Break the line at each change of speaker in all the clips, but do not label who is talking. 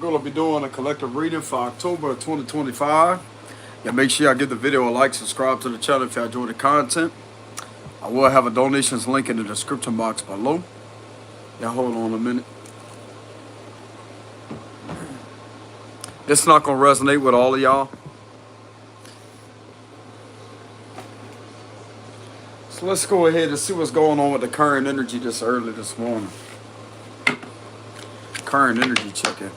going to be doing a collective reading for October of 2025. Yeah, make sure y'all give the video a like, subscribe to the channel if y'all enjoy the content. I will have a donations link in the description box below. Y'all hold on a minute. This is not going to resonate with all of y'all. So let's go ahead and see what's going on with the current energy this early this morning. Current energy check-in.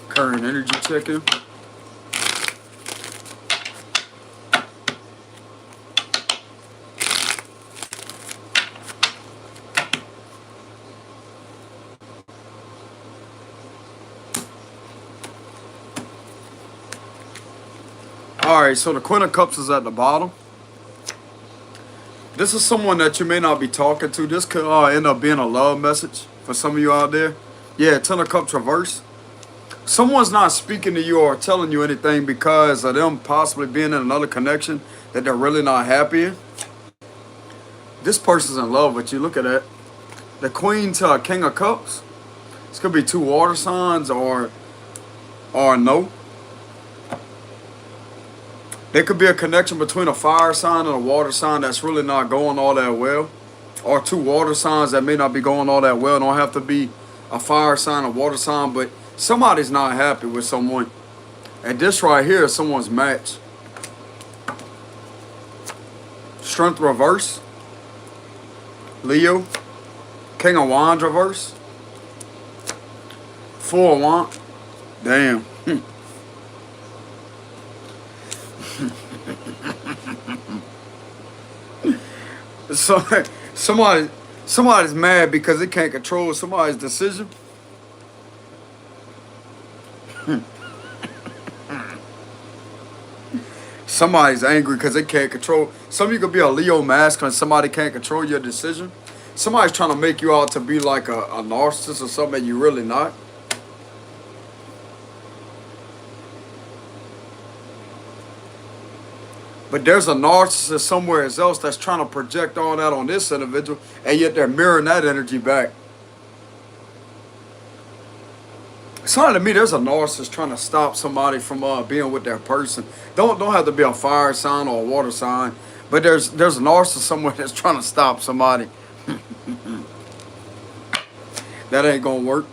Current energy check-in. Alright, so the Queen of Cups is at the bottom. This is someone that you may not be talking to. This could end up being a love message for some of you out there. Yeah, Ten of Cups reverse. Someone's not speaking to you or telling you anything because of them possibly being in another connection that they're really not happy in. This person's in love with you. Look at that. The Queen to King of Cups. This could be two water signs or no. There could be a connection between a fire sign and a water sign that's really not going all that well. Or two water signs that may not be going all that well. It don't have to be a fire sign, a water sign, but somebody's not happy with someone. And this right here is someone's match. Strength reverse. Leo. King of Wands reverse. Four of Wands. Damn. So somebody's mad because they can't control somebody's decision. Somebody's angry because they can't control. Some of you could be a Leo masculine. Somebody can't control your decision. Somebody's trying to make you out to be like a narcissist or something that you're really not. But there's a narcissist somewhere else that's trying to project all that on this individual, and yet they're mirroring that energy back. It's not to me there's a narcissist trying to stop somebody from being with their person. Don't have to be a fire sign or a water sign, but there's a narcissist somewhere that's trying to stop somebody. That ain't gonna work.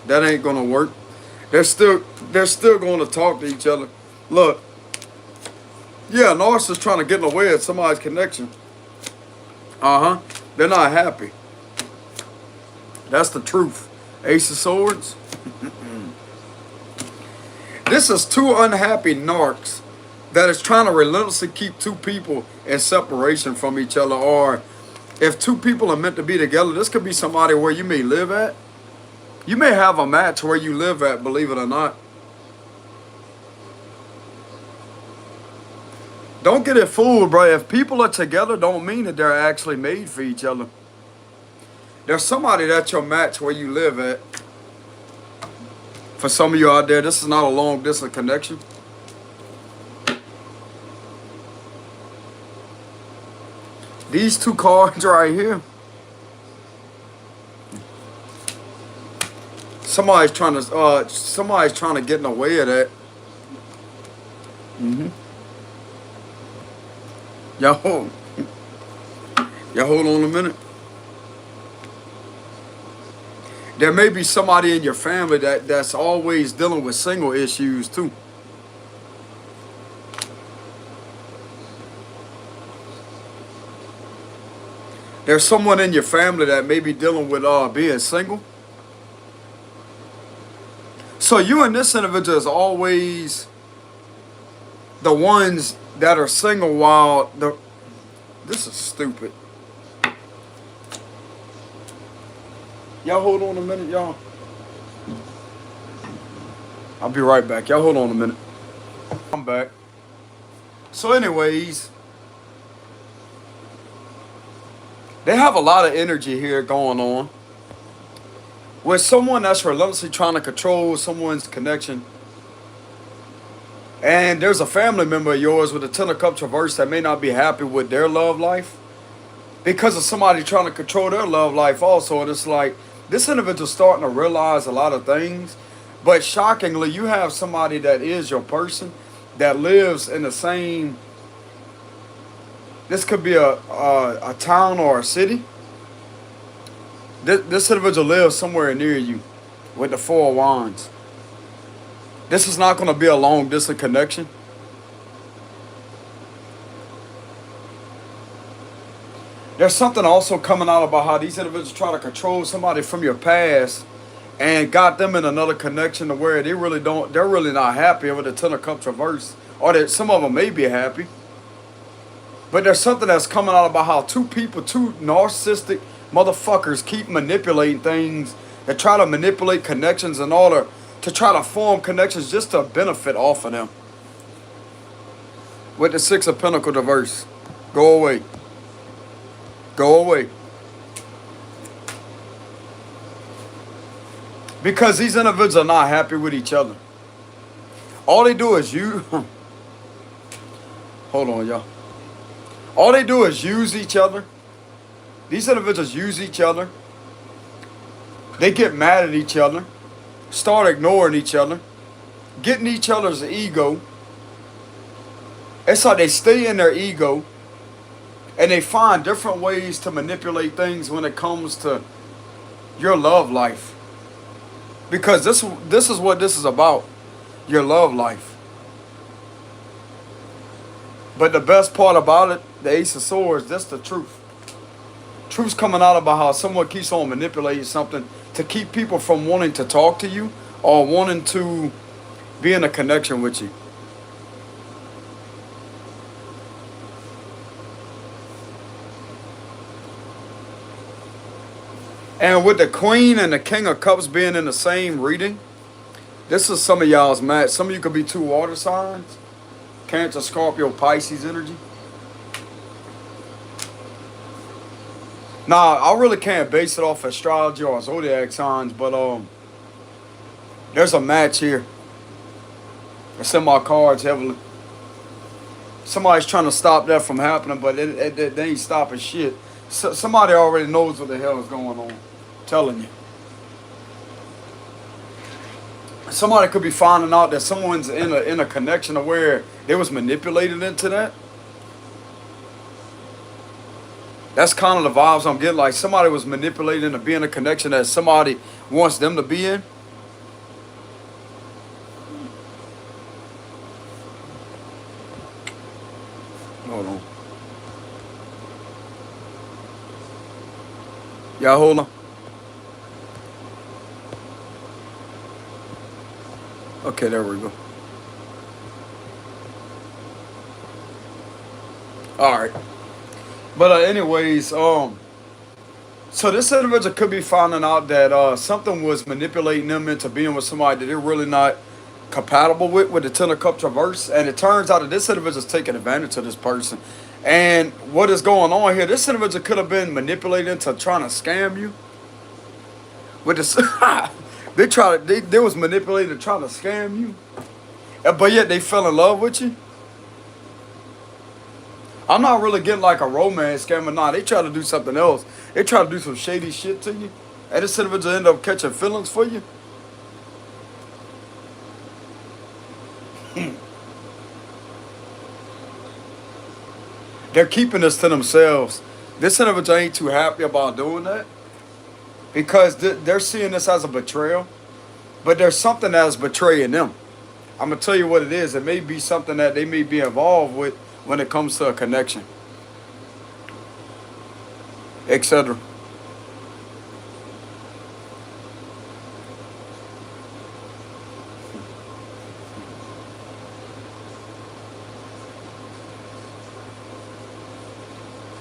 That ain't gonna work. They're still going to talk to each other. Look. Yeah, narcissist trying to get in the way of somebody's connection. They're not happy. That's the truth. Ace of Swords. This is two unhappy narcs that is trying to relentlessly keep two people in separation from each other. Or if two people are meant to be together, this could be somebody where you may live at. You may have a match where you live at, believe it or not. Don't get it fooled, bro. If people are together, don't mean that they're actually made for each other. There's somebody that's your match where you live at. For some of you out there, this is not a long distance connection. These two cards right here. Somebody's trying to get in the way of that. Y'all hold on a minute. There may be somebody in your family that's always dealing with single issues too. There's someone in your family that may be dealing with being single. So you and this individual is always the ones that are single while this is stupid. Y'all hold on a minute, y'all. I'll be right back. Y'all hold on a minute. I'm back. So anyways, they have a lot of energy here going on. With someone that's relentlessly trying to control someone's connection. And there's a family member of yours with a Ten of Cups reverse that may not be happy with their love life because of somebody trying to control their love life also. And it's like this individual's starting to realize a lot of things. But shockingly, you have somebody that is your person that lives in the same. This could be a town or a city. This individual lives somewhere near you with the Four of Wands. This is not going to be a long distance connection. There's something also coming out about how these individuals try to control somebody from your past and got them in another connection to where they're really not happy with the Ten of Cups reverse. Or that some of them may be happy. But there's something that's coming out about how two narcissistic motherfuckers keep manipulating things that try to manipulate connections in order to try to form connections just to benefit off of them. With the Six of Pentacles reverse. Go away. Go away. Because these individuals are not happy with each other. All they do is hold on, y'all. All they do is use each other. These individuals use each other. They get mad at each other. Start ignoring each other. Getting each other's ego. It's like they stay in their ego. And they find different ways to manipulate things when it comes to your love life. Because this is what this is about. Your love life. But the best part about it, the Ace of Swords, that's the truth. Truth's coming out about how someone keeps on manipulating something to keep people from wanting to talk to you or wanting to be in a connection with you. And with the Queen and the King of Cups being in the same reading, this is some of y'all's match. Some of you could be two water signs. Cancer, Scorpio, Pisces energy. Nah, I really can't base it off astrology or zodiac signs, but there's a match here. It's in my cards heavily. Somebody's trying to stop that from happening, but they ain't stopping shit. Somebody already knows what the hell is going on. I'm telling you. Somebody could be finding out that someone's in a connection to where they was manipulated into that. That's kind of the vibes I'm getting. Like somebody was manipulated into being a connection that somebody wants them to be in. Hold on. Yeah, hold on. Okay, there we go. All right. But anyways, so this individual could be finding out that something was manipulating them into being with somebody that they're really not compatible with the Ten of Cups reverse. And it turns out that this individual is taking advantage of this person. And what is going on here, this individual could have been manipulated into trying to scam you. With this, they was manipulated to try to scam you. But yet they fell in love with you. I'm not really getting like a romance scam or not. They try to do something else. They try to do some shady shit to you. And this individual end up catching feelings for you. They're keeping this to themselves. This individual ain't too happy about doing that. Because they're seeing this as a betrayal. But there's something that's betraying them. I'm going to tell you what it is. It may be something that they may be involved with when it comes to a connection, etc.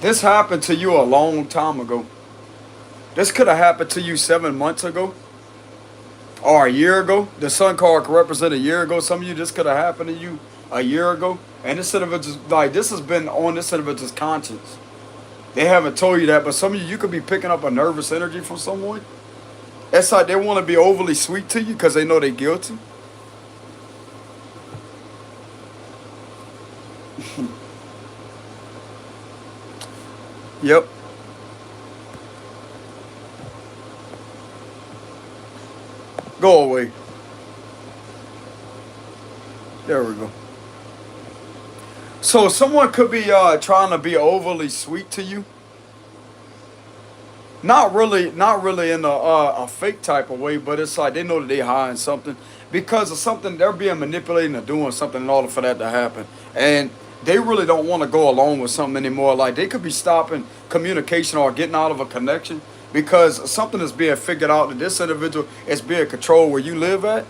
This happened to you a long time ago. This could have happened to you 7 months ago or a year ago. The Sun card could represent a year ago. Some of you, this could have happened to you a year ago. And this individual, like, this has been on this individual's conscience. They haven't told you that, but some of you could be picking up a nervous energy from someone. It's like they want to be overly sweet to you because they know they're guilty. Yep. Go away. There we go. So someone could be trying to be overly sweet to you. Not really in a fake type of way, but it's like they know that they hiding something because of something they're being manipulated or doing something in order for that to happen, and they really don't want to go along with something anymore. Like they could be stopping communication or getting out of a connection because something is being figured out that this individual is being controlled where you live at.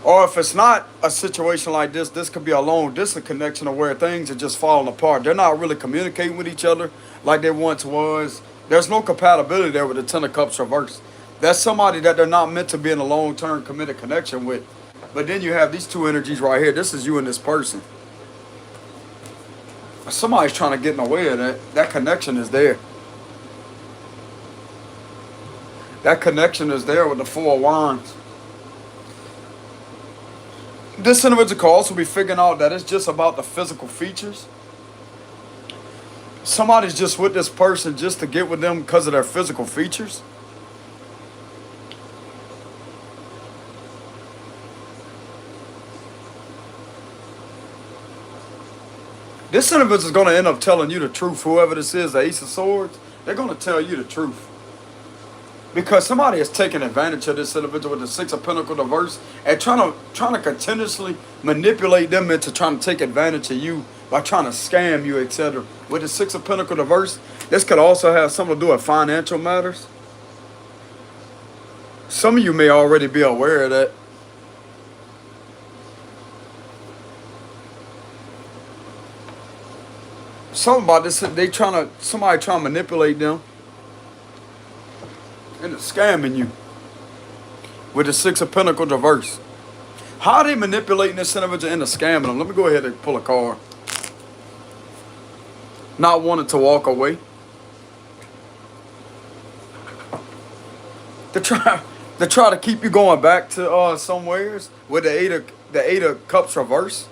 Or if it's not a situation like this could be a long distance connection of where things are just falling apart. They're not really communicating with each other like they once was. There's no compatibility there with the Ten of Cups reverse. That's somebody that they're not meant to be in a long-term committed connection with. But then you have these two energies right here. This is you and this person. Somebody's trying to get in the way of that. That connection is there. That connection is there with the Four of Wands. This individual could also be figuring out that it's just about the physical features. Somebody's just with this person just to get with them because of their physical features. This individual is going to end up telling you the truth. Whoever this is, the Ace of Swords, they're going to tell you the truth. Because somebody is taking advantage of this individual with the Six of Pentacles reverse and trying to continuously manipulate them into trying to take advantage of you by trying to scam you, etc. With the Six of Pentacles reverse, this could also have something to do with financial matters. Some of you may already be aware of that. Something about this, somebody trying to manipulate them into scamming you with the Six of Pentacles reverse. How are they manipulating this individual into scamming them? Let me go ahead and pull a card. Not wanting to walk away. To try to keep you going back to somewheres with the Eight of Cups reverse.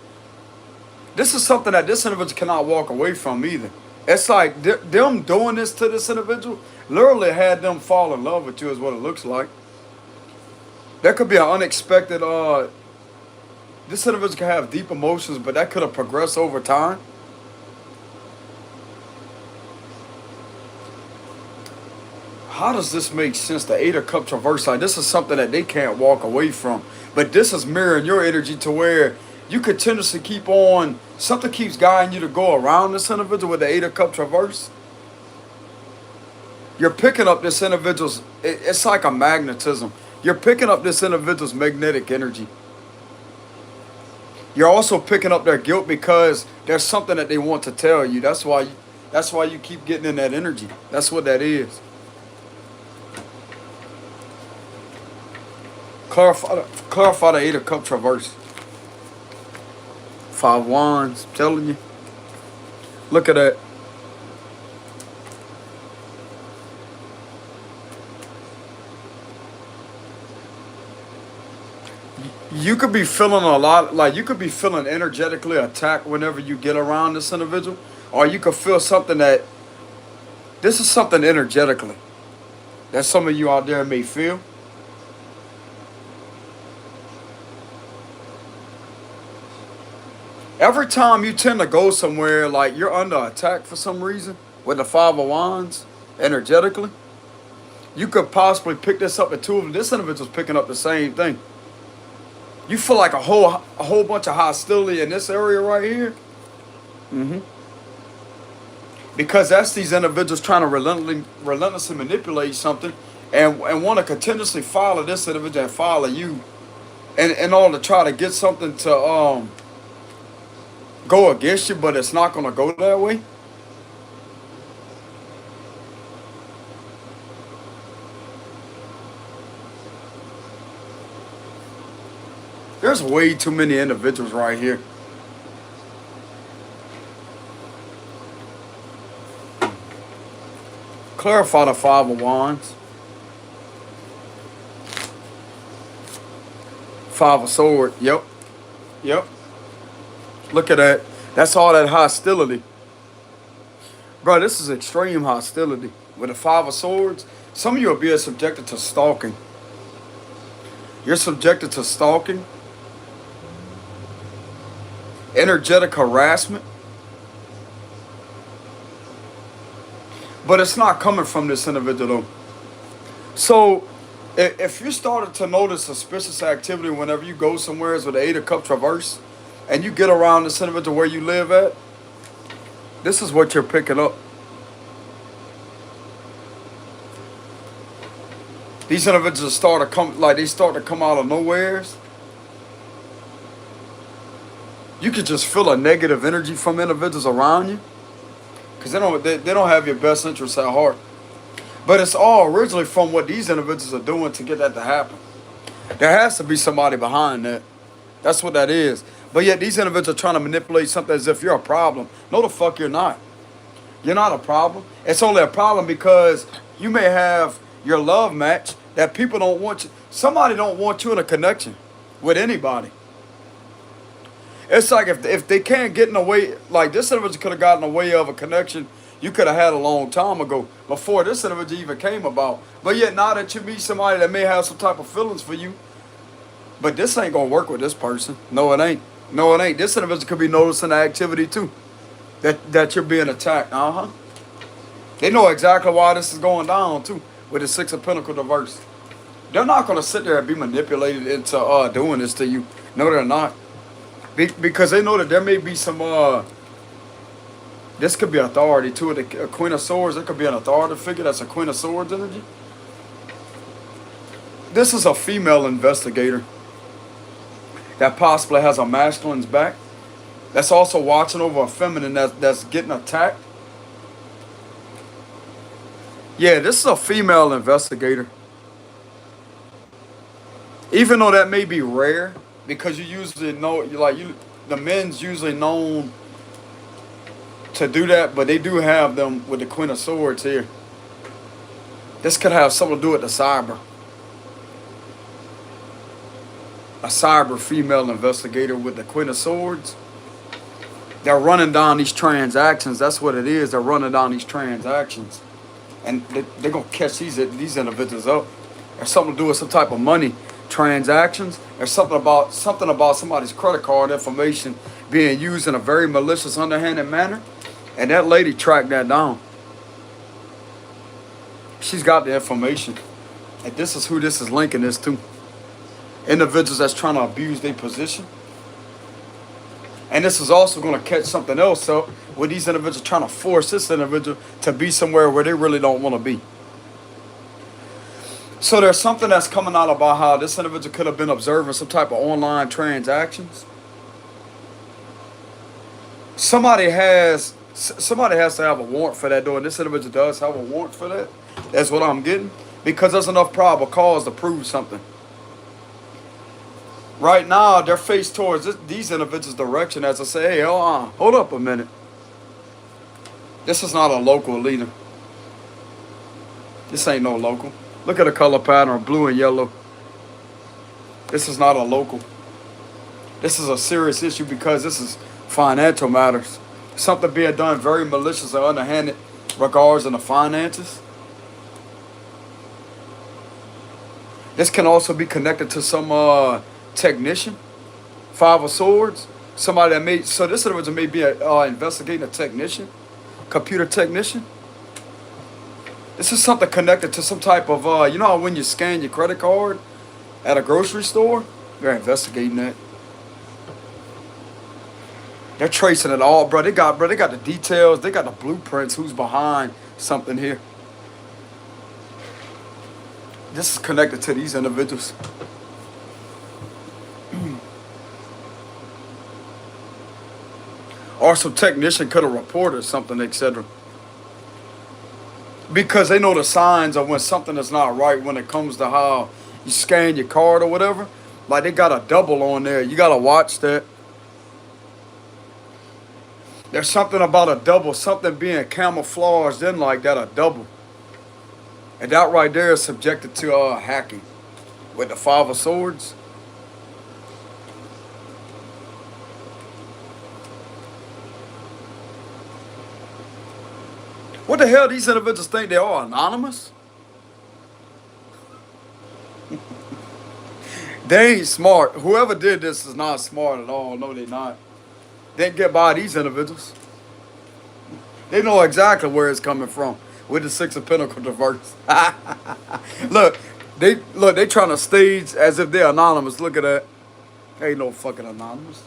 This is something that this individual cannot walk away from either. It's like them doing this to this individual literally had them fall in love with you is what it looks like. There could be an unexpected, this individual can have deep emotions, but that could have progressed over time. How does this make sense? The Eight of Cups reverse, like this is something that they can't walk away from. But this is mirroring your energy to where you continuously keep on, something keeps guiding you to go around this individual with the Eight of Cups reverse. You're picking up this individual's, it's like a magnetism. You're picking up this individual's magnetic energy. You're also picking up their guilt because there's something that they want to tell you. That's why you keep getting in that energy. That's what that is. Clarify the Eight of Cups reverse. Five of Wands, I'm telling you. Look at that. You could be feeling a lot, like you could be feeling energetically attacked whenever you get around this individual. Or you could feel something that, this is something energetically that some of you out there may feel. Every time you tend to go somewhere, like you're under attack for some reason, with the Five of Wands, energetically, you could possibly pick this up at two of them. This individual's picking up the same thing. You feel like a whole bunch of hostility in this area right here. Because that's these individuals trying to relentlessly manipulate something and want to continuously follow this individual and follow you in order to try to get something to go against you, but it's not going to go that way. There's way too many individuals right here. Clarify the Five of Wands. Five of Swords. Yep. Yep. Look at that. That's all that hostility. Bro, this is extreme hostility. With the Five of Swords, some of you are being subjected to stalking. You're subjected to stalking, energetic harassment. But it's not coming from this individual. So, if you started to notice suspicious activity whenever you go somewhere with the Eight of Cups reverse, and you get around this individual where you live at, this is what you're picking up. These individuals start to come out of nowheres. You could just feel a negative energy from individuals around you, because they don't have your best interests at heart. But it's all originally from what these individuals are doing to get that to happen. There has to be somebody behind that. That's what that is. But yet these individuals are trying to manipulate something as if you're a problem. No, the fuck you're not. You're not a problem. It's only a problem because you may have your love match that people don't want you. Somebody don't want you in a connection with anybody. It's like if they can't get in the way, like this individual could have gotten in the way of a connection you could have had a long time ago before this individual even came about. But yet now that you meet somebody that may have some type of feelings for you, but this ain't gonna work with this person. No, it ain't. No, it ain't. This individual could be noticing the activity too. That you're being attacked. They know exactly why this is going down too, with the Six of Pentacles reverse. They're not gonna sit there and be manipulated into doing this to you. No, they're not. Because they know that there may be some this could be authority too. The Queen of Swords, it could be an authority figure. That's a Queen of Swords energy. This is a female investigator that possibly has a masculine's back. That's also watching over a feminine that's getting attacked. Yeah, this is a female investigator. Even though that may be rare, because you usually know, the men's usually known to do that, but they do have them with the Queen of Swords here. This could have something to do with the cyber. A cyber female investigator with the Queen of Swords. They're running down these transactions. That's what it is. They're running down these transactions. And they're going to catch these individuals up. There's something to do with some type of money transactions. There's something about somebody's credit card information being used in a very malicious, underhanded manner. And that lady tracked that down. She's got the information. And this is who this is linking this to. Individuals that's trying to abuse their position. And this is also going to catch something else up with these individuals trying to force this individual to be somewhere where they really don't want to be. So there's something that's coming out about how this individual could have been observing some type of online transactions. Somebody has to have a warrant for that, though, and this individual does have a warrant for that. That's what I'm getting. Because there's enough probable cause to prove something. Right now, they're faced towards these individuals' direction as I say, hey, hold up a minute. This is not a local leader. This ain't no local. Look at the color pattern, blue and yellow. This is not a local. This is a serious issue because this is financial matters. Something being done very malicious and underhanded regards in the finances. This can also be connected to some technician, Five of Swords, somebody that may. So this individual may be investigating a technician, computer technician. This is something connected to some type of you know how when you scan your credit card at a grocery store, they're investigating that. They're tracing it all, bro. They got the details. They got the blueprints. Who's behind something here? This is connected to these individuals. Or some technician could have reported something, etc. Because they know the signs of when something is not right when it comes to how you scan your card or whatever. Like they got a double on there. You got to watch that. There's something about a double, something being camouflaged in like that, a double. And that right there is subjected to hacking with the Five of Swords. What the hell these individuals think they are? Anonymous? They ain't smart. Whoever did this is not smart at all. No, they not. They didn't get by these individuals. They know exactly where it's coming from with the Six of Pentacles reverse. They trying to stage as if they're anonymous. Look at that. They ain't no fucking anonymous.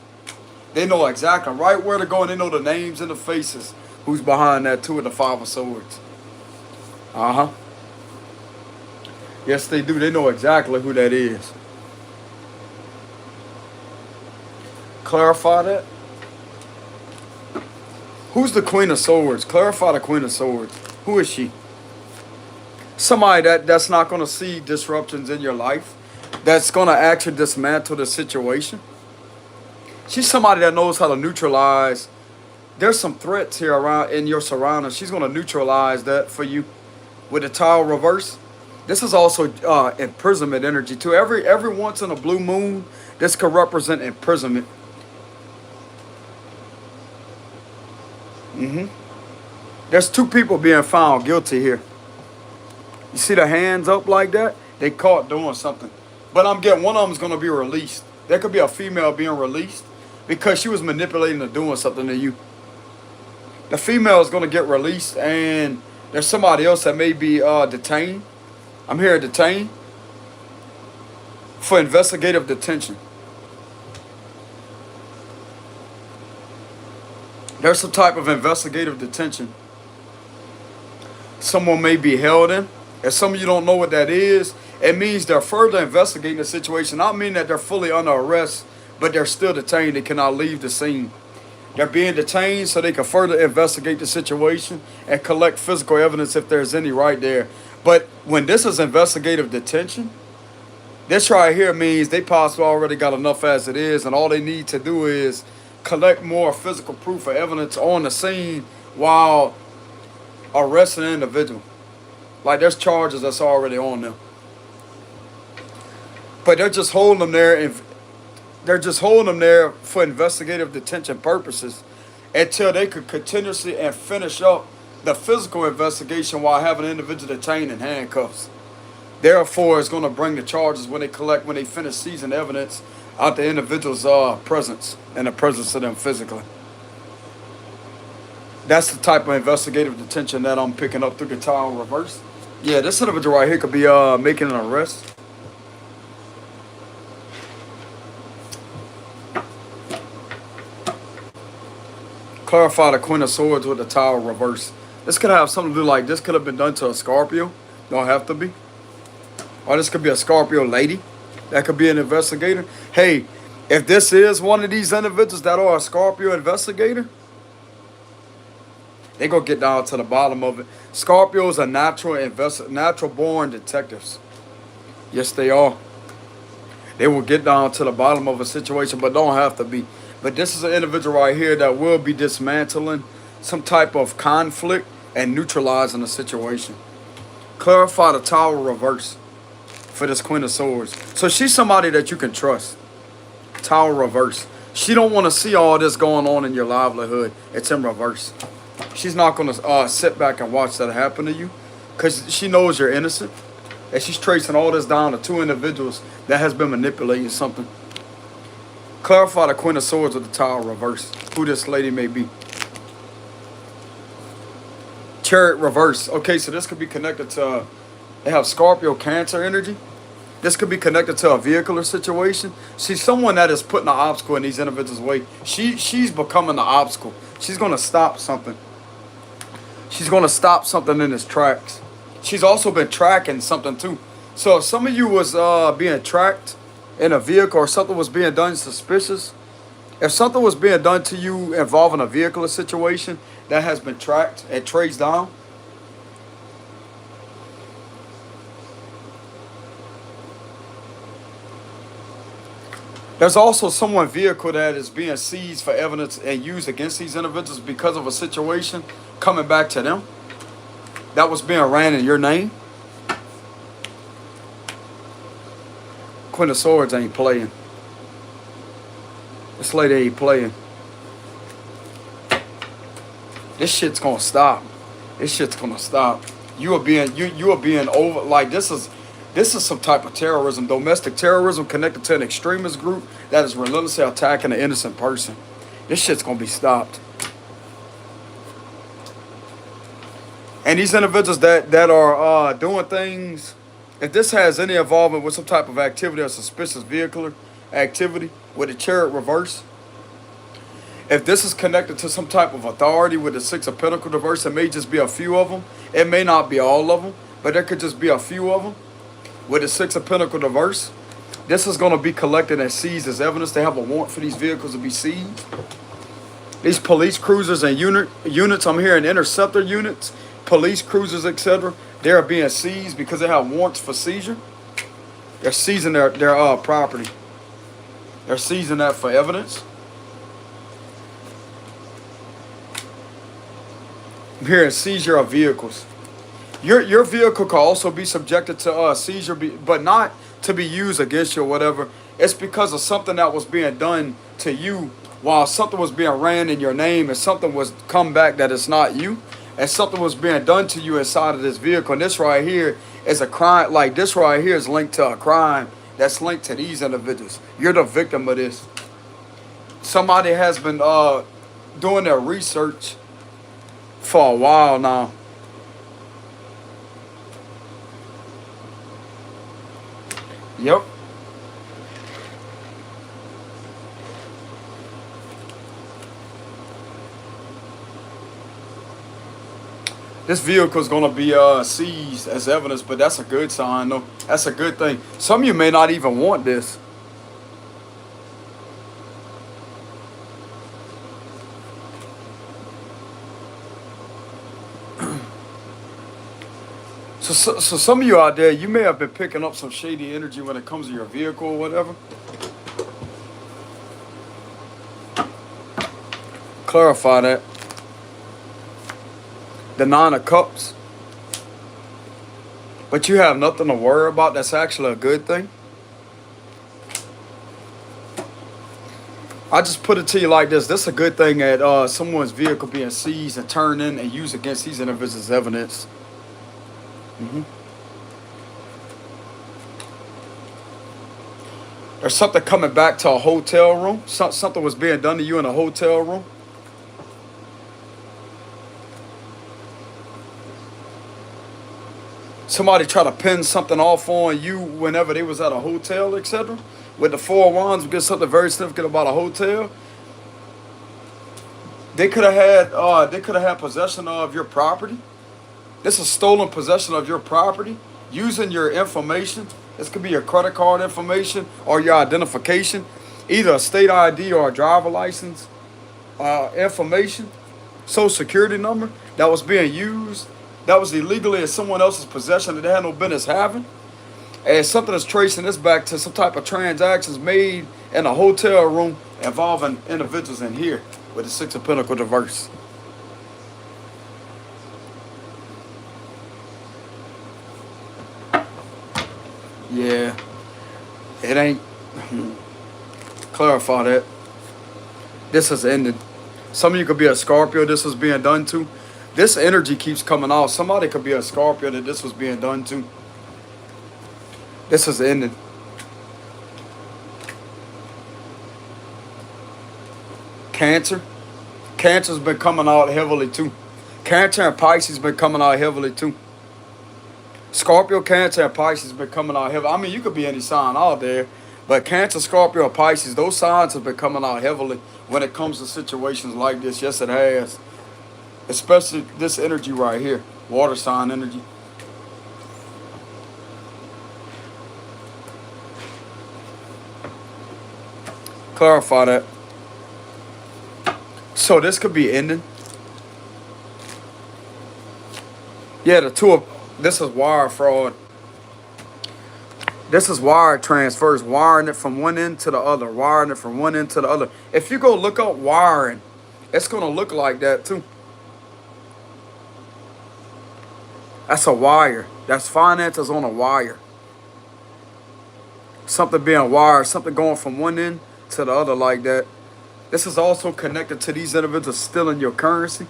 They know exactly right where to go, and they know the names and the faces. Who's behind that too with the Five of Swords. Uh-huh. Yes, they do. They know exactly who that is. Clarify that. Who's the Queen of Swords? Clarify the Queen of Swords. Who is she? Somebody that's not going to see disruptions in your life. That's going to actually dismantle the situation. She's somebody that knows how to neutralize. There's some threats here around in your surroundings. She's going to neutralize that for you with the Tower reverse. This is also imprisonment energy too. Every once in a blue moon, this could represent imprisonment. There's two people being found guilty here. You see the hands up like that? They caught doing something. But I'm getting one of them is going to be released. There could be a female being released because she was manipulating or doing something to you. The female is going to get released, and there's somebody else that may be detained. I'm here detained for investigative detention. There's some type of investigative detention. Someone may be held in. If some of you don't know what that is, it means they're further investigating the situation. Not mean that they're fully under arrest, but they're still detained. They cannot leave the scene. They're being detained so they can further investigate the situation and collect physical evidence if there's any right there. But when this is investigative detention, this right here means they possibly already got enough as it is, and all they need to do is collect more physical proof or evidence on the scene while arresting an individual. Like there's charges that's already on them. But they're just holding them there, and they're just holding them there for investigative detention purposes until they could continuously and finish up the physical investigation while having an individual detained in handcuffs. Therefore, it's going to bring the charges when they finish seizing evidence out the individual's presence and the presence of them physically. That's the type of investigative detention that I'm picking up through the Tower reverse. Yeah, this individual right here could be making an arrest. Clarify the Queen of Swords with the Tower reverse. This could have something to do like this could have been done to a Scorpio. Don't have to be. Or this could be a Scorpio lady. That could be an investigator. Hey, if this is one of these individuals that are a Scorpio investigator, they gonna get down to the bottom of it. Scorpios are natural born detectives. Yes, they are. They will get down to the bottom of a situation, but don't have to be. But this is an individual right here that will be dismantling some type of conflict and neutralizing the situation. Clarify the Tower reverse for this Queen of Swords. So she's somebody that you can trust. Tower reverse. She don't want to see all this going on in your livelihood. It's in reverse. She's not going to sit back and watch that happen to you because she knows you're innocent. And she's tracing all this down to two individuals that has been manipulating something. Clarify the Queen of Swords with the Tower reverse. Who this lady may be. Chariot reverse. Okay, so this could be connected to, they have Scorpio Cancer energy. This could be connected to a vehicular situation. She's someone that is putting an obstacle in these individuals' way. She's becoming the obstacle. She's going to stop something. She's going to stop something in its tracks. She's also been tracking something too. So if some of you was being tracked in a vehicle or something was being done suspicious, if something was being done to you involving a vehicular situation that has been tracked and traced down, there's also someone vehicle that is being seized for evidence and used against these individuals because of a situation coming back to them that was being ran in your name. Queen of Swords ain't playing. This lady ain't playing. This shit's gonna stop. This shit's gonna stop. You are being over like this is some type of terrorism, domestic terrorism connected to an extremist group that is relentlessly attacking an innocent person. This shit's gonna be stopped. And these individuals that are doing things, if this has any involvement with some type of activity or suspicious vehicular activity with the chariot reverse, if this is connected to some type of authority with the Six of Pentacles reverse, it may just be a few of them. It may not be all of them, but there could just be a few of them with the Six of Pentacles reverse. This is going to be collected and seized as evidence. They have a warrant for these vehicles to be seized. These police cruisers and units, I'm hearing interceptor units, police cruisers, etc. They are being seized because they have warrants for seizure. They're seizing their property. They're seizing that for evidence. I'm hearing seizure of vehicles. Your vehicle could also be subjected to seizure, but not to be used against you or whatever. It's because of something that was being done to you while something was being ran in your name, and something was come back that it's not you, and something was being done to you inside of this vehicle. And this right here is a crime. Like this right here is linked to a crime that's linked to these individuals. You're the victim of this. Somebody has been doing their research for a while now. Yep. This vehicle is going to be seized as evidence, but that's a good sign, though. That's a good thing. Some of you may not even want this. So some of you out there, you may have been picking up some shady energy when it comes to your vehicle or whatever. Clarify that. The Nine of Cups. But you have nothing to worry about. That's actually a good thing. I just put it to you like this. This is a good thing at someone's vehicle being seized and turned in and used against these individuals as evidence. There's something coming back to a hotel room. Something was being done to you in a hotel room. Somebody try to pin something off on you whenever they was at a hotel, etc. With the Four of Wands, we get something very significant about a hotel. They could have had possession of your property. This is stolen possession of your property using your information. This could be your credit card information or your identification, either a state ID or a driver license information, social security number that was being used, that was illegally in someone else's possession that they had no business having. And something is tracing this back to some type of transactions made in a hotel room involving individuals in here with the Six of Pentacles reverse. Yeah, it ain't. Clarify that. This has ended. Some of you could be a Scorpio this was being done to. This energy keeps coming out. Somebody could be a Scorpio that this was being done to. This has ended. Cancer. Cancer's been coming out heavily too. Cancer and Pisces been coming out heavily too. Scorpio, Cancer, and Pisces been coming out heavily. I mean, you could be any sign out there, but Cancer, Scorpio, Pisces, those signs have been coming out heavily when it comes to situations like this. Yes, it has. Especially this energy right here, water sign energy. Clarify that. So this could be ending. Yeah, the two of... This is wire fraud. This is wire transfers, wiring it from one end to the other, wiring it from one end to the other. If you go look up wiring, it's going to look like that too. That's a wire. That's finances on a wire. Something being wired, something going from one end to the other like that. This is also connected to these individuals stealing your currency.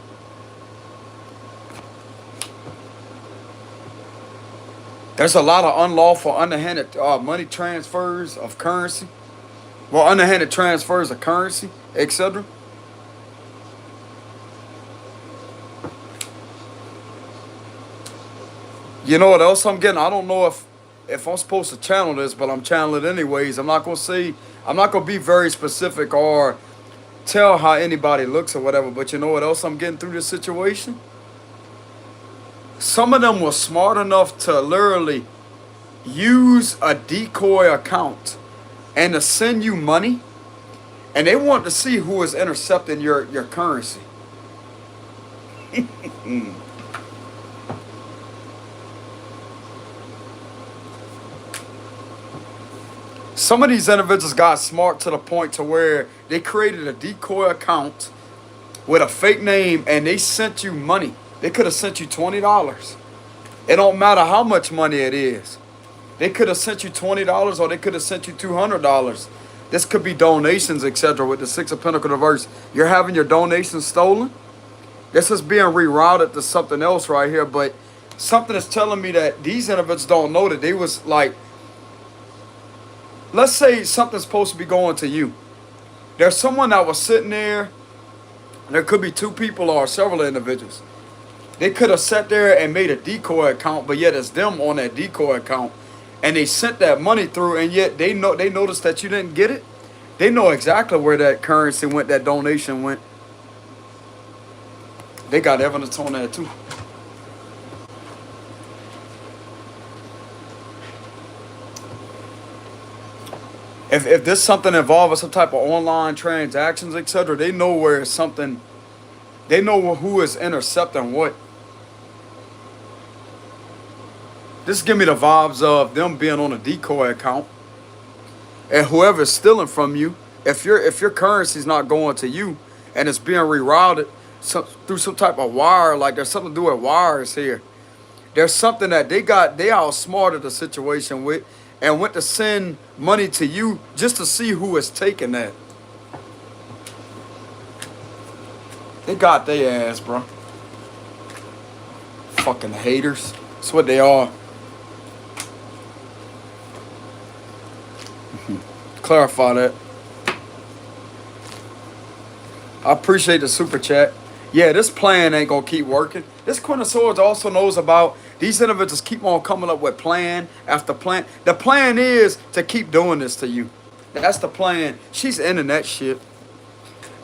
There's a lot of unlawful, underhanded money transfers of currency. Well, underhanded transfers of currency, etc. You know what else I'm getting? I don't know if I'm supposed to channel this, but I'm channeling it anyways. I'm not gonna say. I'm not gonna be very specific or tell how anybody looks or whatever. But you know what else I'm getting through this situation? Some of them were smart enough to literally use a decoy account and to send you money, and they want to see who is intercepting your currency. Some of these individuals got smart to the point to where they created a decoy account with a fake name and they sent you money. They could have sent you $20. It don't matter how much money it is. They could have sent you $20 or they could have sent you $200. This could be donations, etc. With the Six of Pentacles reverse. You're having your donations stolen. This is being rerouted to something else right here, but something is telling me that these individuals don't know that they was like, let's say something's supposed to be going to you. There's someone that was sitting there. There could be two people or several individuals. They could have sat there and made a decoy account, but yet it's them on that decoy account. And they sent that money through, and yet they noticed that you didn't get it. They know exactly where that currency went, that donation went. They got evidence on that too. If this something involving some type of online transactions, etc., they know where it's something. They know who is intercepting what. This give me the vibes of them being on a decoy account, and whoever's stealing from you, if your currency's not going to you, and it's being rerouted through some type of wire, like there's something to do with wires here. There's something that they outsmarted the situation with, and went to send money to you just to see who is taking that. They got their ass, bro. Fucking haters. That's what they are. Clarify that. I appreciate the super chat. Yeah, this plan ain't gonna keep working. This Queen of Swords also knows about these individuals keep on coming up with plan after plan. The plan is to keep doing this to you. That's the plan. She's ending that shit.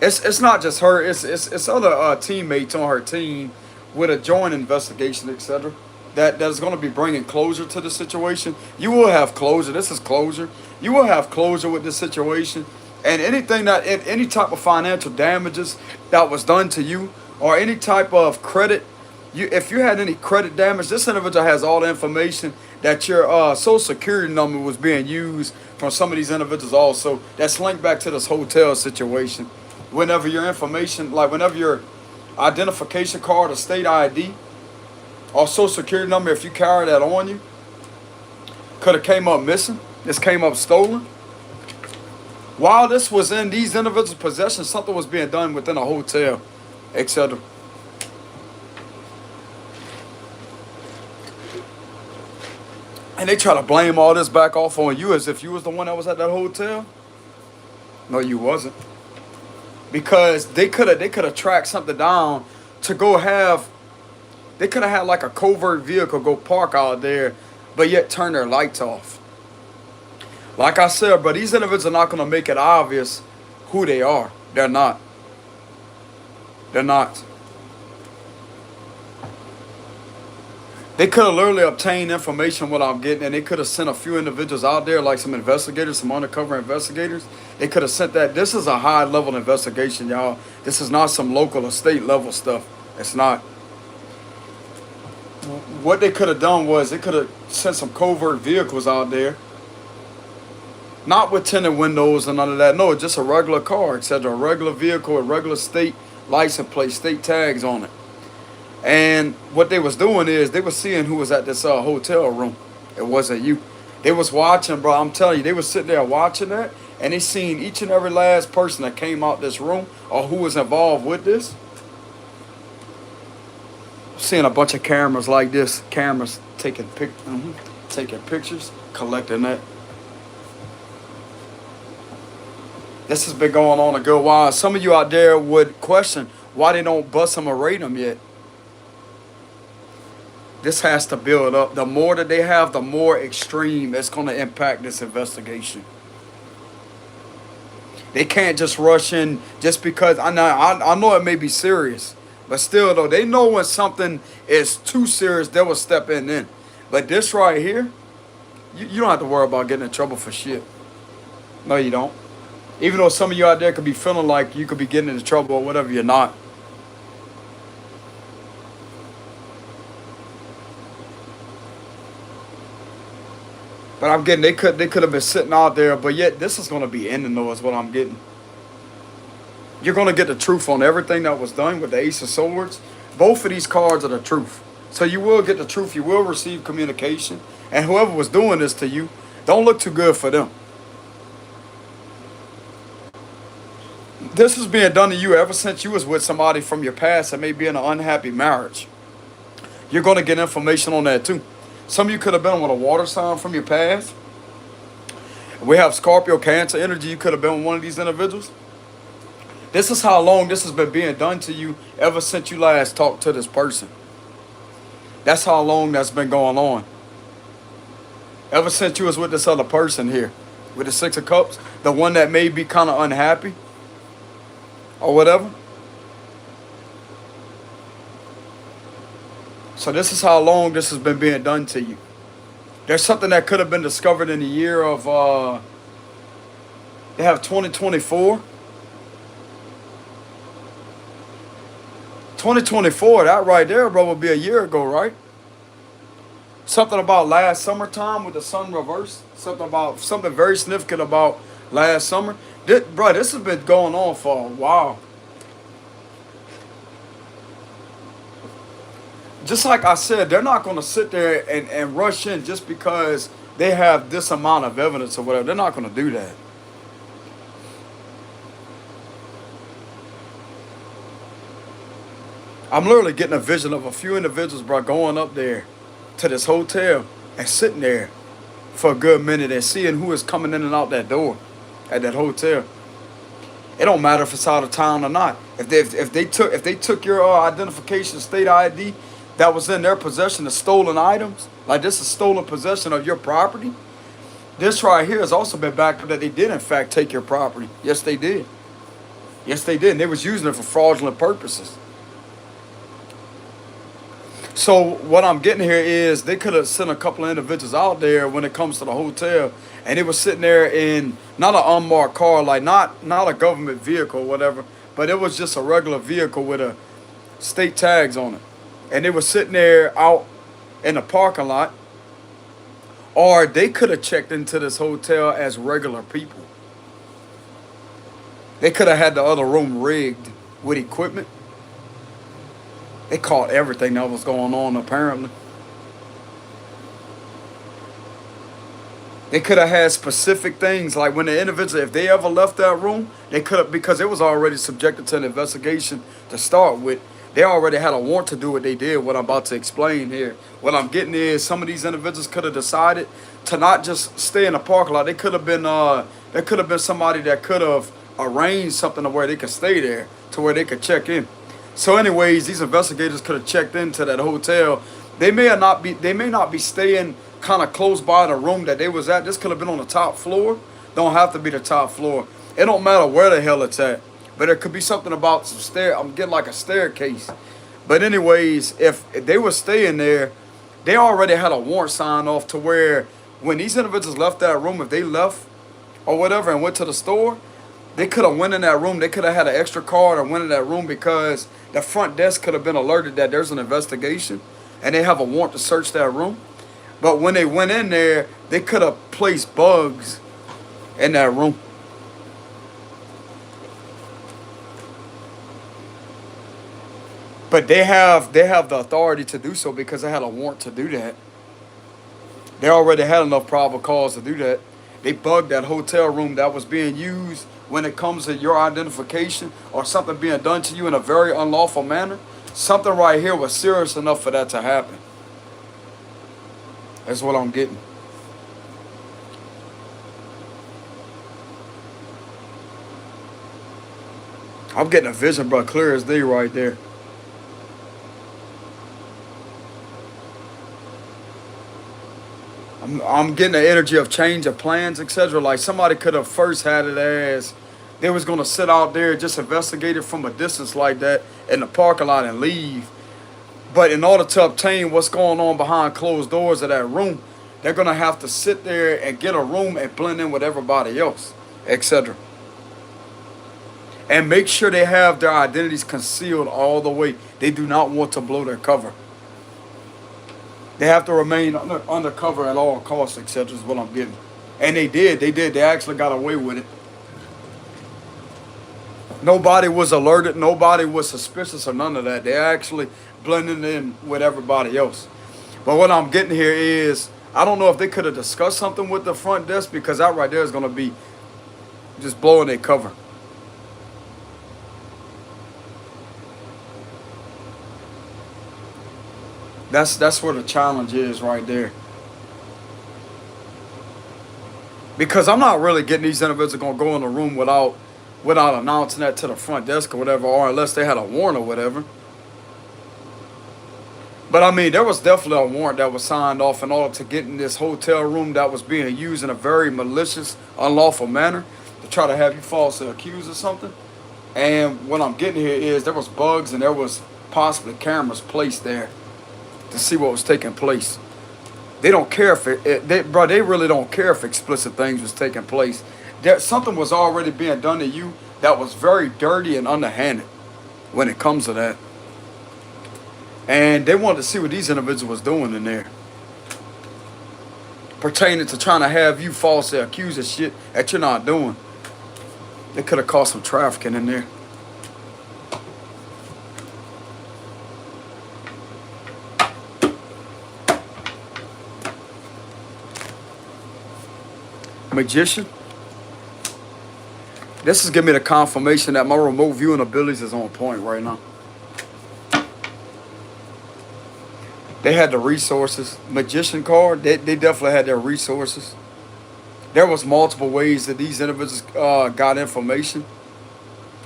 It's not just her. It's other teammates on her team with a joint investigation, etc. That is going to be bringing closure to the situation. You will have closure. This is closure. You will have closure with this situation. And anything that, any type of financial damages that was done to you, or any type of credit, if you had any credit damage, this individual has all the information that your social security number was being used from some of these individuals also. That's linked back to this hotel situation. Whenever your information, like whenever your identification card or state ID or social security number, if you carry that on you, could have came up missing. This came up stolen. While this was in these individuals' possession, something was being done within a hotel, etc. And they try to blame all this back off on you as if you was the one that was at that hotel. No, you wasn't. Because they could have tracked something down to go have. They could have had like a covert vehicle go park out there, but yet turn their lights off. Like I said, but these individuals are not going to make it obvious who they are. They're not. They're not. They could have literally obtained information without getting, and they could have sent a few individuals out there, like some investigators, some undercover investigators. They could have sent that. This is a high-level investigation, y'all. This is not some local or state-level stuff. It's not. What they could have done was they could have sent some covert vehicles out there. Not with tinted windows and none of that. No, just a regular car, etc. A regular vehicle with regular state license plate, state tags on it. And what they was doing is they was seeing who was at this hotel room. It wasn't you. They was watching, bro. I'm telling you, they was sitting there watching that, and they seen each and every last person that came out this room or who was involved with this. Seeing a bunch of cameras like this, cameras taking pictures. taking pictures, collecting that. This has been going on a good while. Some of you out there would question why they don't bust them or raid them yet. This has to build up. The more that they have, the more extreme it's going to impact this investigation. They can't just rush in just because I know it may be serious, but still though, they know when something is too serious, they will step in then. But this right here, you don't have to worry about getting in trouble for shit. No, you don't. Even though some of you out there could be feeling like you could be getting into trouble or whatever, you're not. But I'm getting they could have been sitting out there, but yet this is gonna be ending though, is what I'm getting. You're gonna get the truth on everything that was done with the Ace of Swords. Both of these cards are the truth. So you will get the truth, you will receive communication. And whoever was doing this to you, don't look too good for them. This is being done to you ever since you was with somebody from your past that may be in an unhappy marriage. You're gonna get information on that too. Some of you could have been with a water sign from your past. We have Scorpio, Cancer energy. You could have been with one of these individuals. This is how long this has been being done to you ever since you last talked to this person. That's how long that's been going on. Ever since you was with this other person here, with the Six of Cups, the one that may be kind of unhappy or whatever. So this is how long this has been being done to you. There's something that could have been discovered in the year of, they have 2024. 2024, that right there, bro, would be a year ago, right? Something about last summertime with the sun reversed. Something very significant about last summer. Bro, this has been going on for a while. Just like I said, they're not going to sit there and rush in just because they have this amount of evidence or whatever. They're not going to do that. I'm literally getting a vision of a few individuals, bro, going up there to this hotel and sitting there for a good minute and seeing who is coming in and out that door at that hotel. It don't matter if it's out of town or not. If they took your identification, state ID that was in their possession of stolen items, like this is stolen possession of your property. This right here has also been backed up that they did in fact take your property. Yes, they did. Yes, they did. And they was using it for fraudulent purposes. So what I'm getting here is they could have sent a couple of individuals out there when it comes to the hotel, and they were sitting there in not an unmarked car, like not a government vehicle or whatever, but it was just a regular vehicle with a state tags on it. And they were sitting there out in the parking lot, or they could have checked into this hotel as regular people. They could have had the other room rigged with equipment. They caught everything that was going on, apparently. They could have had specific things, like when the individual, if they ever left that room, they could have, because it was already subjected to an investigation to start with, they already had a warrant to do what they did, what I'm about to explain here. What I'm getting is some of these individuals could have decided to not just stay in the parking lot. They could have been, there could have been somebody that could have arranged something to where they could stay there, to where they could check in. So anyways, these investigators could have checked into that hotel. They may not be staying kind of close by the room that they was at. This could have been on the top floor. Don't have to be the top floor. It don't matter where the hell it's at. But it could be something about some I'm getting like a staircase. But anyways, if they were staying there, they already had a warrant signed off to where when these individuals left that room, if they left or whatever and went to the store, they could have went in that room. They could have had an extra card or went in that room because the front desk could have been alerted that there's an investigation and they have a warrant to search that room. But when they went in there, they could have placed bugs in that room. But they have the authority to do so because they had a warrant to do that. They already had enough probable cause to do that. They bugged that hotel room that was being used when it comes to your identification or something being done to you in a very unlawful manner. Something right here was serious enough for that to happen. That's what I'm getting. I'm getting a vision, bro, clear as day right there. I'm getting the energy of change of plans, etc. Like somebody could have first had it as they was gonna sit out there just investigate it from a distance like that in the parking lot and leave. But in order to obtain what's going on behind closed doors of that room, they're gonna have to sit there and get a room and blend in with everybody else, etc. And make sure they have their identities concealed all the way. They do not want to blow their cover. They have to remain undercover at all costs, etc. is what I'm getting. And they did. They did. They actually got away with it. Nobody was alerted. Nobody was suspicious or none of that. They actually blended in with everybody else. But what I'm getting here is, I don't know if they could have discussed something with the front desk, because that right there is going to be just blowing their cover. That's where the challenge is right there. Because I'm not really getting these individuals gonna go in the room without announcing that to the front desk or whatever, or unless they had a warrant or whatever. But I mean, there was definitely a warrant that was signed off in order to get in this hotel room that was being used in a very malicious, unlawful manner to try to have you falsely accused or something. And what I'm getting here is there was bugs and there was possibly cameras placed there to see what was taking place. They don't care if they really don't care if explicit things was taking place. There, something was already being done to you that was very dirty and underhanded when it comes to that. And they wanted to see what these individuals was doing in there, pertaining to trying to have you falsely accused of shit that you're not doing. They could have caused some trafficking in there. Magician. This is giving me the confirmation that my remote viewing abilities is on point right now. They had the resources. Magician card, they definitely had their resources. There was multiple ways that these individuals got information.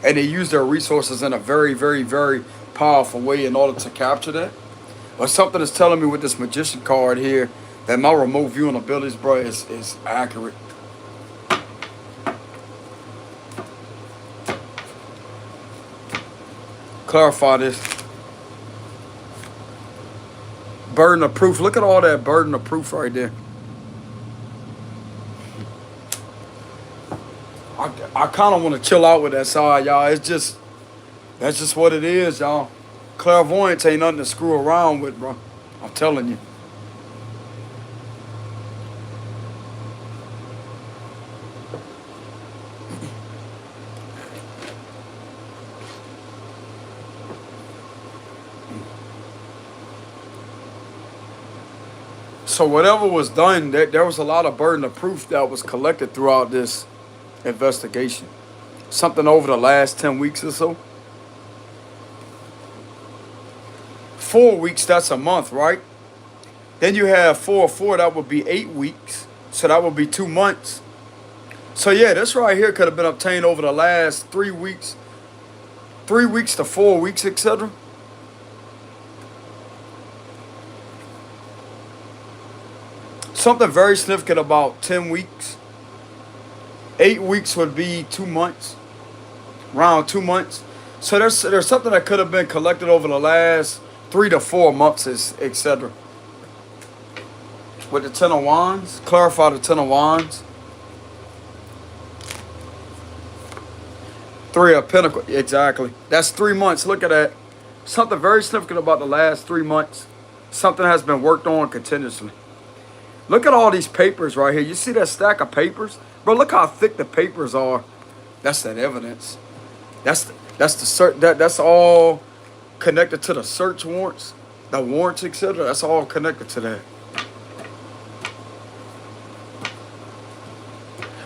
And they used their resources in a very, very, very powerful way in order to capture that. But something is telling me with this magician card here that my remote viewing abilities, bro, is accurate. Clarify this. Burden of proof. Look at all that burden of proof right there. I kind of want to chill out with that side, y'all. That's just what it is, y'all. Clairvoyance ain't nothing to screw around with, bro. I'm telling you. So whatever was done, there was a lot of burden of proof that was collected throughout this investigation. Something over the last 10 weeks or so. 4 weeks, that's a month, right? Then you have 4 that would be 8 weeks. So that would be 2 months. So yeah, this right here could have been obtained over the last 3 weeks. 3 weeks to 4 weeks, etc. Something very significant about 10 weeks. 8 weeks would be 2 months. Around 2 months. So there's something that could have been collected over the last 3 to 4 months, etc. With the Ten of Wands, clarify the Ten of Wands. 3 of Pentacles, exactly. That's 3 months. Look at that. Something very significant about the last 3 months. Something has been worked on continuously. Look at all these papers right here. You see that stack of papers? Bro, look how thick the papers are. That's that evidence. That's all connected to the search warrants, the warrants, etc. That's all connected to that.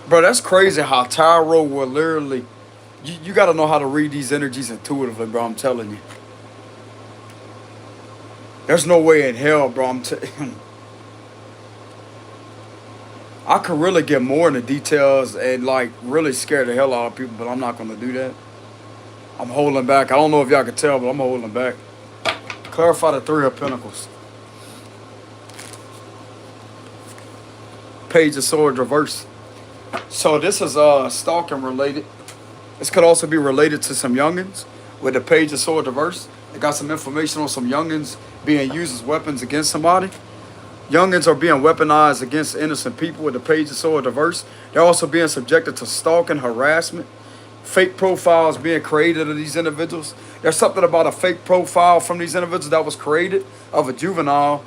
Bro, that's crazy how Tarot will literally, you got to know how to read these energies intuitively, bro. I'm telling you. There's no way in hell, bro. I could really get more into details and like really scare the hell out of people, but I'm not gonna do that. I'm holding back. I don't know if y'all can tell, but I'm holding back. Clarify the Three of Pentacles. Page of Swords reverse. So this is stalking related. This could also be related to some youngins with the Page of Swords reverse. They got some information on some youngins being used as weapons against somebody. Youngins are being weaponized against innocent people with the Page of Swords reverse. They're also being subjected to stalking, harassment, fake profiles being created of these individuals. There's something about a fake profile from these individuals that was created of a juvenile,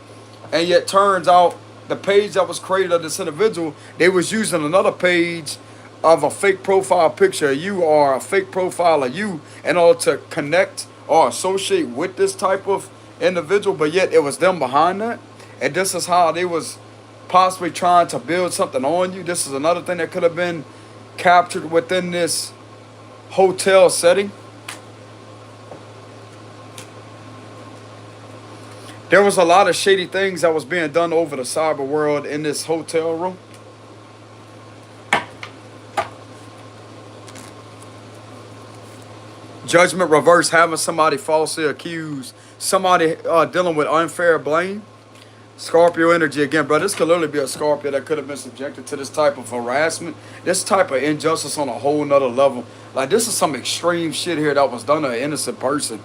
and yet turns out the page that was created of this individual, they was using another page of a fake profile picture of you or a fake profile of you in order to connect or associate with this type of individual, but yet it was them behind that. And this is how they was possibly trying to build something on you. This is another thing that could have been captured within this hotel setting. There was a lot of shady things that was being done over the cyber world in this hotel room. Judgment reverse, having somebody falsely accused, somebody dealing with unfair blame. Scorpio energy again, bro. This could literally be a Scorpio that could have been subjected to this type of harassment, this type of injustice on a whole nother level. Like, this is some extreme shit here that was done to an innocent person.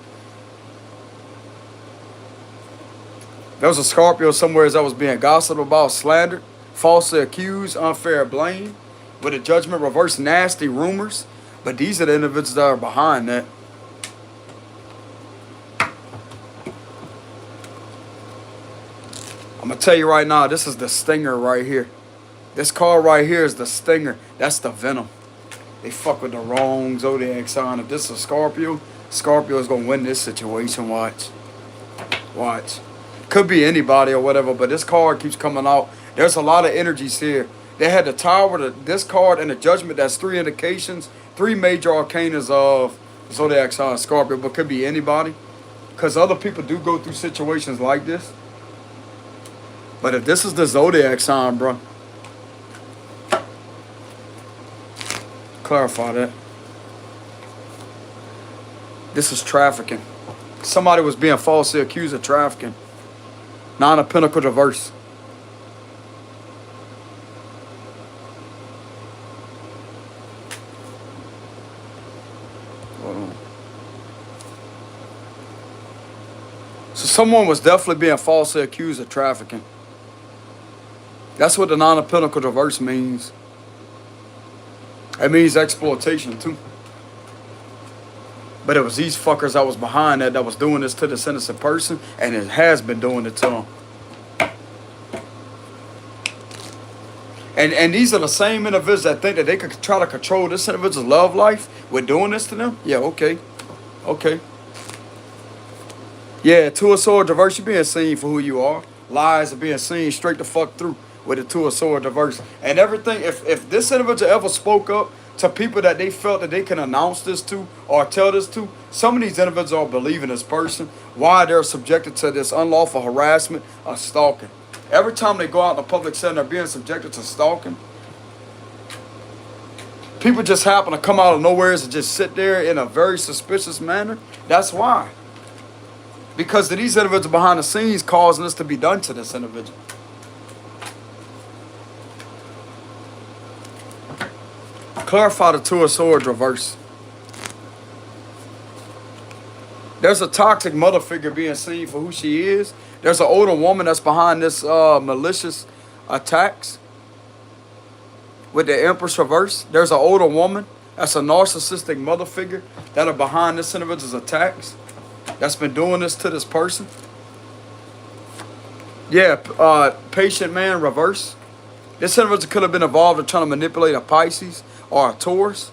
There was a Scorpio somewhere that was being gossiped about, slandered, falsely accused, unfair blame, with a judgment reverse, nasty rumors. But these are the individuals that are behind that. I'm going to tell you right now, this is the stinger right here. This card right here is the stinger. That's the venom. They fuck with the wrong zodiac sign. If this is a Scorpio, Scorpio is going to win this situation. Watch. Watch. Could be anybody or whatever, but this card keeps coming out. There's a lot of energies here. They had the Tower, this card, and the Judgment. That's three indications, three major arcanas of zodiac sign Scorpio, but could be anybody. Because other people do go through situations like this. But if this is the zodiac sign, bro, clarify that. This is trafficking. Somebody was being falsely accused of trafficking. Nine of Pentacles reverse. Hold on. So someone was definitely being falsely accused of trafficking. That's what the Nine of Pentacles reverse means. It means exploitation too. But it was these fuckers that was behind that was doing this to this innocent person, and it has been doing it to them. And these are the same individuals that think that they could try to control this individual's love life with doing this to them. Yeah, okay. Okay. Yeah, Two of Swords reverse, you're being seen for who you are. Lies are being seen straight the fuck through with the Two of Swords reverse. And everything, if this individual ever spoke up to people that they felt that they can announce this to or tell this to, some of these individuals are believing this person, why they're subjected to this unlawful harassment or stalking. Every time they go out in the public setting, they're being subjected to stalking. People just happen to come out of nowhere and just sit there in a very suspicious manner. That's why. Because of these individuals behind the scenes causing this to be done to this individual. Clarify the Two of Swords reverse. There's a toxic mother figure being seen for who she is. There's an older woman that's behind this malicious attacks with the Empress reverse. There's an older woman that's a narcissistic mother figure that are behind this individual's attacks. That's been doing this to this person. Yeah, patient man reverse. This individual could have been involved in trying to manipulate a Pisces or a Taurus.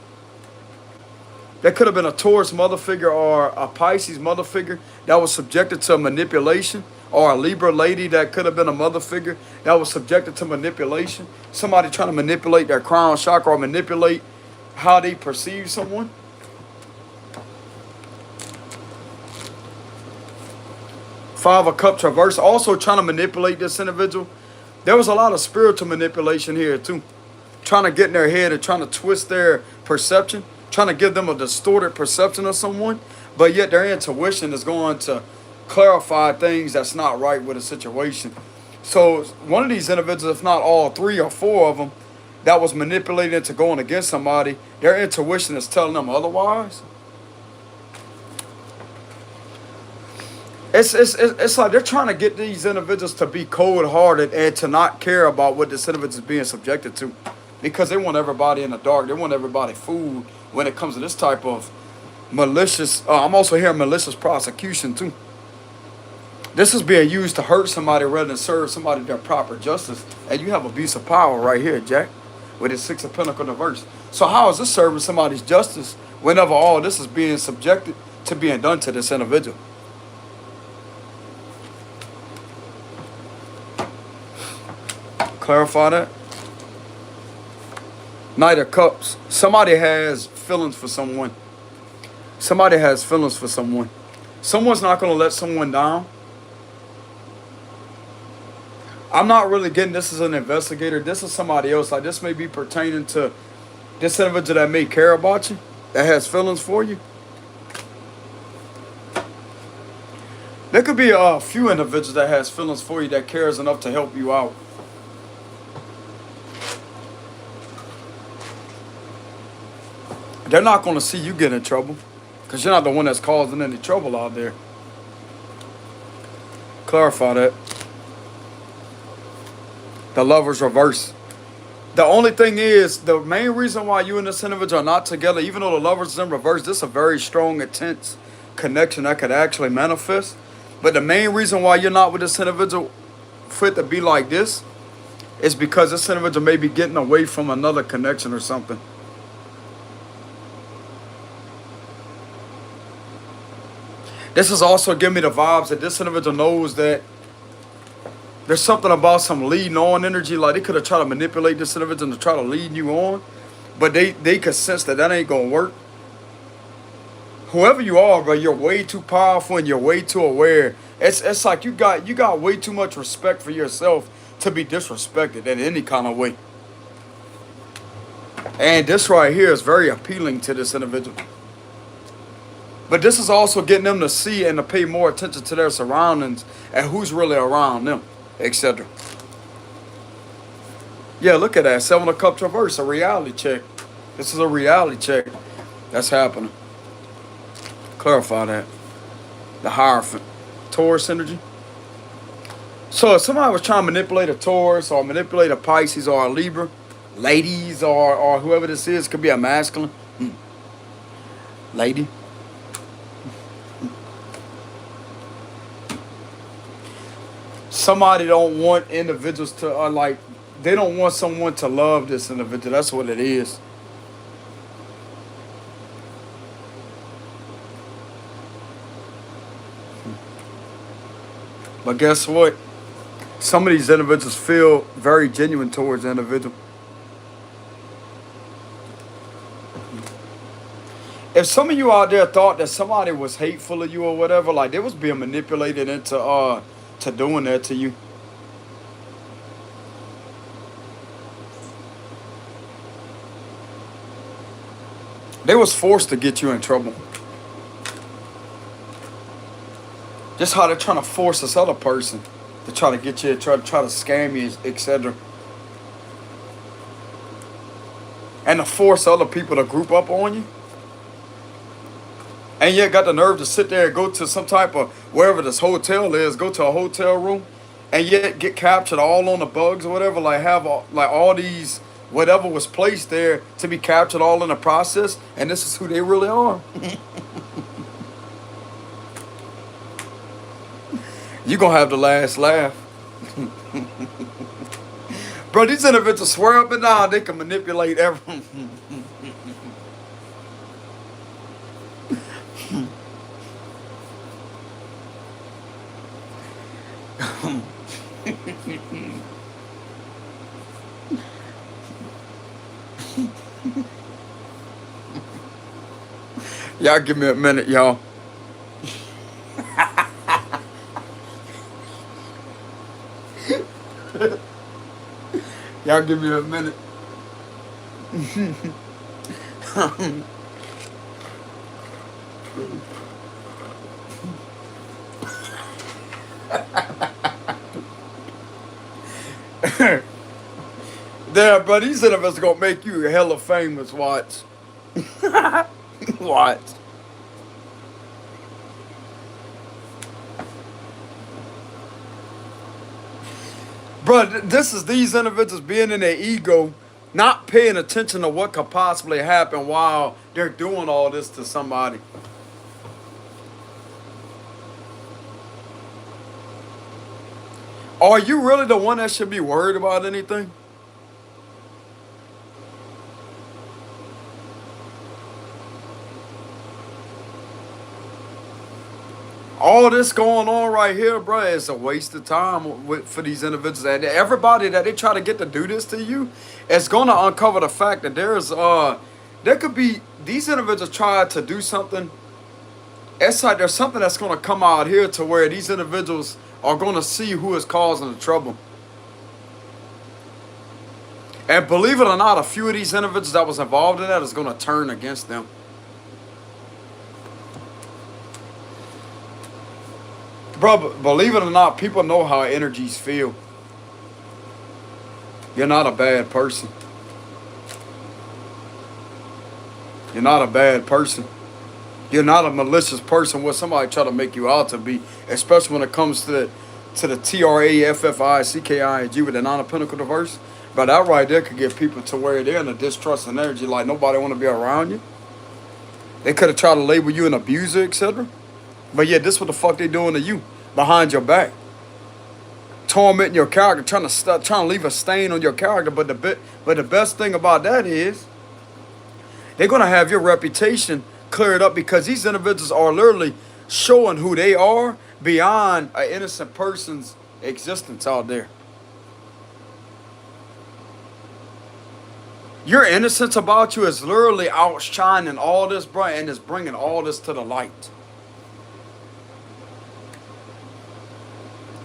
There could have been a Taurus mother figure or a Pisces mother figure that was subjected to manipulation, or a Libra lady that could have been a mother figure that was subjected to manipulation. Somebody trying to manipulate their crown chakra or manipulate how they perceive someone. Five of Cups reverse, also trying to manipulate this individual. There was a lot of spiritual manipulation here too. Trying to get in their head and trying to twist their perception, trying to give them a distorted perception of someone, but yet their intuition is going to clarify things that's not right with a situation. So one of these individuals, if not all three or four of them, that was manipulated into going against somebody, their intuition is telling them otherwise. It's like they're trying to get these individuals to be cold-hearted and to not care about what this individual is being subjected to, because they want everybody in the dark. They want everybody fooled when it comes to this type of malicious. I'm also hearing malicious prosecution too. This is being used to hurt somebody rather than serve somebody their proper justice. And you have abuse of power right here, Jack, with his Six of Pentacles in reverse. So how is this serving somebody's justice whenever all this is being subjected to being done to this individual? Clarify that. Knight of Cups. Somebody has feelings for someone. Somebody has feelings for someone. Someone's not going to let someone down. I'm not really getting this as an investigator. This is somebody else. Like, this may be pertaining to this individual that may care about you, that has feelings for you. There could be a few individuals that has feelings for you, that cares enough to help you out. They're not going to see you get in trouble, because you're not the one that's causing any trouble out there. Clarify that. The Lovers reverse. The only thing is, the main reason why you and this individual are not together, even though the Lovers is in reverse, this is a very strong, intense connection that could actually manifest. But the main reason why you're not with this individual for it to be like this is because this individual may be getting away from another connection or something. This is also giving me the vibes that this individual knows that there's something about some leading on energy. Like, they could have tried to manipulate this individual to try to lead you on, but they could sense that ain't going to work. Whoever you are, bro, you're way too powerful and you're way too aware. It's like you got way too much respect for yourself to be disrespected in any kind of way. And this right here is very appealing to this individual. But this is also getting them to see and to pay more attention to their surroundings and who's really around them, etc. Yeah, look at that. Seven of Cups reverse, a reality check. This is a reality check that's happening. Clarify that. The Hierophant. Taurus energy. So if somebody was trying to manipulate a Taurus or manipulate a Pisces or a Libra, ladies or whoever this is, could be a masculine. Lady. Somebody don't want individuals to, they don't want someone to love this individual. That's what it is. But guess what? Some of these individuals feel very genuine towards the individual. If some of you out there thought that somebody was hateful of you or whatever, like they was being manipulated into to doing that to you. They was forced to get you in trouble. Just how they're trying to force this other person to try to get you, try to scam you, etc. And to force other people to group up on you. And yet got the nerve to sit there and go to some type of, wherever this hotel is, go to a hotel room, and yet get captured all on the bugs or whatever, like have all these, whatever was placed there to be captured all in the process, and this is who they really are. You're going to have the last laugh. Bro, these individuals swear up and down they can manipulate everyone. Y'all give me a minute, y'all. Y'all give me a minute. There, bro, these us gonna make you hella famous. Watch. Watch. Bro, this is these individuals being in their ego, not paying attention to what could possibly happen while they're doing all this to somebody. Are you really the one that should be worried about anything? All this going on right here, bro, is a waste of time for these individuals. And everybody that they try to get to do this to you, it's gonna uncover the fact that there could be these individuals try to do something. It's like there's something that's gonna come out here to where these individuals are gonna see who is causing the trouble. And believe it or not, a few of these individuals that was involved in that is gonna turn against them. Bro, believe it or not, people know how energies feel. You're not a bad person. You're not a bad person. You're not a malicious person where somebody try to make you out to be, especially when it comes to the TRAFFICKING with the Nine of Pentacles reverse. But that right there could get people to where they're in a distrust and energy, like nobody want to be around you. They could have tried to label you an abuser, etc. But yeah, this what the fuck they doing to you behind your back, tormenting your character, trying to leave a stain on your character. But the best thing about that is they're gonna have your reputation cleared up because these individuals are literally showing who they are beyond an innocent person's existence out there. Your innocence about you is literally outshining all this, bro, and is bringing all this to the light.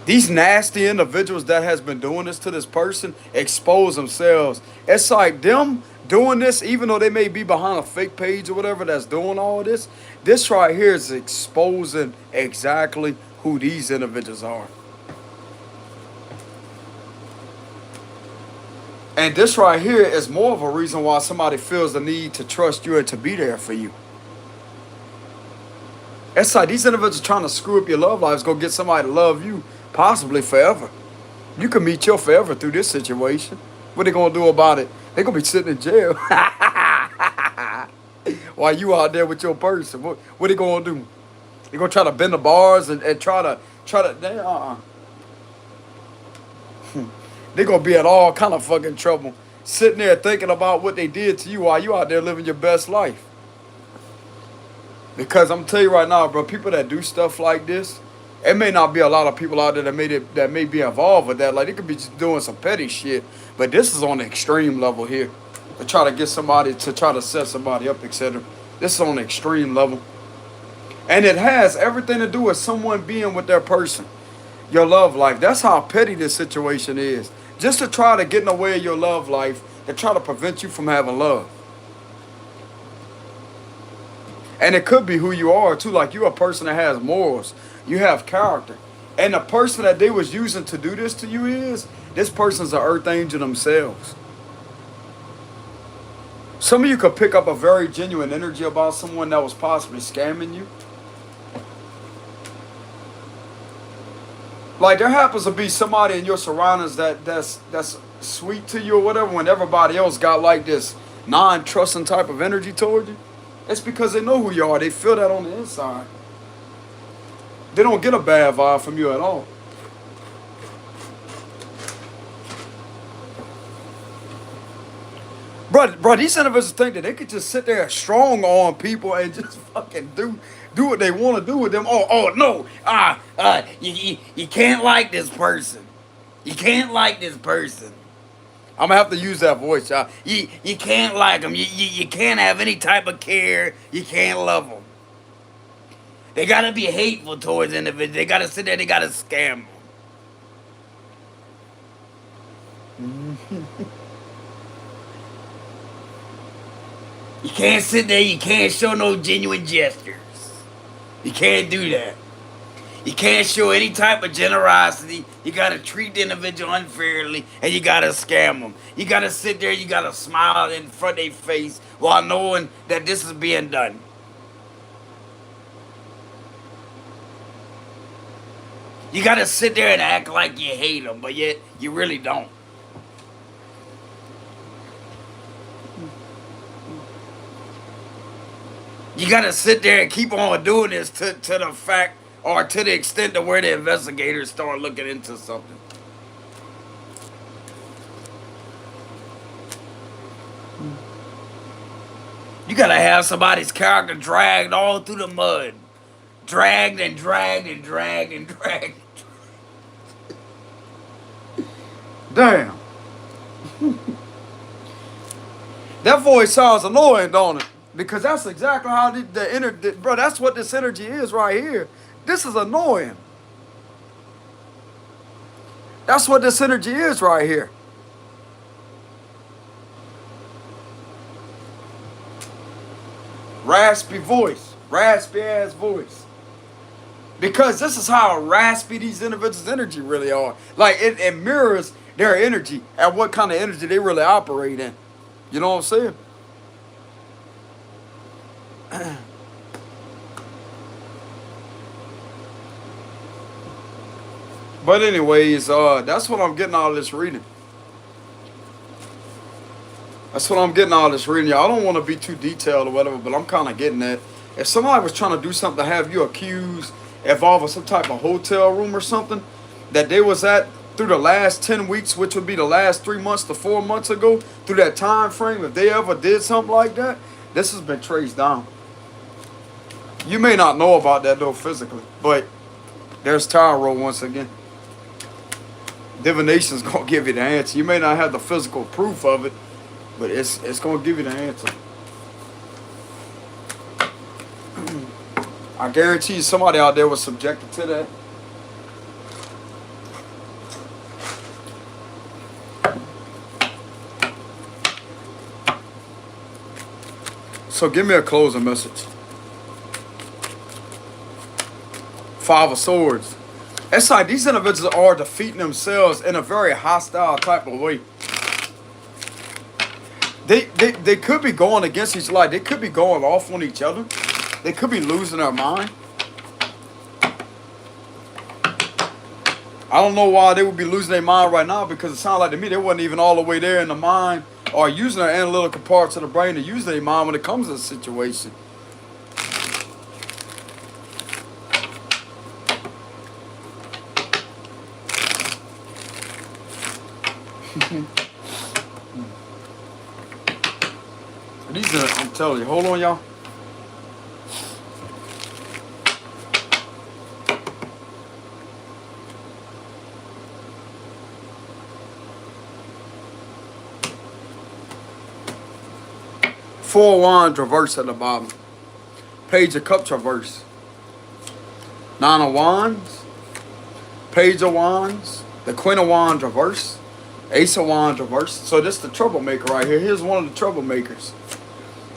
These nasty individuals that has been doing this to this person expose themselves. It's like them doing this, even though they may be behind a fake page or whatever that's doing all this. This right here is exposing exactly who these individuals are. And this right here is more of a reason why somebody feels the need to trust you and to be there for you. It's like these individuals trying to screw up your love life is going to get somebody to love you possibly forever. You can meet your forever through this situation. What they going to do about it? They going to be sitting in jail. While you out there with your person. What they going to do? They going to try to bend the bars and try to They're going to be at all kind of fucking trouble. Sitting there thinking about what they did to you while you out there living your best life. Because I'm telling you right now, bro, people that do stuff like this, it may not be a lot of people out there that may be involved with that. Like, they could be just doing some petty shit. But this is on the extreme level here. To try to get somebody, to try to set somebody up, etc. This is on the extreme level. And it has everything to do with someone being with their person. Your love life. That's how petty this situation is. Just to try to get in the way of your love life, to try to prevent you from having love. And it could be who you are too. Like, you're a person that has morals. You have character. And the person that they was using to do this to you is, this person's an earth angel themselves. Some of you could pick up a very genuine energy about someone that was possibly scamming you. Like, there happens to be somebody in your surroundings that's sweet to you or whatever, when everybody else got like this non-trusting type of energy toward you. It's because they know who you are. They feel that on the inside. They don't get a bad vibe from you at all. Bro, these individuals think that they could just sit there strong on people and just fucking do what they want to do with them. Oh no, you can't like this person. You can't like this person. I'm gonna have to use that voice, y'all. You can't like them. You can't have any type of care. You can't love them. They gotta be hateful towards individuals. They gotta sit there. They gotta scam them.
You can't sit there, you can't show no genuine gestures. You can't do that. You can't show any type of generosity. You gotta treat the individual unfairly and you gotta scam them. You gotta sit there, you gotta smile in front of their face while knowing that this is being done. You gotta sit there and act like you hate them, but yet you really don't. You gotta sit there and keep on doing this to the fact or to the extent to where the investigators start looking into something. You gotta have somebody's character dragged all through the mud. Dragged and dragged and dragged and dragged.
Damn. That voice sounds annoying, don't it? Because that's exactly how bro, that's what this energy is right here. This is annoying. That's what this energy is right here. Raspy voice. Raspy ass voice. Because this is how raspy these individuals' energy really are. Like, it mirrors their energy and what kind of energy they really operate in. You know what I'm saying? But anyways, that's what I'm getting out of this reading. That's what I'm getting out of this reading. Y'all, I don't want to be too detailed or whatever, but I'm kind of getting that. If somebody was trying to do something to have you accused involving some type of hotel room or something that they was at through the last 10 weeks, which would be the last 3 months to 4 months ago, through that time frame, if they ever did something like that, this has been traced down. You may not know about that though physically, but there's tarot once again. Divination's gonna give you the answer. You may not have the physical proof of it, but it's gonna give you the answer. I guarantee you somebody out there was subjected to that. So give me a closing message. Five of Swords. It's like these individuals are defeating themselves in a very hostile type of way. They could be going against each other. They could be going off on each other. They could be losing their mind. I don't know why they would be losing their mind right now, because it sounds like to me they wasn't even all the way there in the mind or using their analytical parts of the brain to use their mind when it comes to the situation. These are, I'm telling you, hold on, y'all. Four of Wands reverse at the bottom. Page of Cups reverse. Nine of Wands. Page of Wands. The Queen of Wands reverse. Ace of Wands reverse. So this is the troublemaker right here. Here's one of the troublemakers.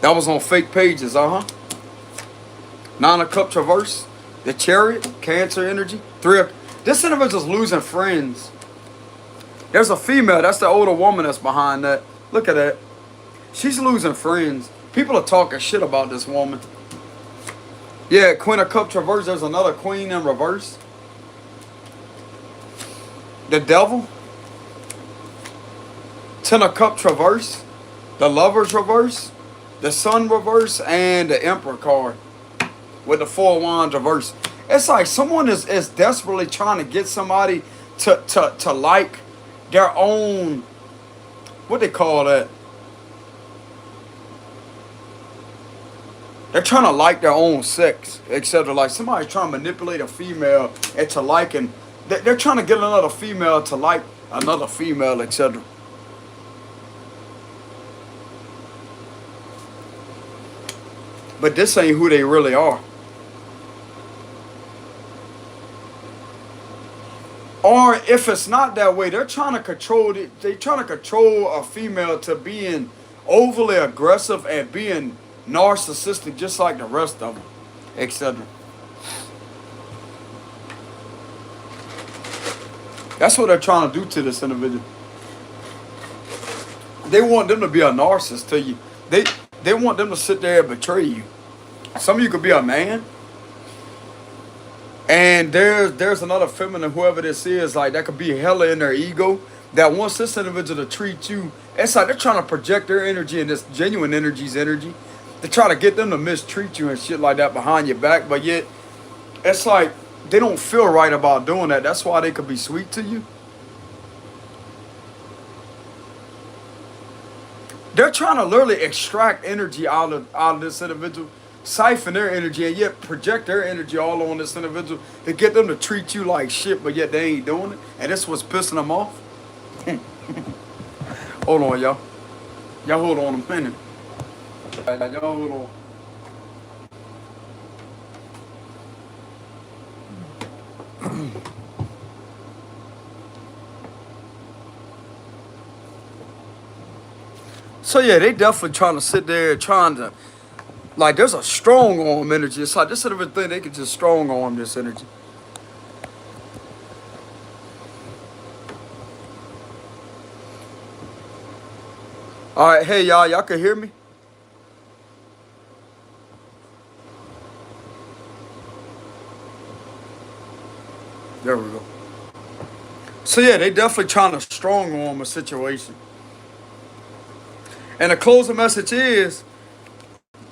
That was on fake pages, Nine of Cups reverse. The Chariot, Cancer energy. This individual's losing friends. There's a female. That's the older woman that's behind that. Look at that. She's losing friends. People are talking shit about this woman. Yeah, Queen of Cups reverse. There's another Queen in reverse. The Devil. Ten of Cups reverse. The Lovers reverse. The Sun reverse. And the Emperor card. With the Four of Wands reverse. It's like someone is desperately trying to get somebody to like their own, what they call that? They're trying to like their own sex, etc. Like somebody's trying to manipulate a female into liking. They're trying to get another female to like another female, etc. But this ain't who they really are. Or if it's not that way, they're trying to control it. They're trying to control a female to being overly aggressive and being narcissistic just like the rest of them, etc. That's what they're trying to do to this individual. They want them to be a narcissist to you. They want them to sit there and betray you. Some of you could be a man, and there's another feminine, whoever this is, like that could be hella in their ego. That wants this individual to treat you, it's like they're trying to project their energy and this genuine energy's energy. They try to get them to mistreat you and shit like that behind your back, but yet it's like they don't feel right about doing that. That's why they could be sweet to you. They're trying to literally extract energy out of this individual, siphon their energy, and yet project their energy all on this individual to get them to treat you like shit, but yet they ain't doing it. And that's what's pissing them off. Hold on, y'all. Y'all hold on a minute. Y'all hold on. So yeah, they definitely trying to sit there trying to, like, there's a strong arm energy. It's like this sort of a thing, they can just strong arm this energy. All right, hey y'all can hear me? There we go. So yeah, they definitely trying to strong arm a situation. And the closing message is,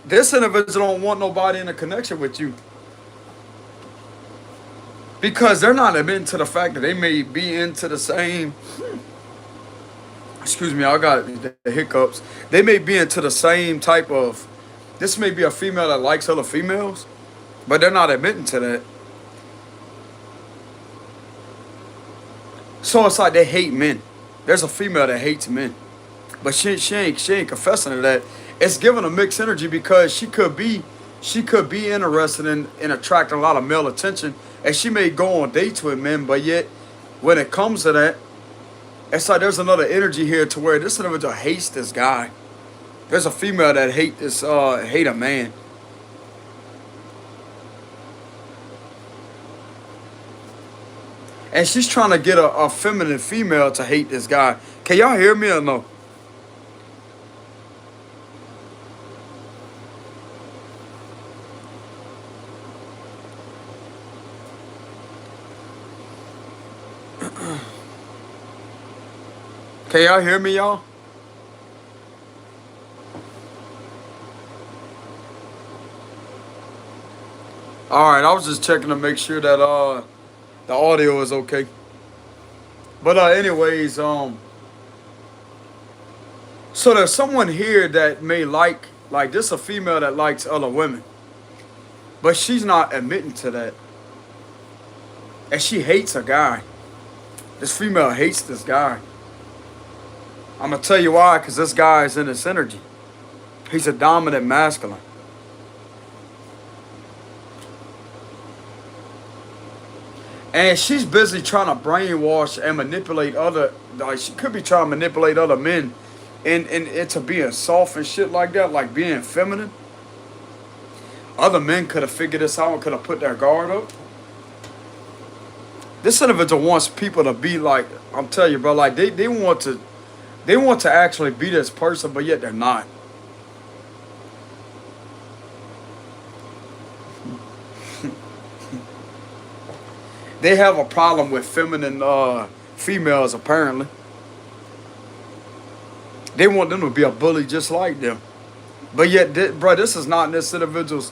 this individual don't want nobody in a connection with you. Because they're not admitting to the fact that they may be into the same, excuse me, I got the hiccups. They may be into the same type of, this may be a female that likes other females, but they're not admitting to that. So it's like they hate men. There's a female that hates men, but she ain't confessing to that. It's giving a mixed energy because she could be interested in attracting a lot of male attention, and she may go on dates with men, but yet when it comes to that, it's like there's another energy here to where this individual hates this guy. There's a female that hate a man. And she's trying to get a feminine female to hate this guy. Can y'all hear me or no? Can y'all hear me, y'all? All right, I was just checking to make sure that the audio is okay. But anyways, so there's someone here that may like this, a female that likes other women, but she's not admitting to that, and she hates a guy. This female hates this guy. I'm gonna tell you why, because this guy is in this energy. He's a dominant masculine. And she's busy trying to brainwash and manipulate other, like she could be trying to manipulate other men into being soft and shit like that, like being feminine. Other men could have figured this out and could have put their guard up. This individual wants people to be like, I'm telling you, bro, like they want to actually be this person, but yet they're not. They have a problem with feminine females, apparently. They want them to be a bully just like them. But yet, bro, this is not in this individual's,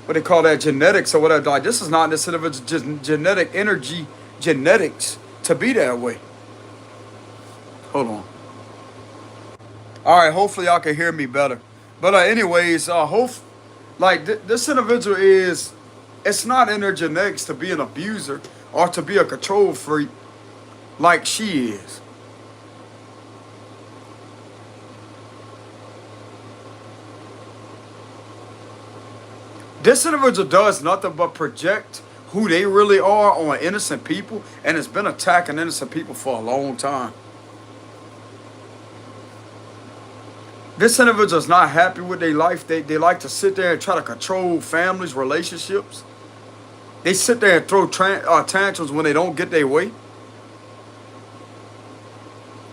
what they call that, genetics or whatever. Like, this is not in this individual's genetic energy, genetics to be that way. Hold on. All right, hopefully y'all can hear me better. But anyways, this individual is, it's not in their genetics to be an abuser or to be a control freak like she is. This individual does nothing but project who they really are on innocent people, and has been attacking innocent people for a long time. This individual's not happy with their life. They like to sit there and try to control families, relationships. They sit there and throw tantrums when they don't get their way.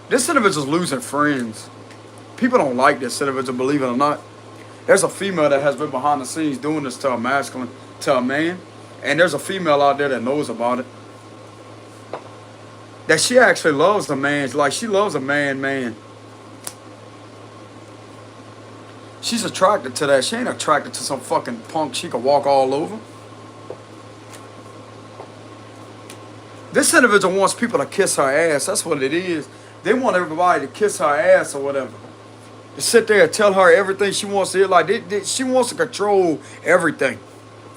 This individual's losing friends. People don't like this individual, believe it or not. There's a female that has been behind the scenes doing this to a masculine, to a man. And there's a female out there that knows about it. That she actually loves a man. Like, she loves a man. She's attracted to that. She ain't attracted to some fucking punk she could walk all over. This individual wants people to kiss her ass. That's what it is. They want everybody to kiss her ass or whatever. To sit there and tell her everything she wants to hear. Like, she wants to control everything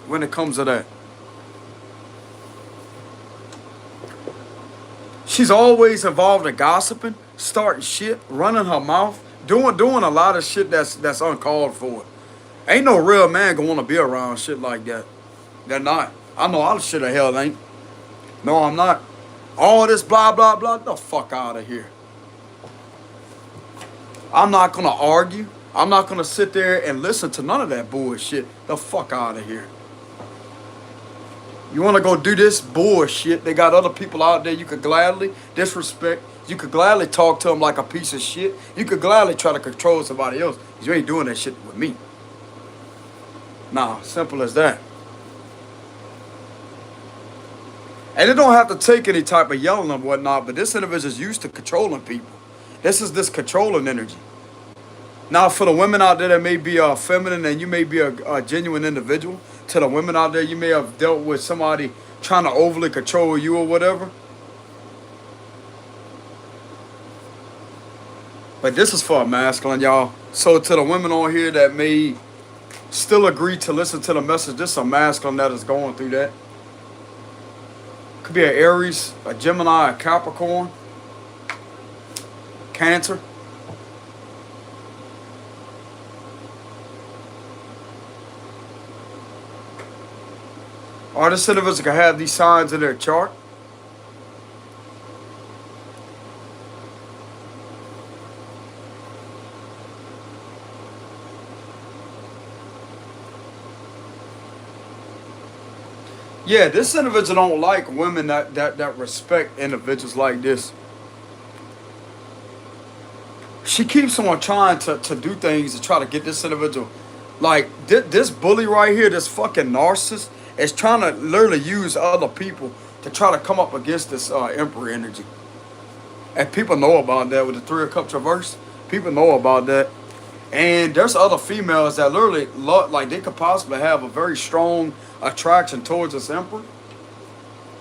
when it comes to that. She's always involved in gossiping, starting shit, running her mouth, doing a lot of shit that's uncalled for. Ain't no real man gonna want to be around shit like that. They're not. I know all the shit the hell ain't. No, I'm not. All this blah, blah, blah, the fuck out of here. I'm not gonna argue. I'm not gonna sit there and listen to none of that bullshit. The fuck out of here. You wanna go do this bullshit? They got other people out there you could gladly disrespect. You could gladly talk to them like a piece of shit. You could gladly try to control somebody else. Because you ain't doing that shit with me. Nah, simple as that. And it don't have to take any type of yelling and whatnot, but this individual is used to controlling people. This is this controlling energy. Now, for the women out there that may be feminine and you may be a genuine individual, to the women out there, you may have dealt with somebody trying to overly control you or whatever. But this is for a masculine, y'all. So to the women on here that may still agree to listen to the message, this is a masculine that is going through that. Could be an Aries, a Gemini, a Capricorn, Cancer. Or this individual can have these signs in their chart. Yeah, this individual don't like women that respect individuals like this. She keeps on trying to do things to try to get this individual. Like, this bully right here, this fucking narcissist, is trying to literally use other people to try to come up against this Emperor energy. And people know about that with the Three of Cups reverse. People know about that. And there's other females that literally look like they could possibly have a very strong attraction towards this Emperor.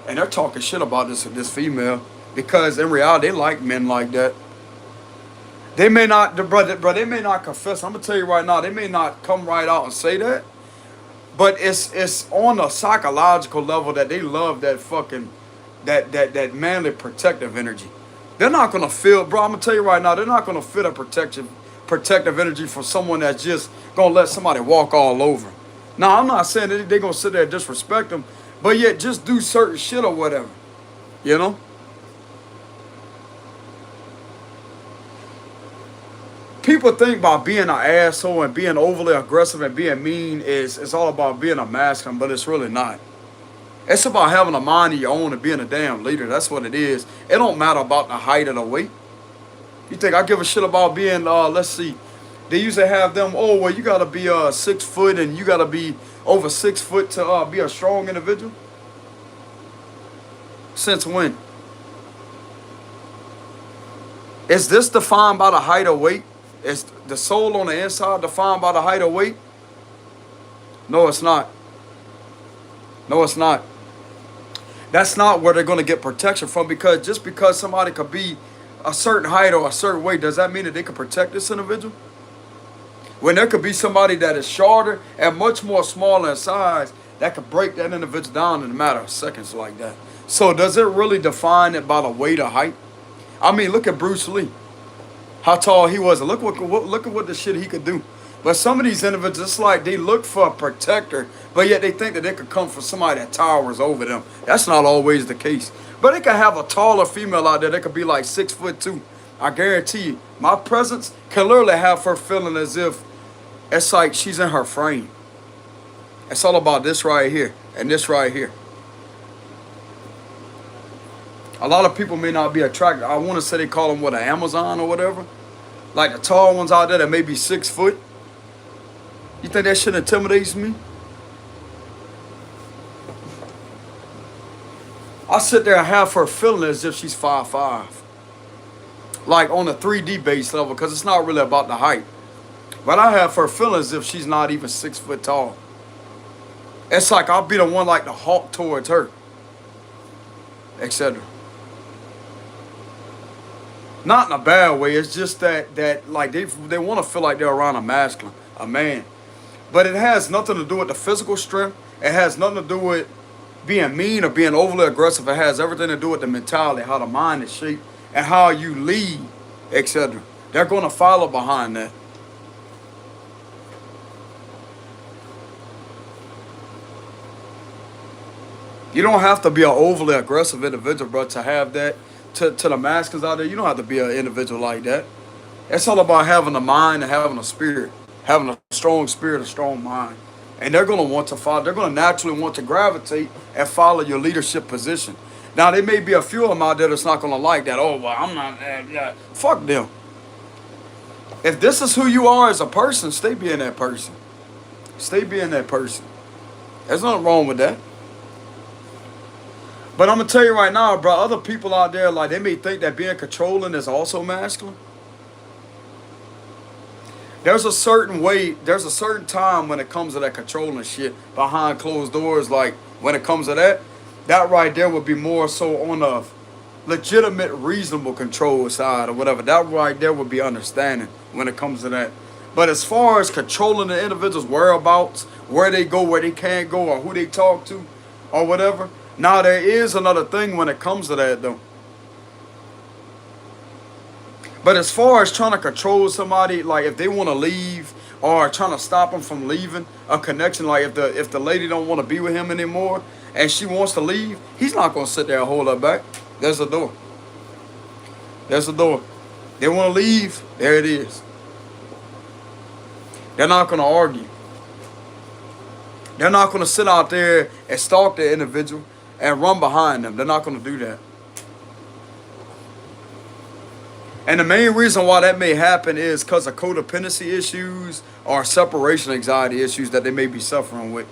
And they're talking shit about this female. Because in reality, they like men like that. They may not, bro, they may not confess. I'm going to tell you right now, they may not come right out and say that. But it's on a psychological level that they love that fucking, that manly protective energy. They're not going to feel, bro, I'm going to tell you right now, they're not going to feel a protective energy from someone that's just going to let somebody walk all over them. Now, I'm not saying that they're going to sit there and disrespect them, but yet just do certain shit or whatever, you know? People think about being an asshole and being overly aggressive and being mean is all about being a masculine, but it's really not. It's about having a mind of your own and being a damn leader. That's what it is. It don't matter about the height or the weight. You think I give a shit about being, let's see, they usually have them, oh, well, you got to be 6 foot and you got to be over 6 foot to be a strong individual? Since when? Is this defined by the height or weight? Is the soul on the inside defined by the height or weight? No, it's not. No, it's not. That's not where they're going to get protection from, because just because somebody could be a certain height or a certain weight, does that mean that they can protect this individual? When there could be somebody that is shorter and much more smaller in size that could break that individual down in a matter of seconds like that. So does it really define it by the weight or height? I mean, look at Bruce Lee. How tall he was. Look at what the shit he could do. But some of these individuals, it's like they look for a protector, but yet they think that they could come for somebody that towers over them. That's not always the case. But they could have a taller female out there that could be like 6'2". I guarantee you, my presence can literally have her feeling as if it's like she's in her frame. It's all about this right here and this right here. A lot of people may not be attracted. I want to say they call them what, an Amazon or whatever. Like the tall ones out there that may be 6 foot. You think that shit intimidates me? I sit there and have her feeling as if she's 5'5". Like on a 3D base level, because it's not really about the height. But I have her feeling as if she's not even 6 foot tall. It's like I'll be the one like to hawk towards her, etc. Not in a bad way. It's just that like they want to feel like they're around a masculine, a man. But it has nothing to do with the physical strength. It has nothing to do with being mean or being overly aggressive. It has everything to do with the mentality, how the mind is shaped, and how you lead, etc. They're going to follow behind that. You don't have to be an overly aggressive individual, bro, to have that. To the masculines out there, you don't have to be an individual like that. It's all about having a mind and having a spirit. Having a strong spirit, a strong mind. And they're going to want to follow. They're going to naturally want to gravitate and follow your leadership position. Now, there may be a few of them out there that's not going to like that. Oh, well, I'm not. Yeah. Fuck them. If this is who you are as a person, stay being that person. Stay being that person. There's nothing wrong with that. But I'm going to tell you right now, bro, other people out there, like, they may think that being controlling is also masculine. There's a certain way, there's a certain time when it comes to that controlling shit behind closed doors. Like, when it comes to that right there would be more so on a legitimate, reasonable control side or whatever. That right there would be understanding when it comes to that. But as far as controlling the individual's whereabouts, where they go, where they can't go, or who they talk to, or whatever. Now, there is another thing when it comes to that, though. But as far as trying to control somebody, like if they want to leave or trying to stop them from leaving a connection, like if the lady don't want to be with him anymore and she wants to leave, he's not going to sit there and hold her back. There's a door. There's a door. They want to leave, there it is. They're not going to argue. They're not going to sit out there and stalk the individual and run behind them. They're not going to do that. And the main reason why that may happen is because of codependency issues or separation anxiety issues that they may be suffering with.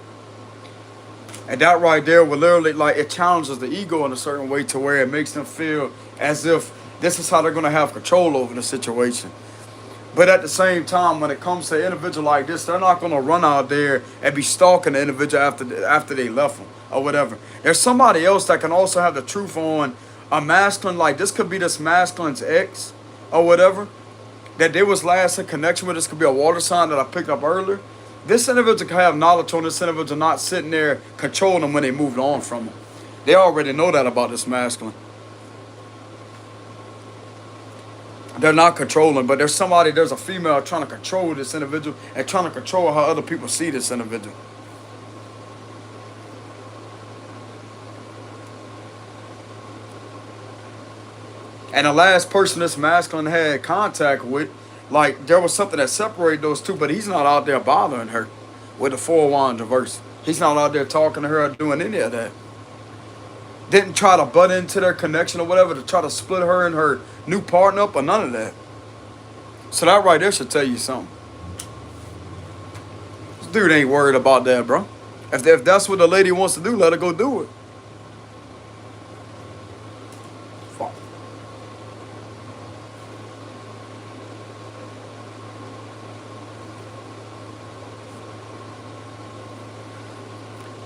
And that right there will literally, like, it challenges the ego in a certain way to where it makes them feel as if this is how they're going to have control over the situation. But at the same time, when it comes to an individual like this, they're not going to run out there and be stalking the individual after they left them or whatever. There's somebody else that can also have the truth on a masculine, like this could be this masculine's ex or whatever, that they was last in connection with. This could be a water sign that I picked up earlier. This individual can have knowledge on this individual not sitting there controlling them when they moved on from them. They already know that about this masculine. They're not controlling, but there's a female trying to control this individual and trying to control how other people see this individual. And the last person this masculine had contact with, like, there was something that separated those two, but he's not out there bothering her with the 4-wand reverse. He's not out there talking to her or doing any of that. Didn't try to butt into their connection or whatever to try to split her and her new partner up or none of that. So that right there should tell you something. This dude ain't worried about that, bro. If that's what the lady wants to do, let her go do it. Fuck.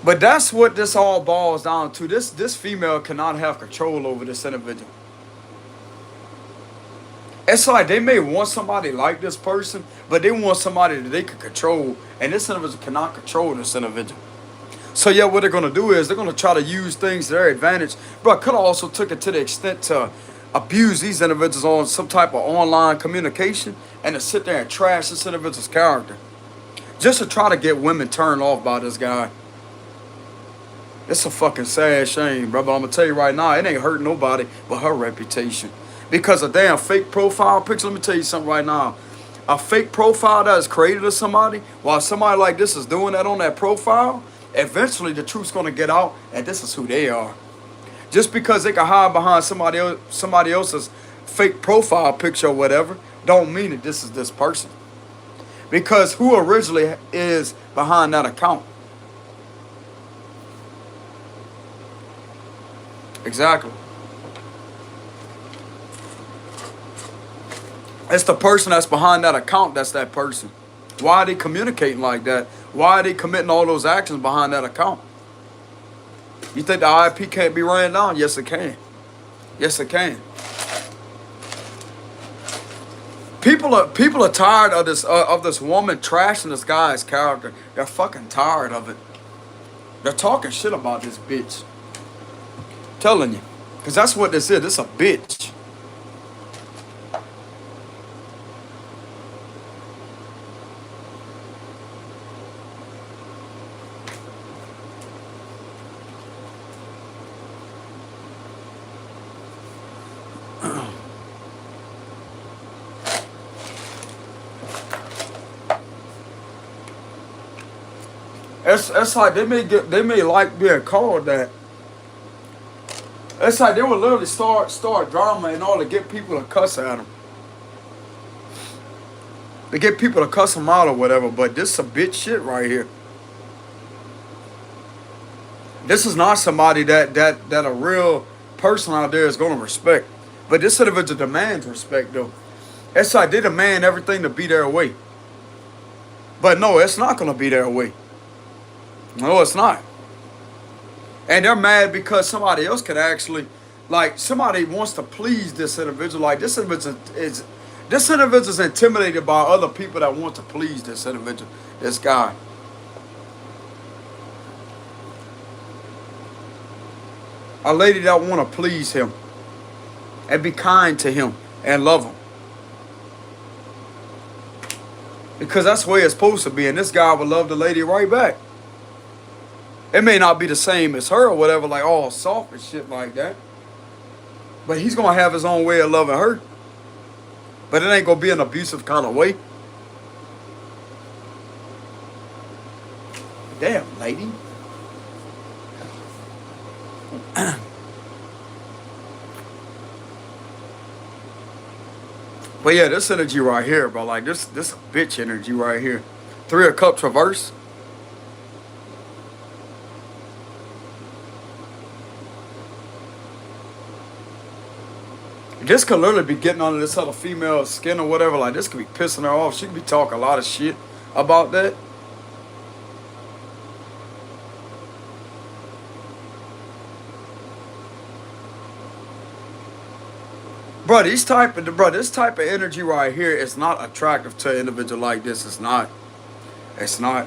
But that's what this all boils down to. This female cannot have control over this individual. It's like they may want somebody like this person, but they want somebody that they can control, and this individual cannot control this individual. So yeah, what they're going to do is they're going to try to use things to their advantage. But could have also took it to the extent to abuse these individuals on some type of online communication and to sit there and trash this individual's character. Just to try to get women turned off by this guy. It's a fucking sad shame, bro. But I'm going to tell you right now, it ain't hurting nobody but her reputation. Because a damn fake profile picture, let me tell you something right now. A fake profile that is created of somebody, while somebody like this is doing that on that profile, eventually the truth's gonna get out, and this is who they are. Just because they can hide behind somebody else's fake profile picture or whatever, don't mean that this is this person. Because who originally is behind that account? Exactly. It's the person that's behind that account that's that person. Why are they communicating like that? Why are they committing all those actions behind that account? You think the IP can't be ran down? Yes, it can. Yes, it can. People are tired of this woman trashing this guy's character. They're fucking tired of it. They're talking shit about this bitch. Telling you, because that's what this is. This a bitch. It's like they may like being called that. It's like they would literally start drama in order to get people to cuss at them. To get people to cuss them out or whatever. But this is a bitch shit right here. This is not somebody that a real person out there is gonna respect. But this individual demands respect though. It's like they demand everything to be their way. But no, it's not gonna be their way. No, it's not. And they're mad because somebody else could actually, like, somebody wants to please this individual. Like, this individual is intimidated by other people that want to please this individual, this guy. A lady that want to please him and be kind to him and love him. Because that's the way it's supposed to be. And this guy would love the lady right back. It may not be the same as her or whatever, like all soft and shit like that. But he's going to have his own way of loving her. But it ain't going to be an abusive kind of way. Damn, lady. But yeah, this energy right here, bro, like this bitch energy right here. 3 of Cups reverse. This could literally be getting under this other female's skin or whatever. Like, this could be pissing her off. She could be talking a lot of shit about that. Bro, this type of energy right here is not attractive to an individual like this. It's not. It's not.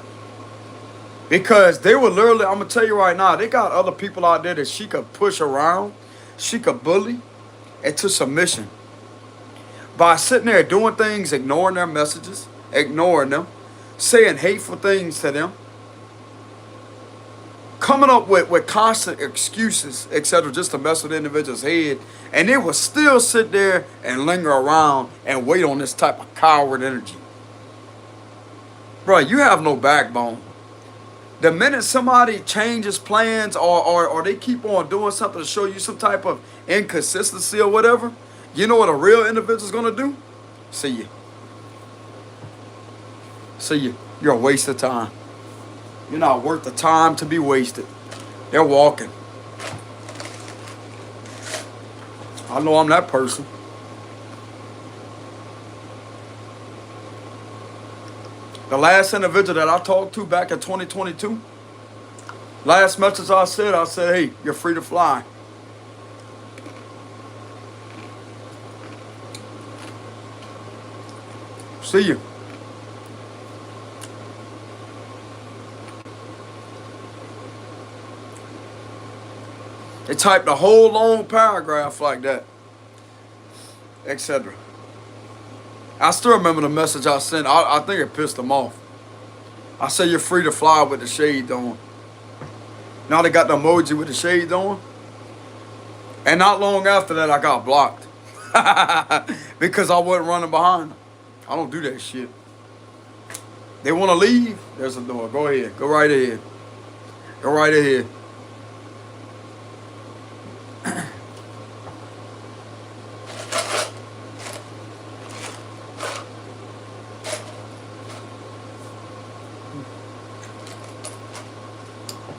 Because they were literally, I'm going to tell you right now, they got other people out there that she could push around. She could bully into submission. By sitting there doing things, ignoring their messages, ignoring them, saying hateful things to them, coming up with constant excuses, etc., just to mess with the individual's head, and they will still sit there and linger around and wait on this type of coward energy. Bro, you have no backbone. The minute somebody changes plans or they keep on doing something to show you some type of inconsistency or whatever, you know what a real individual's gonna do? See you. See you. You're a waste of time. You're not worth the time to be wasted. They're walking. I know I'm that person. The last individual that I talked to back in 2022, last message I said, hey, you're free to fly. See you. They typed a whole long paragraph like that, etc. I still remember the message I sent. I think it pissed them off. I said, you're free to fly with the shades on. Now they got the emoji with the shades on. And not long after that, I got blocked. Because I wasn't running behind them. I don't do that shit. They want to leave? There's a door. Go ahead. Go right ahead. Go right ahead.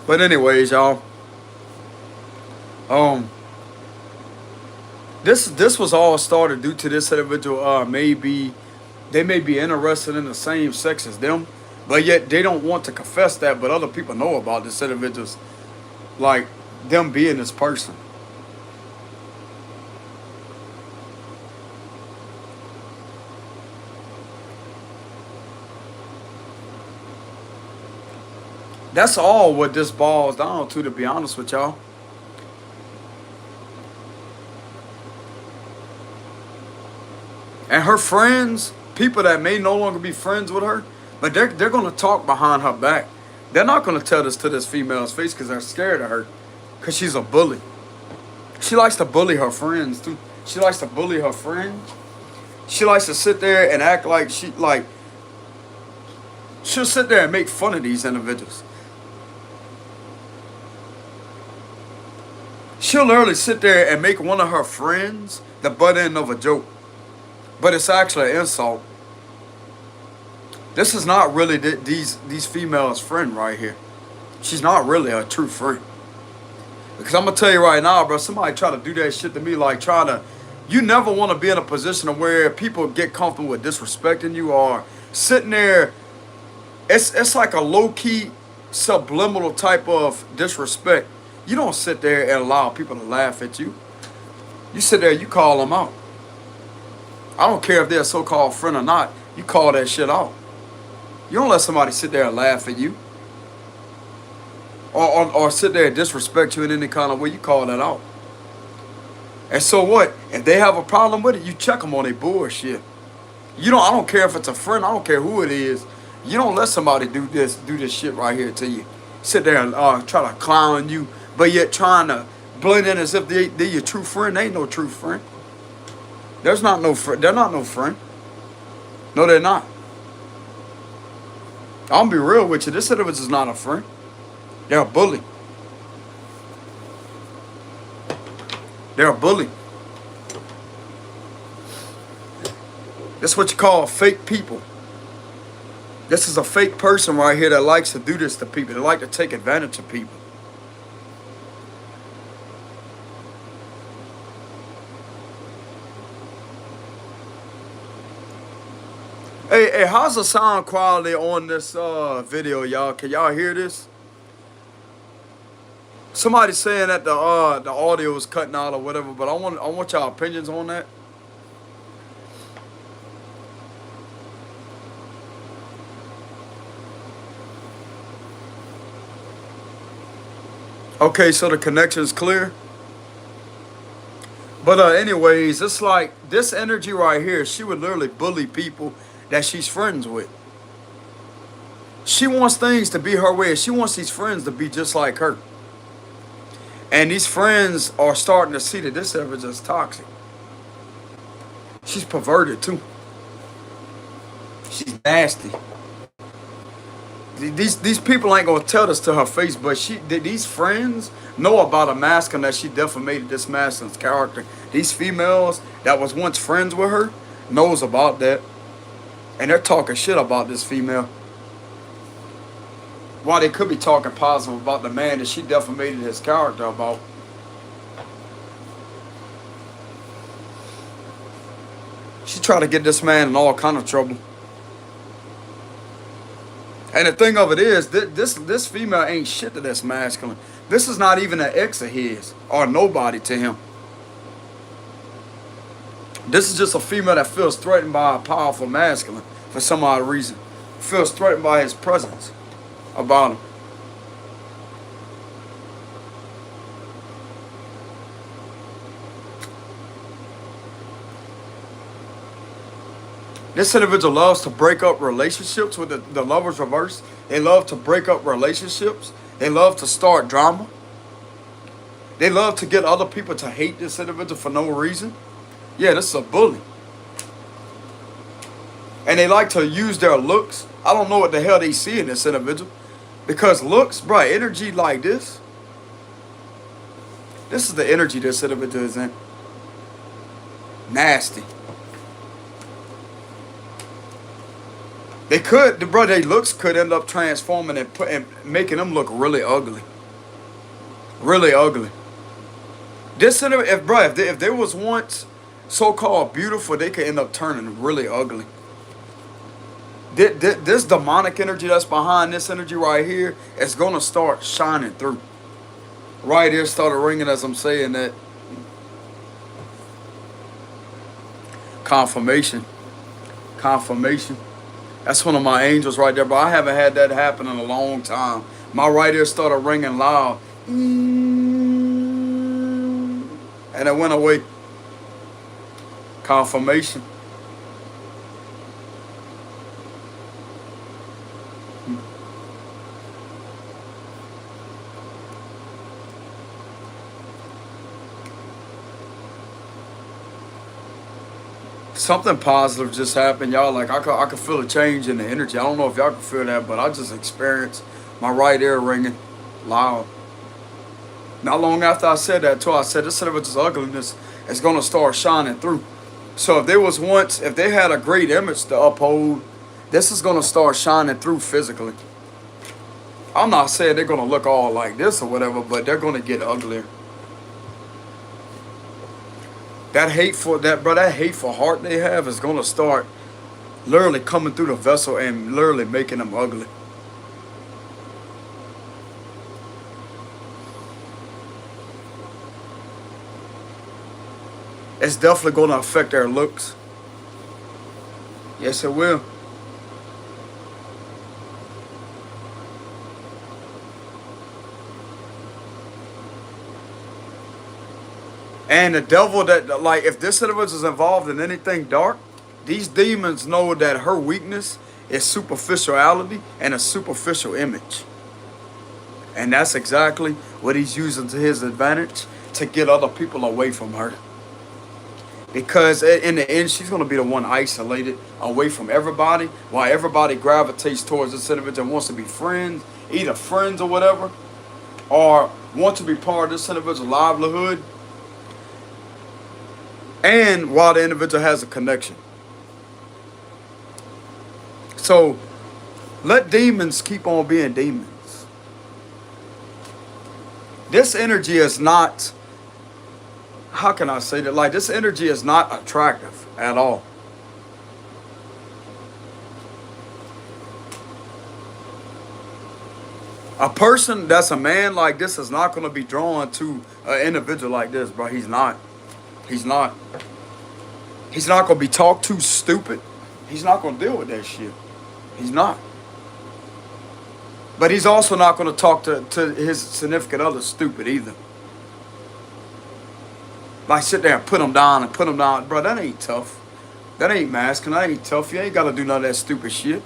But anyways, y'all. This was all started due to this individual. They may be interested in the same sex as them, but yet they don't want to confess that. But other people know about this individuals, like them being this person. That's all what this boils down to be honest with y'all. And her friends, people that may no longer be friends with her, but they're gonna talk behind her back. They're not gonna tell this to this female's face because they're scared of her, because she's a bully. She likes to bully her friends too. She likes to bully her friends. She likes to sit there and act like she'll sit there and make fun of these individuals. She'll literally sit there and make one of her friends the butt end of a joke. But it's actually an insult. This is not really these females' friend right here. She's not really a true friend. Because I'm going to tell you right now, bro, somebody try to do that shit to me, like you never want to be in a position of where people get comfortable with disrespecting you or sitting there. It's like a low-key, subliminal type of disrespect. You don't sit there and allow people to laugh at you. You sit there, you call them out. I don't care if they're a so-called friend or not. You call that shit out. You don't let somebody sit there and laugh at you. Or sit there and disrespect you in any kind of way. You call that out. And so what? If they have a problem with it, you check them on their bullshit. I don't care if it's a friend. I don't care who it is. You don't let somebody do this shit right here to you. Sit there and try to clown you, but yet trying to blend in as if they're your true friend. They ain't no true friend. There's not no friend. They're not no friend. No, they're not. I'm gonna be real with you. This individual is not a friend. They're a bully. They're a bully. That's what you call fake people. This is a fake person right here that likes to do this to people. They like to take advantage of people. Hey, how's the sound quality on this video, y'all? Can y'all hear this? Somebody's saying that the audio is cutting out or whatever, but I want y'all opinions on that. Okay, so the connection is clear. But anyways, it's like this energy right here, she would literally bully people that she's friends with. She wants things to be her way. She wants these friends to be just like her. And these friends are starting to see that this is just toxic. She's perverted too. She's nasty. These people ain't gonna tell this to her face, but these friends know about a masculine that she defamated this masculine's character. These females that was once friends with her knows about that. And they're talking shit about this female. While they could be talking positive about the man that she defamated his character about. She tried to get this man in all kind of trouble. And the thing of it is, this female ain't shit to this masculine. This is not even an ex of his or nobody to him. This is just a female that feels threatened by a powerful masculine for some odd reason. Feels threatened by his presence about him. This individual loves to break up relationships with the lovers reverse. They love to break up relationships. They love to start drama. They love to get other people to hate this individual for no reason. Yeah, this is a bully. And they like to use their looks. I don't know what the hell they see in this individual. Because looks, bro, energy like this. This is the energy this individual is in. Nasty. They could, bro, their looks could end up transforming and making them look really ugly. Really ugly. This individual, if they was once so-called beautiful, they could end up turning really ugly. This demonic energy that's behind this energy right here is going to start shining through. Right here started ringing as I'm saying that. Confirmation. Confirmation. That's one of my angels right there, but I haven't had that happen in a long time. My right ear started ringing loud. And it went away. Confirmation. Something positive just happened, y'all. Like I could feel a change in the energy. I don't know if y'all can feel that, but I just experienced my right ear ringing loud. Not long after I said that too, I said this individual's ugliness is gonna start shining through. So if they had a great image to uphold, this is gonna start shining through physically. I'm not saying they're gonna look all like this or whatever, but they're gonna get uglier. That hateful heart they have is gonna start literally coming through the vessel and literally making them ugly. It's definitely gonna affect their looks. Yes, it will. And the devil that, like, if this individual is involved in anything dark, these demons know that her weakness is superficiality and a superficial image. And that's exactly what he's using to his advantage to get other people away from her. Because in the end, she's going to be the one isolated away from everybody, while everybody gravitates towards this individual and wants to be friends, either friends or whatever, or want to be part of this individual's livelihood. And while the individual has a connection. So let demons keep on being demons. This energy is not, how can I say that? Like, this energy is not attractive at all. A person that's a man like this is not going to be drawn to an individual like this, bro. He's not. He's not. He's not going to be talked to stupid. He's not going to deal with that shit. He's not. But he's also not going to talk to his significant other stupid either. Like, sit there and put him down and put him down. Bro, that ain't tough. That ain't masculine. That ain't tough. You ain't got to do none of that stupid shit.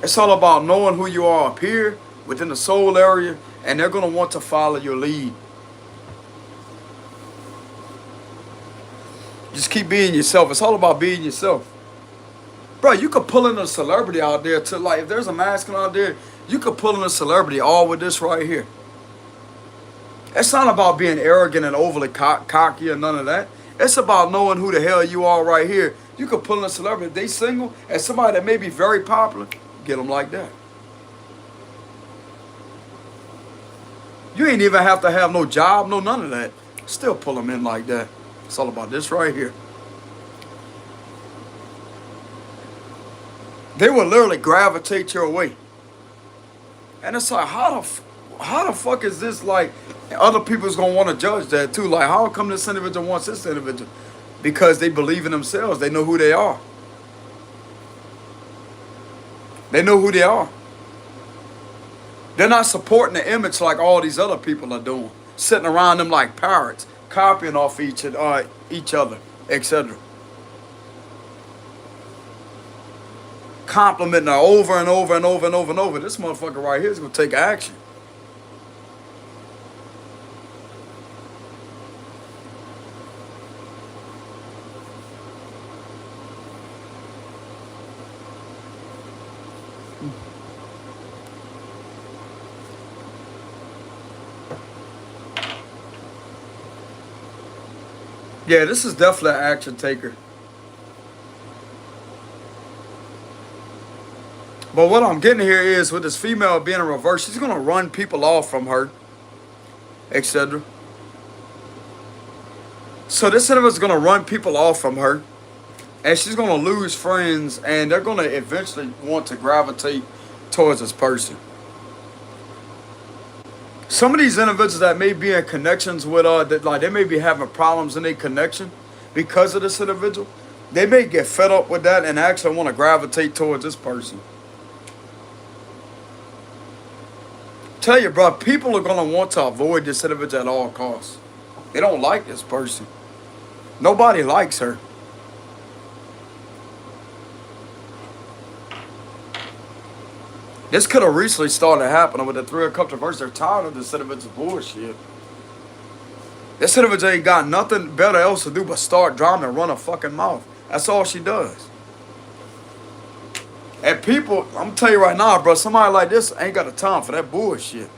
It's all about knowing who you are up here within the soul area, and they're going to want to follow your lead. Just keep being yourself. It's all about being yourself. Bro, you could pull in a celebrity out there to, like, if there's a masculine out there, you could pull in a celebrity all with this right here. It's not about being arrogant and overly cocky or none of that. It's about knowing who the hell you are right here. You could pull in a celebrity. If they single and somebody that may be very popular, get them like that. You ain't even have to have no job, no none of that. Still pull them in like that. It's all about this right here. They will literally gravitate your way. And it's like, how the fuck is this, like, other people's gonna want to judge that too? Like, how come this individual wants this individual? Because they believe in themselves. They know who they are. They know who they are. They're not supporting the image like all these other people are doing. Sitting around them like parrots, copying off each other, etc. Complimenting her over and over and over and over and over. This motherfucker right here is going to take action. Yeah, this is definitely an action taker. But what I'm getting here is with this female being in reverse, she's gonna run people off from her, etc. So this individual is gonna run people off from her, and she's gonna lose friends, and they're gonna eventually want to gravitate towards this person. Some of these individuals that may be in connections with that like they may be having problems in their connection because of this individual, they may get fed up with that and actually want to gravitate towards this person. Tell you, bro, people are gonna want to avoid this individual at all costs. They don't like this person. Nobody likes her. This could have recently started happening with the Three of Cups reverse. They're tired of this individual's bullshit. This individual ain't got nothing better else to do but start drama and run a fucking mouth. That's all she does. And people, I'm gonna tell you right now, bro, somebody like this ain't got the time for that bullshit.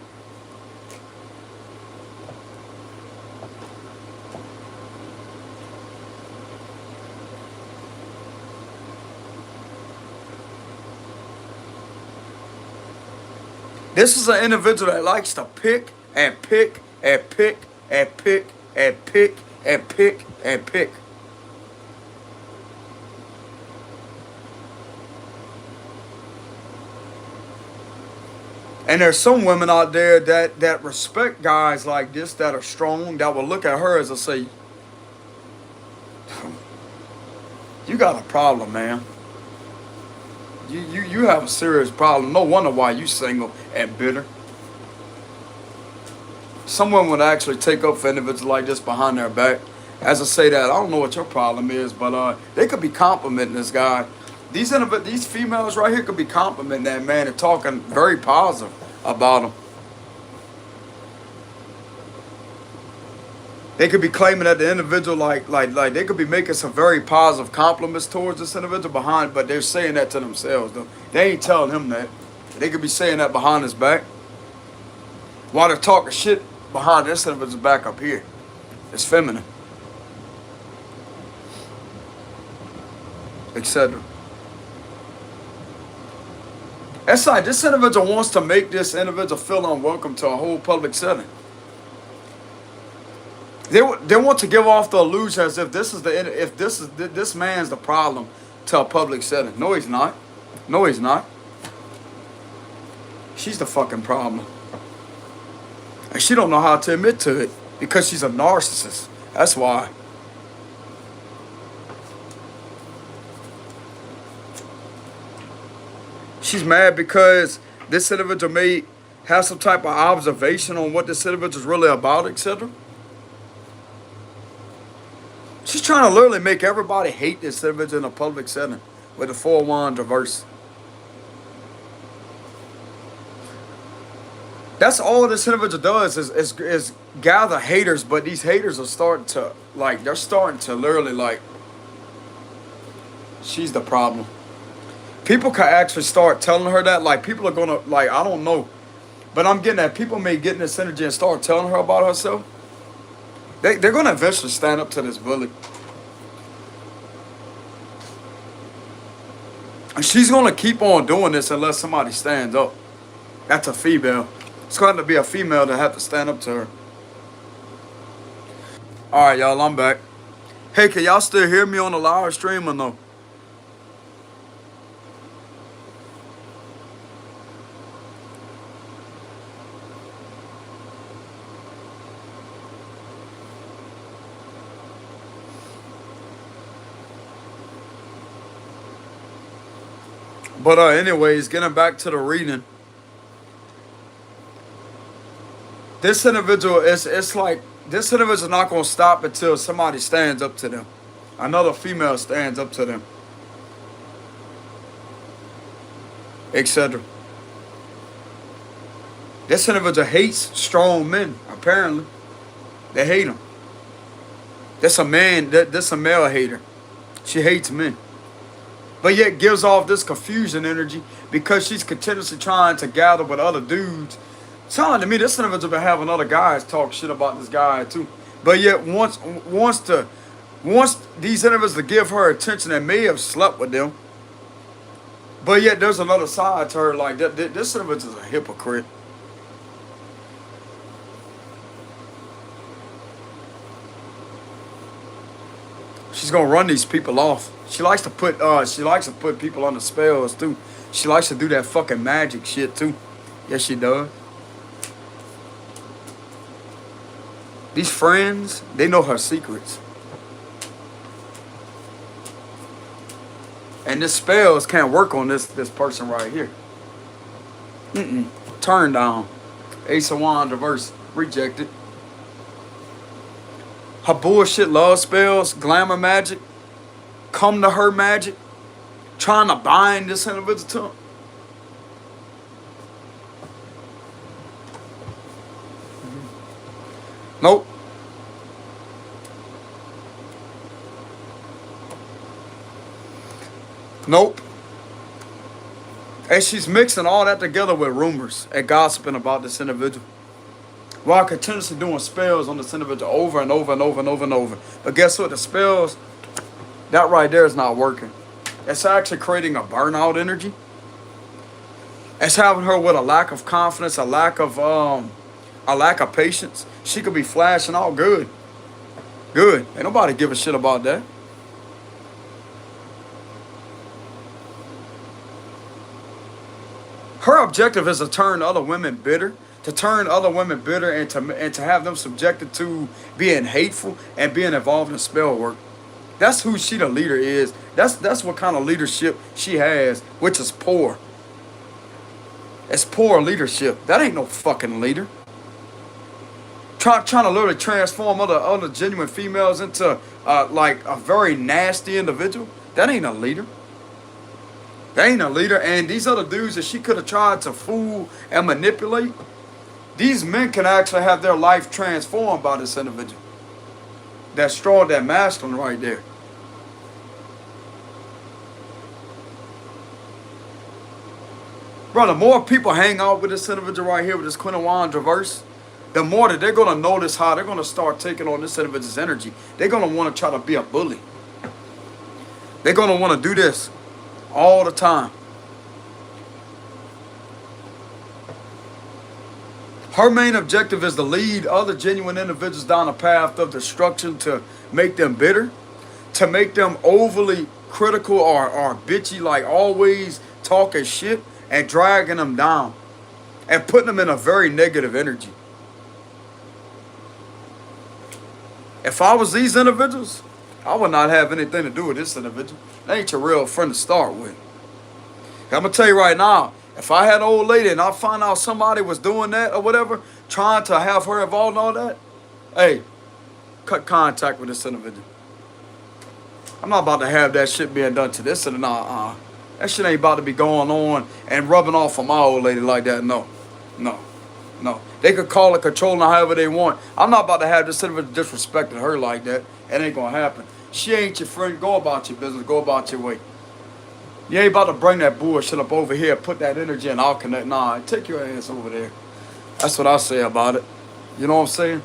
This is an individual that likes to pick and pick and pick and pick and pick and pick and pick. And there's some women out there that respect guys like this, that are strong, that will look at her as I say, you got a problem, man. You have a serious problem. No wonder why you single and bitter. Someone would actually take up for individuals like this behind their back. As I say that, I don't know what your problem is, but they could be complimenting this guy. These females right here could be complimenting that man and talking very positive about him. They could be claiming that the individual like they could be making some very positive compliments towards this individual behind, but they're saying that to themselves though. They ain't telling him that. They could be saying that behind his back. While they're talking shit behind this individual's back up here. It's feminine. Etc. That's like this individual wants to make this individual feel unwelcome to a whole public setting. They want to give off the illusion as if this man's the problem to a public setting. No, he's not. No, he's not. She's the fucking problem, and she don't know how to admit to it because she's a narcissist. That's why. She's mad because this individual may have some type of observation on what this individual is really about, etc. She's trying to literally make everybody hate this individual in a public setting with the 4 wands reverse. That's all this individual does is gather haters, but these haters are starting to they're starting to literally she's the problem. People can actually start telling her that, people are gonna I don't know, but I'm getting that people may get in this energy and start telling her about herself. They're gonna eventually stand up to this bully. And she's gonna keep on doing this unless somebody stands up. That's a female. It's going to be a female that have to stand up to her. Alright, y'all, I'm back. Hey, can y'all still hear me on the live stream or no? But anyways, getting back to the reading. This individual it's like this individual not gonna stop until somebody stands up to them. Another female stands up to them. Etc. This individual hates strong men, apparently. They hate them. That's a man, that's a male hater. She hates men. But yet gives off this confusion energy because she's continuously trying to gather with other dudes. Sounding to me, this individual been having other guys talk shit about this guy too. But yet wants to Wants these individuals to give her attention and may have slept with them. But yet there's another side to her like that. This individual is a hypocrite. She's gonna run these people off. She likes to put people under spells too. She likes to do that fucking magic shit too. Yes, she does. These friends, they know her secrets. And this spells can't work on this person right here. Turn down. Ace of Wands reverse. Rejected. Her bullshit love spells, glamour magic, come to her magic, trying to bind this individual to him. Nope. Nope. And she's mixing all that together with rumors and gossiping about this individual, while continuously doing spells on this individual over and over and over and over and over. But guess what? The spells, that right there is not working. It's actually creating a burnout energy. It's having her with a lack of confidence, a lack of patience. She could be flashing all good. Good. Ain't nobody give a shit about that. Her objective is to turn other women bitter, and to have them subjected to being hateful and being involved in spell work. That's who she the leader is. That's what kind of leadership she has, which is poor. It's poor leadership. That ain't no fucking leader. Trying to literally transform other genuine females into like a very nasty individual. That ain't a leader. They ain't a leader. And these other dudes that she could have tried to fool and manipulate, these men can actually have their life transformed by this individual. That strong, that masculine right there. Bro, the more people hang out with this individual right here, with this Queen of Wands reverse, the more that they're going to notice how they're going to start taking on this individual's energy. They're going to want to try to be a bully. They're going to want to do this all the time. Her main objective is to lead other genuine individuals down a path of destruction, to make them bitter, to make them overly critical or bitchy, like always talking shit and dragging them down and putting them in a very negative energy. If I was these individuals, I would not have anything to do with this individual. They ain't your real friend to start with. I'm going to tell you right now, if I had an old lady and I find out somebody was doing that or whatever, trying to have her involved in all that, hey, cut contact with this individual. I'm not about to have that shit being done to this individual. That shit ain't about to be going on and rubbing off on my old lady like that. No. They could call it controlling her however they want. I'm not about to have this individual disrespecting her like that. It ain't going to happen. She ain't your friend. Go about your business. Go about your way. You ain't about to bring that bullshit up over here, put that energy in our connect. Nah, take your ass over there. That's what I say about it. You know what I'm saying?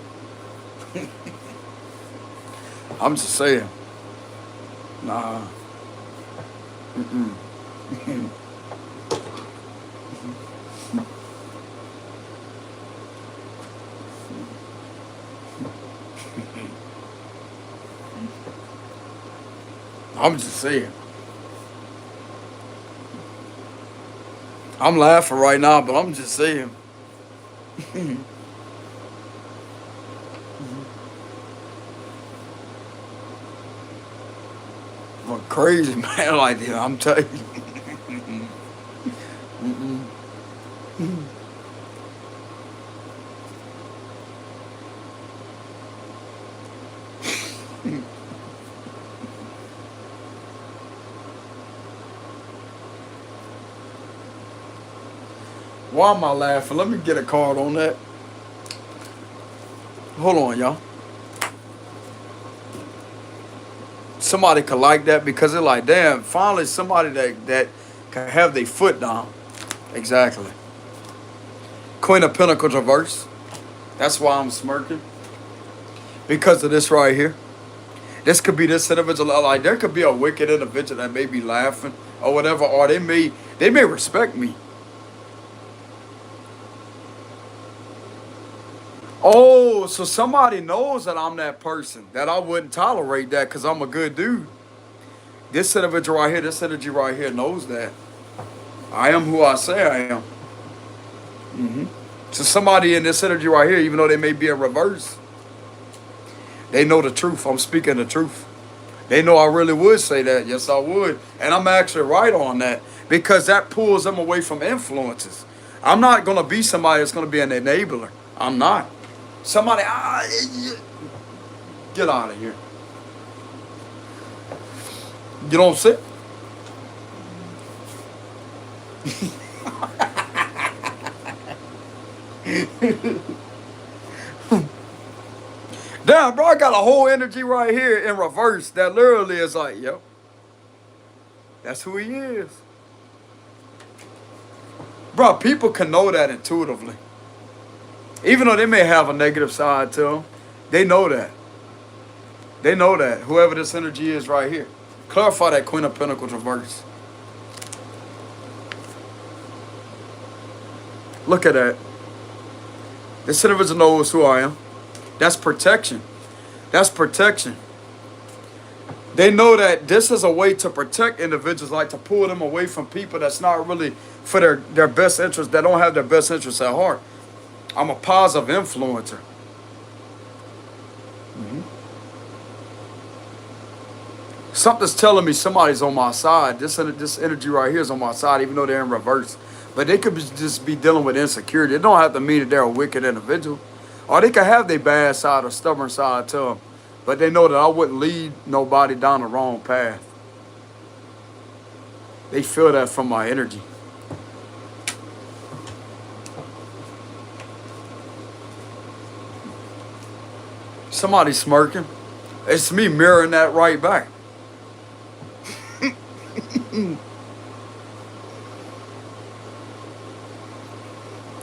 I'm just saying. Nah. I'm just saying. I'm laughing right now, but I'm just saying. I'm a crazy man like that, I'm telling you. Why am I laughing? Let me get a card on that. Hold on, y'all. Somebody could like that because they're like, damn, finally somebody that can have their foot down. Exactly. Queen of Pentacles reverse. That's why I'm smirking. Because of this right here. This could be this individual. Like there could be a wicked individual that may be laughing or whatever, or they may respect me. Oh, so somebody knows that I'm that person, that I wouldn't tolerate that because I'm a good dude. This individual right here, this energy right here knows that. I am who I say I am. So somebody in this energy right here, even though they may be in reverse, they know the truth. I'm speaking the truth. They know I really would say that. Yes, I would. And I'm actually right on that because that pulls them away from influences. I'm not going to be somebody that's going to be an enabler. I'm not. Somebody, get out of here. You don't sit. Damn, bro, I got a whole energy right here in reverse that literally is like, yep, that's who he is. Bro, people can know that intuitively. Even though they may have a negative side to them, they know that. They know that. Whoever this energy is right here. Clarify that Queen of Pentacles reverse. Look at that. This individual knows who I am. That's protection. That's protection. They know that this is a way to protect individuals, like to pull them away from people that's not really for their best interest, that don't have their best interests at heart. I'm a positive influencer. Something's telling me somebody's on my side. This energy right here is on my side, even though they're in reverse. But they could just be dealing with insecurity. It don't have to mean that they're a wicked individual. Or they could have their bad side or stubborn side to them. But they know that I wouldn't lead nobody down the wrong path. They feel that from my energy. Somebody smirking. It's me mirroring that right back.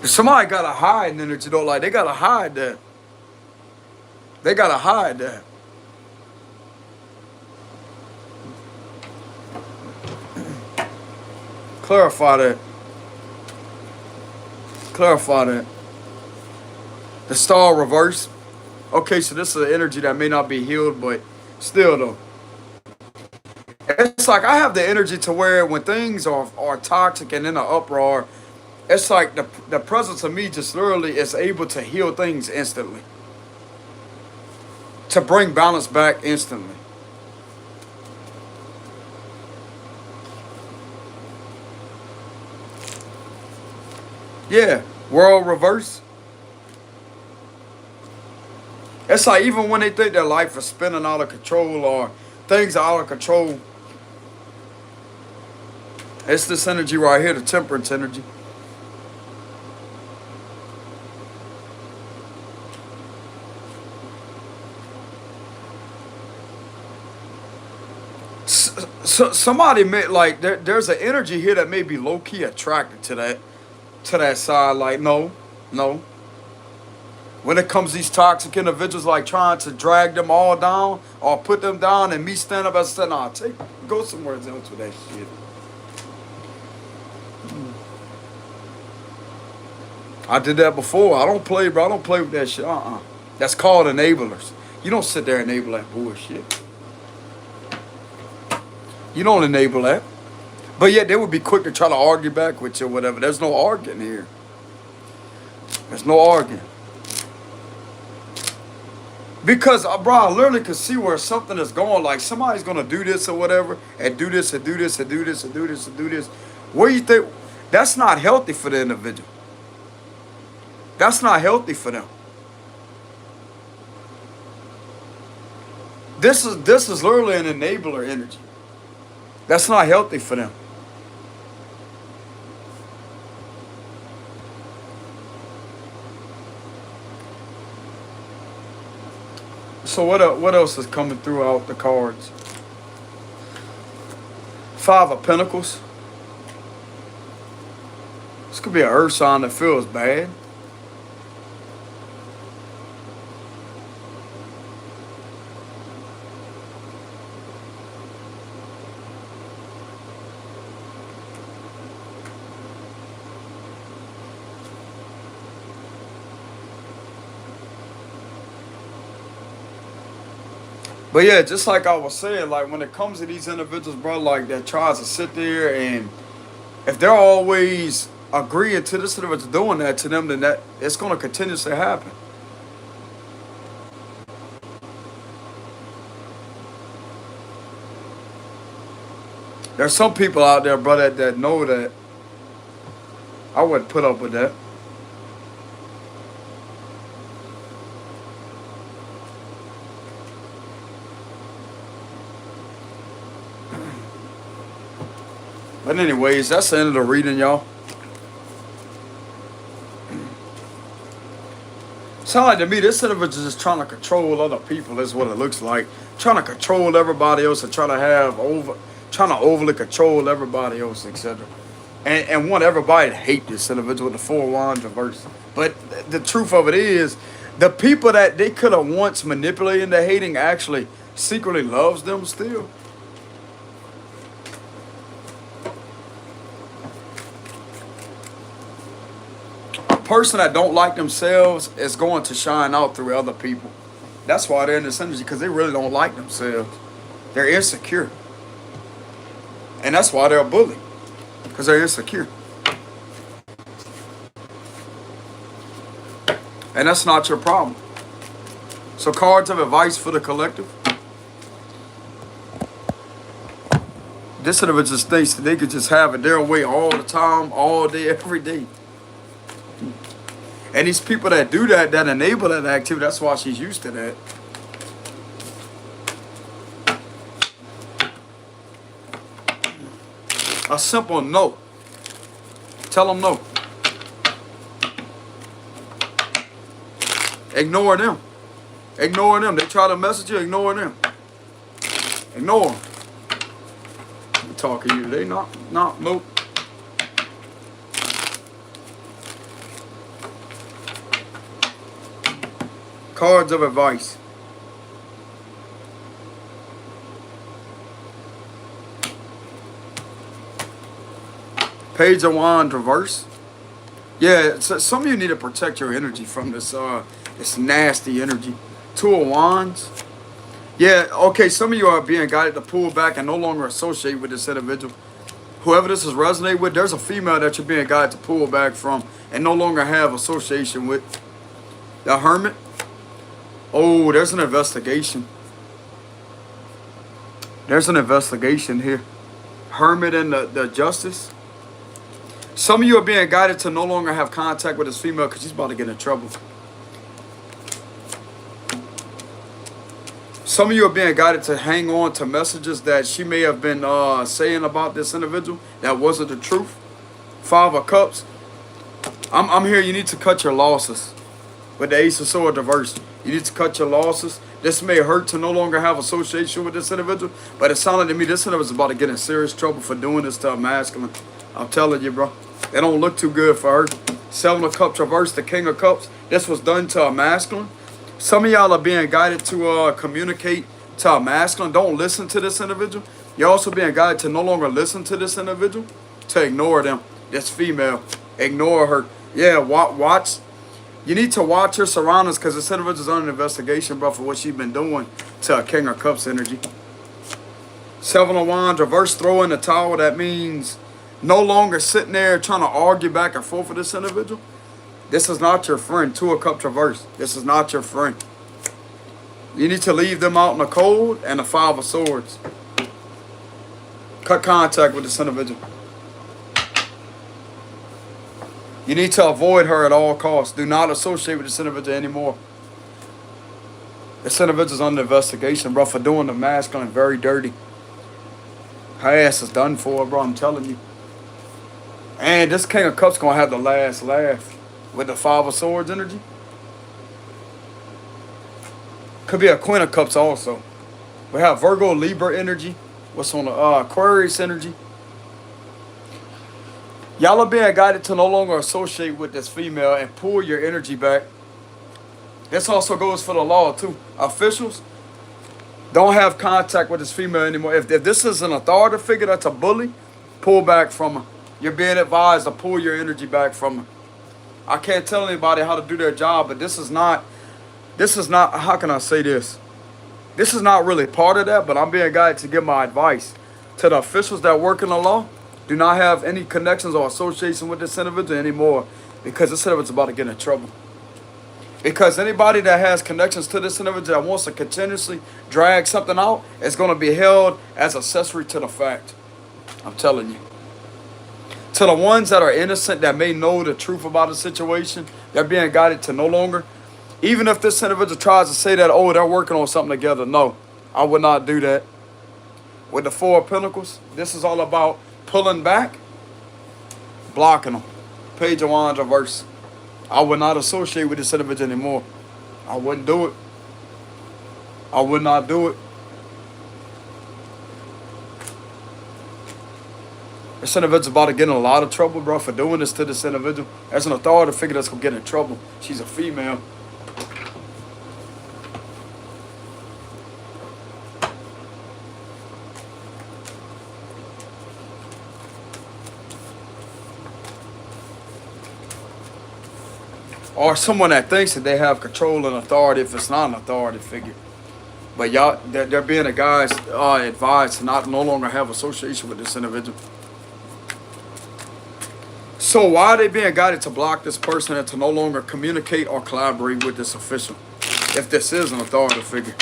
Somebody gotta hide an energy though, like they gotta hide that. They gotta hide that. Clarify that. Clarify that. The star reverse. Okay, so this is an energy that may not be healed, but still though. It's like I have the energy to where when things are toxic and in an uproar, it's like the presence of me just literally is able to heal things instantly. To bring balance back instantly. Yeah, world reverse. It's like even when they think their life is spinning out of control or things are out of control, it's this energy right here, the temperance energy. So somebody may like there's an energy here that may be low key attracted to that side. Like no. When it comes to these toxic individuals, like trying to drag them all down or put them down, and me stand up and say, "Nah, go somewhere else with that shit." I did that before. I don't play, bro. I don't play with that shit. That's called enablers. You don't sit there and enable that bullshit. You don't enable that. But yet they would be quick to try to argue back with you or whatever. There's no arguing here. There's no arguing. Because, bro, I literally can see where something is going. Like somebody's going to do this or whatever and do this and do this and do this and do this and do this. Where you think? That's not healthy for the individual. That's not healthy for them. This is literally an enabler energy. That's not healthy for them. So what else is coming throughout the cards? 5 of Pentacles. This could be an earth sign that feels bad. But yeah, just like I was saying, like when it comes to these individuals, bro, like that tries to sit there and if they're always agreeing to this individual doing that to them, then that it's gonna continuously happen. There's some people out there, bro, that know that I wouldn't put up with that. But anyways, that's the end of the reading, y'all. Sound like to me this individual is just trying to control other people. Is what it looks like. Trying to control everybody else and trying to overly control everybody else, etc. And want everybody to hate this individual with the four wands reverse. But the truth of it is, the people that they could have once manipulated into hating actually secretly loves them still. A person that don't like themselves is going to shine out through other people. That's why they're in this energy, because they really don't like themselves. They're insecure. And that's why they're a bully, because they're insecure. And that's not your problem. So cards of advice for the collective. This individual just thinks that they could just have it their way all the time, all day, every day. And these people that do that, that enable that activity, that's why she's used to that. A simple no. Tell them no. Ignore them. Ignore them. They try to message you, ignore them. Ignore them. I'm talking to you today, nope. Cards of advice. Page of Wands reverse. Yeah, so some of you need to protect your energy from this nasty energy. Two of Wands. Yeah, okay, some of you are being guided to pull back and no longer associate with this individual. Whoever this is resonate with, there's a female that you're being guided to pull back from and no longer have association with. The Hermit. Oh, there's an investigation. There's an investigation here. Hermit and the Justice. Some of you are being guided to no longer have contact with this female because she's about to get in trouble. Some of you are being guided to hang on to messages that she may have been saying about this individual that wasn't the truth. Five of Cups. I'm here. You need to cut your losses. With the Ace of Swords reversed. You need to cut your losses. This may hurt to no longer have association with this individual, but it sounded to me this individual is about to get in serious trouble for doing this to a masculine. I'm telling you, bro. It don't look too good for her. Seven of Cups reversed, the King of Cups. This was done to a masculine. Some of y'all are being guided to communicate to a masculine. Don't listen to this individual. You're also being guided to no longer listen to this individual, to ignore them. This female. Ignore her. Yeah, watch. You need to watch your surroundings because this individual is under investigation, bro, for what she's been doing to a King of Cups energy. Seven of Wands, reverse throw in the towel. That means no longer sitting there trying to argue back and forth with this individual. This is not your friend. Two of Cups reverse. This is not your friend. You need to leave them out in the cold. And the Five of Swords. Cut contact with this individual. You need to avoid her at all costs. Do not associate with this individual anymore. This individual's under investigation, bro, for doing the masculine very dirty. Her ass is done for, bro, I'm telling you. And this King of Cups going to have the last laugh with the Five of Swords energy. Could be a Queen of Cups also. We have Virgo, Libra energy. What's on the Aquarius energy? Y'all are being guided to no longer associate with this female and pull your energy back. This also goes for the law too. Officials, don't have contact with this female anymore. If this is an authority figure that's a bully, pull back from her. You're being advised to pull your energy back from her. I can't tell anybody how to do their job, but this is not, how can I say this? This is not really part of that, but I'm being guided to give my advice to the officials that work in the law. Do not have any connections or association with this individual anymore, because this individual's about to get in trouble. Because anybody that has connections to this individual that wants to continuously drag something out is going to be held as accessory to the fact. I'm telling you. To the ones that are innocent, that may know the truth about the situation, they're being guided to no longer. Even if this individual tries to say that, oh, they're working on something together. No, I would not do that. With the Four of Pentacles, this is all about pulling back, blocking them. Page of Wands reverse. I would not associate with this individual anymore. I wouldn't do it. I would not do it. This individual's about to get in a lot of trouble, bro, for doing this to this individual. As an authority figure that's going to get in trouble. She's a female. Or someone that thinks that they have control and authority if it's not an authority figure. But y'all, they're being a guy's advised to no longer have association with this individual. So why are they being guided to block this person and to no longer communicate or collaborate with this official, if this is an authority figure?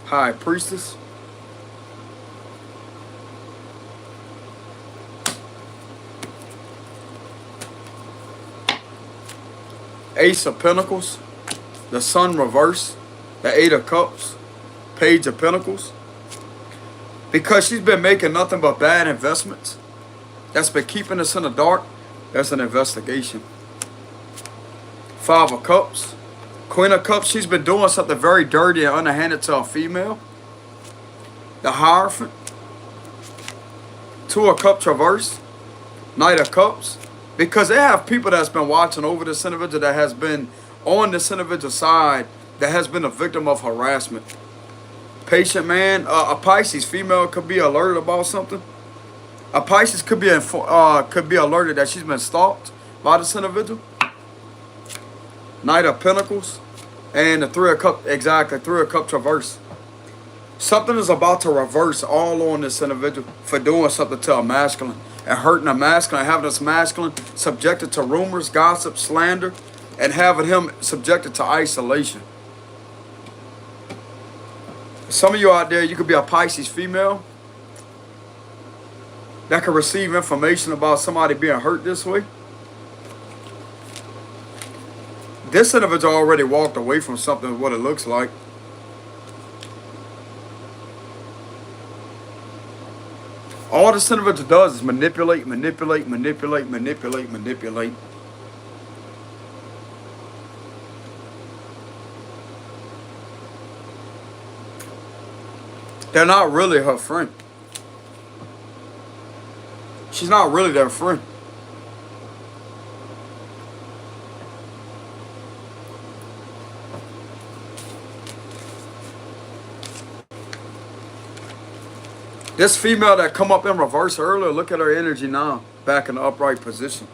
High Priestess. Ace of Pentacles, the Sun reverse, the Eight of Cups, Page of Pentacles. Because she's been making nothing but bad investments, that's been keeping us in the dark, there's an investigation. Five of Cups, Queen of Cups, she's been doing something very dirty and underhanded to a female. The Hierophant, Two of Cups reverse, Knight of Cups. Because they have people that's been watching over this individual that has been on this individual's side, that has been a victim of harassment. Patient man, a Pisces female could be alerted about something. A Pisces could be alerted that she's been stalked by this individual. Knight of Pentacles and the Three of Cups, exactly, Three of Cups reverse. Something is about to reverse all on this individual for doing something to a masculine. And hurting a masculine, having this masculine subjected to rumors, gossip, slander, and having him subjected to isolation. Some of you out there, you could be a Pisces female that could receive information about somebody being hurt this way. This individual already walked away from something, what it looks like. All this individual does is manipulate, manipulate, manipulate, manipulate, manipulate. They're not really her friend. She's not really their friend. This female that come up in reverse earlier, look at her energy now, back in the upright position.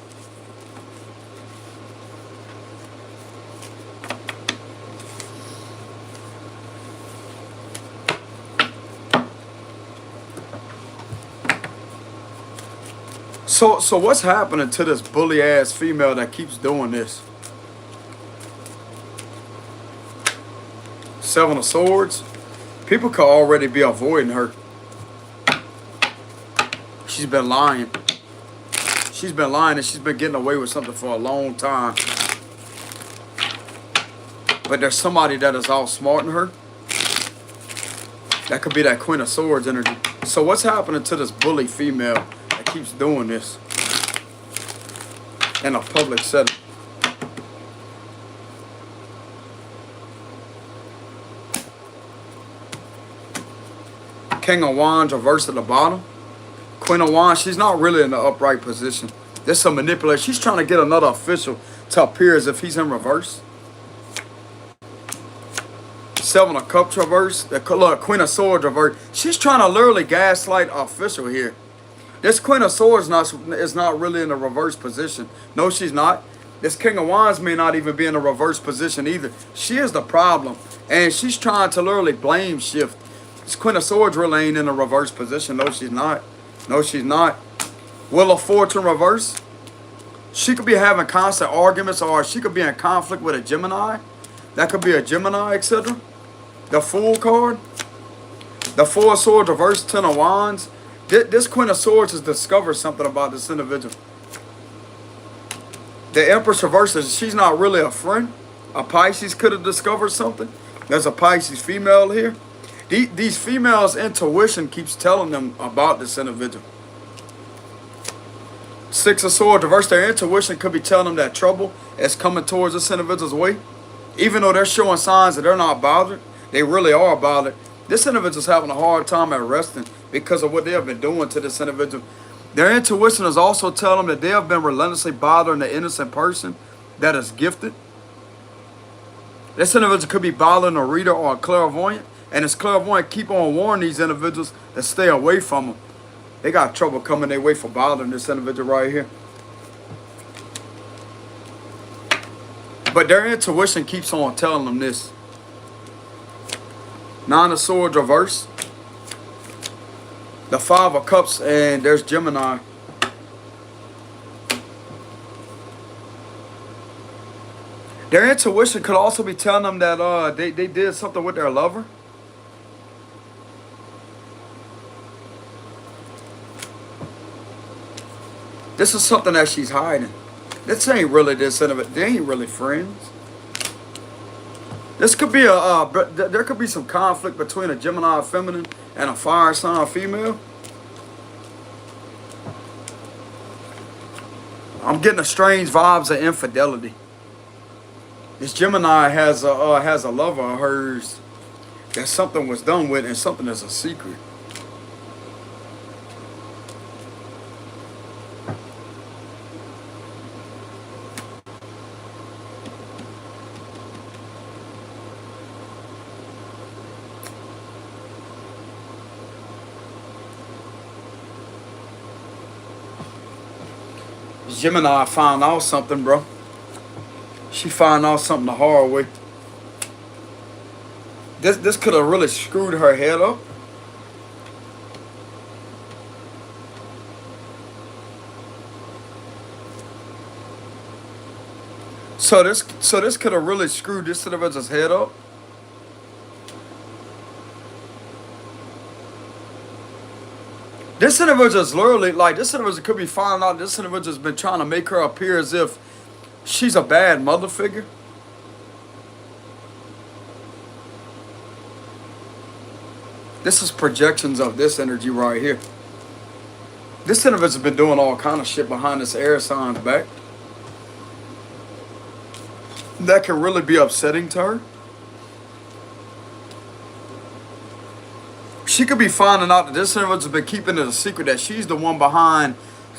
So what's happening to this bully ass female that keeps doing this? Seven of Swords. People could already be avoiding her. She's been lying. She's been lying and she's been getting away with something for a long time. But there's somebody that is outsmarting her. That could be that Queen of Swords energy. So what's happening to this bully female that keeps doing this in a public setting? King of Wands reversed at the bottom. Queen of Wands, she's not really in the upright position. This is a manipulation. She's trying to get another official to appear as if he's in reverse. Seven of Cups reverse. The look, Queen of Swords reverse. She's trying to literally gaslight official here. This Queen of Swords is not really in a reverse position. No, she's not. This King of Wands may not even be in a reverse position either. She is the problem. And she's trying to literally blame shift. This Queen of Swords really ain't in a reverse position. No, she's not. No, she's not. Wheel of Fortune reverse. She could be having constant arguments, or she could be in conflict with a Gemini. That could be a Gemini, etc. The Fool card. The Four of Swords reverse, Ten of Wands. This Queen of Swords has discovered something about this individual. The Empress reverses, she's not really a friend. A Pisces could have discovered something. There's a Pisces female here. These females' intuition keeps telling them about this individual. Six of Swords reverse, their intuition could be telling them that trouble is coming towards this individual's way. Even though they're showing signs that they're not bothered, they really are bothered. This individual's having a hard time at resting because of what they have been doing to this individual. Their intuition is also telling them that they have been relentlessly bothering the innocent person that is gifted. This individual could be bothering a reader or a clairvoyant, and this clairvoyant keep on warning these individuals to stay away from them. They got trouble coming their way for bothering this individual right here. But their intuition keeps on telling them this. Nine of Swords reverse. The Five of Cups, and there's Gemini. Their intuition could also be telling them that they did something with their lover. This is something that she's hiding. This ain't really this individual. They ain't really friends. This could be there could be some conflict between a Gemini feminine and a fire sign female. I'm getting a strange vibes of infidelity. This Gemini has a lover of hers that something was done with, and something is a secret. Gemini found out something, bro. She found out something the hard way. This could have really screwed her head up. So this could have really screwed this individual's head up. This individual's literally, like, this individual could be finding out this individual's been trying to make her appear as if she's a bad mother figure. This is projections of this energy right here. This individual's been doing all kind of shit behind this air sign's back. That can really be upsetting to her. She could be finding out that this individual's been keeping it a secret that she's the one behind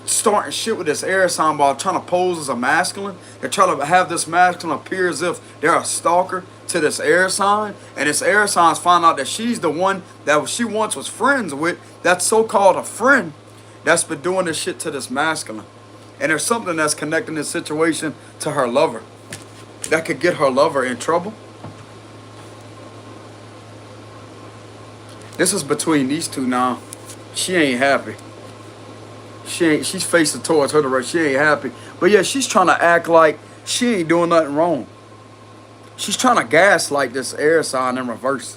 starting shit with this air sign while trying to pose as a masculine. They're trying to have this masculine appear as if they're a stalker to this air sign. And this air sign's find out that she's the one that she once was friends with, that so-called a friend, that's been doing this shit to this masculine. And there's something that's connecting this situation to her lover that could get her lover in trouble. This is between these two now. She ain't happy. She's facing towards her direction. She ain't happy. But yeah, she's trying to act like she ain't doing nothing wrong. She's trying to gaslight this air sign in reverse.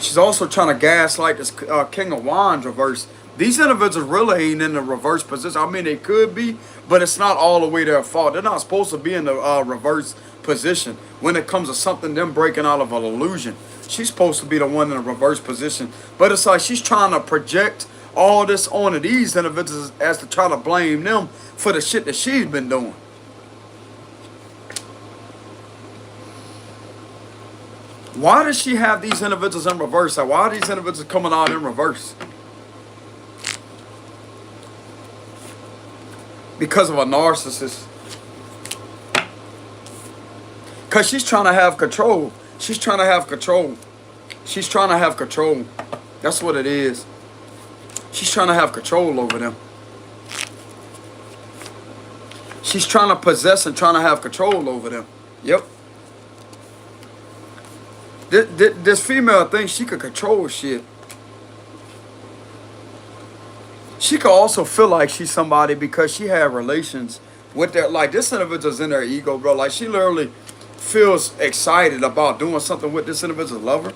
She's also trying to gaslight this King of Wands reverse. These individuals really ain't in the reverse position. I mean, they could be, but it's not all the way their fault. They're not supposed to be in the reverse position when it comes to something, them breaking out of an illusion. She's supposed to be the one in the reverse position. But it's like she's trying to project all this onto these individuals as to try to blame them for the shit that she's been doing. Why does she have these individuals in reverse? Like, why are these individuals coming out in reverse? because of a narcissist. Because she's trying to have control. She's trying to have control. She's trying to have control. That's what it is. She's trying to have control over them. She's trying to possess and trying to have control over them. Yep. This female thinks she could control shit. She could also feel like she's somebody because she had relations with their, like, this individual's in their ego, bro. Like, she literally feels excited about doing something with this individual's lover.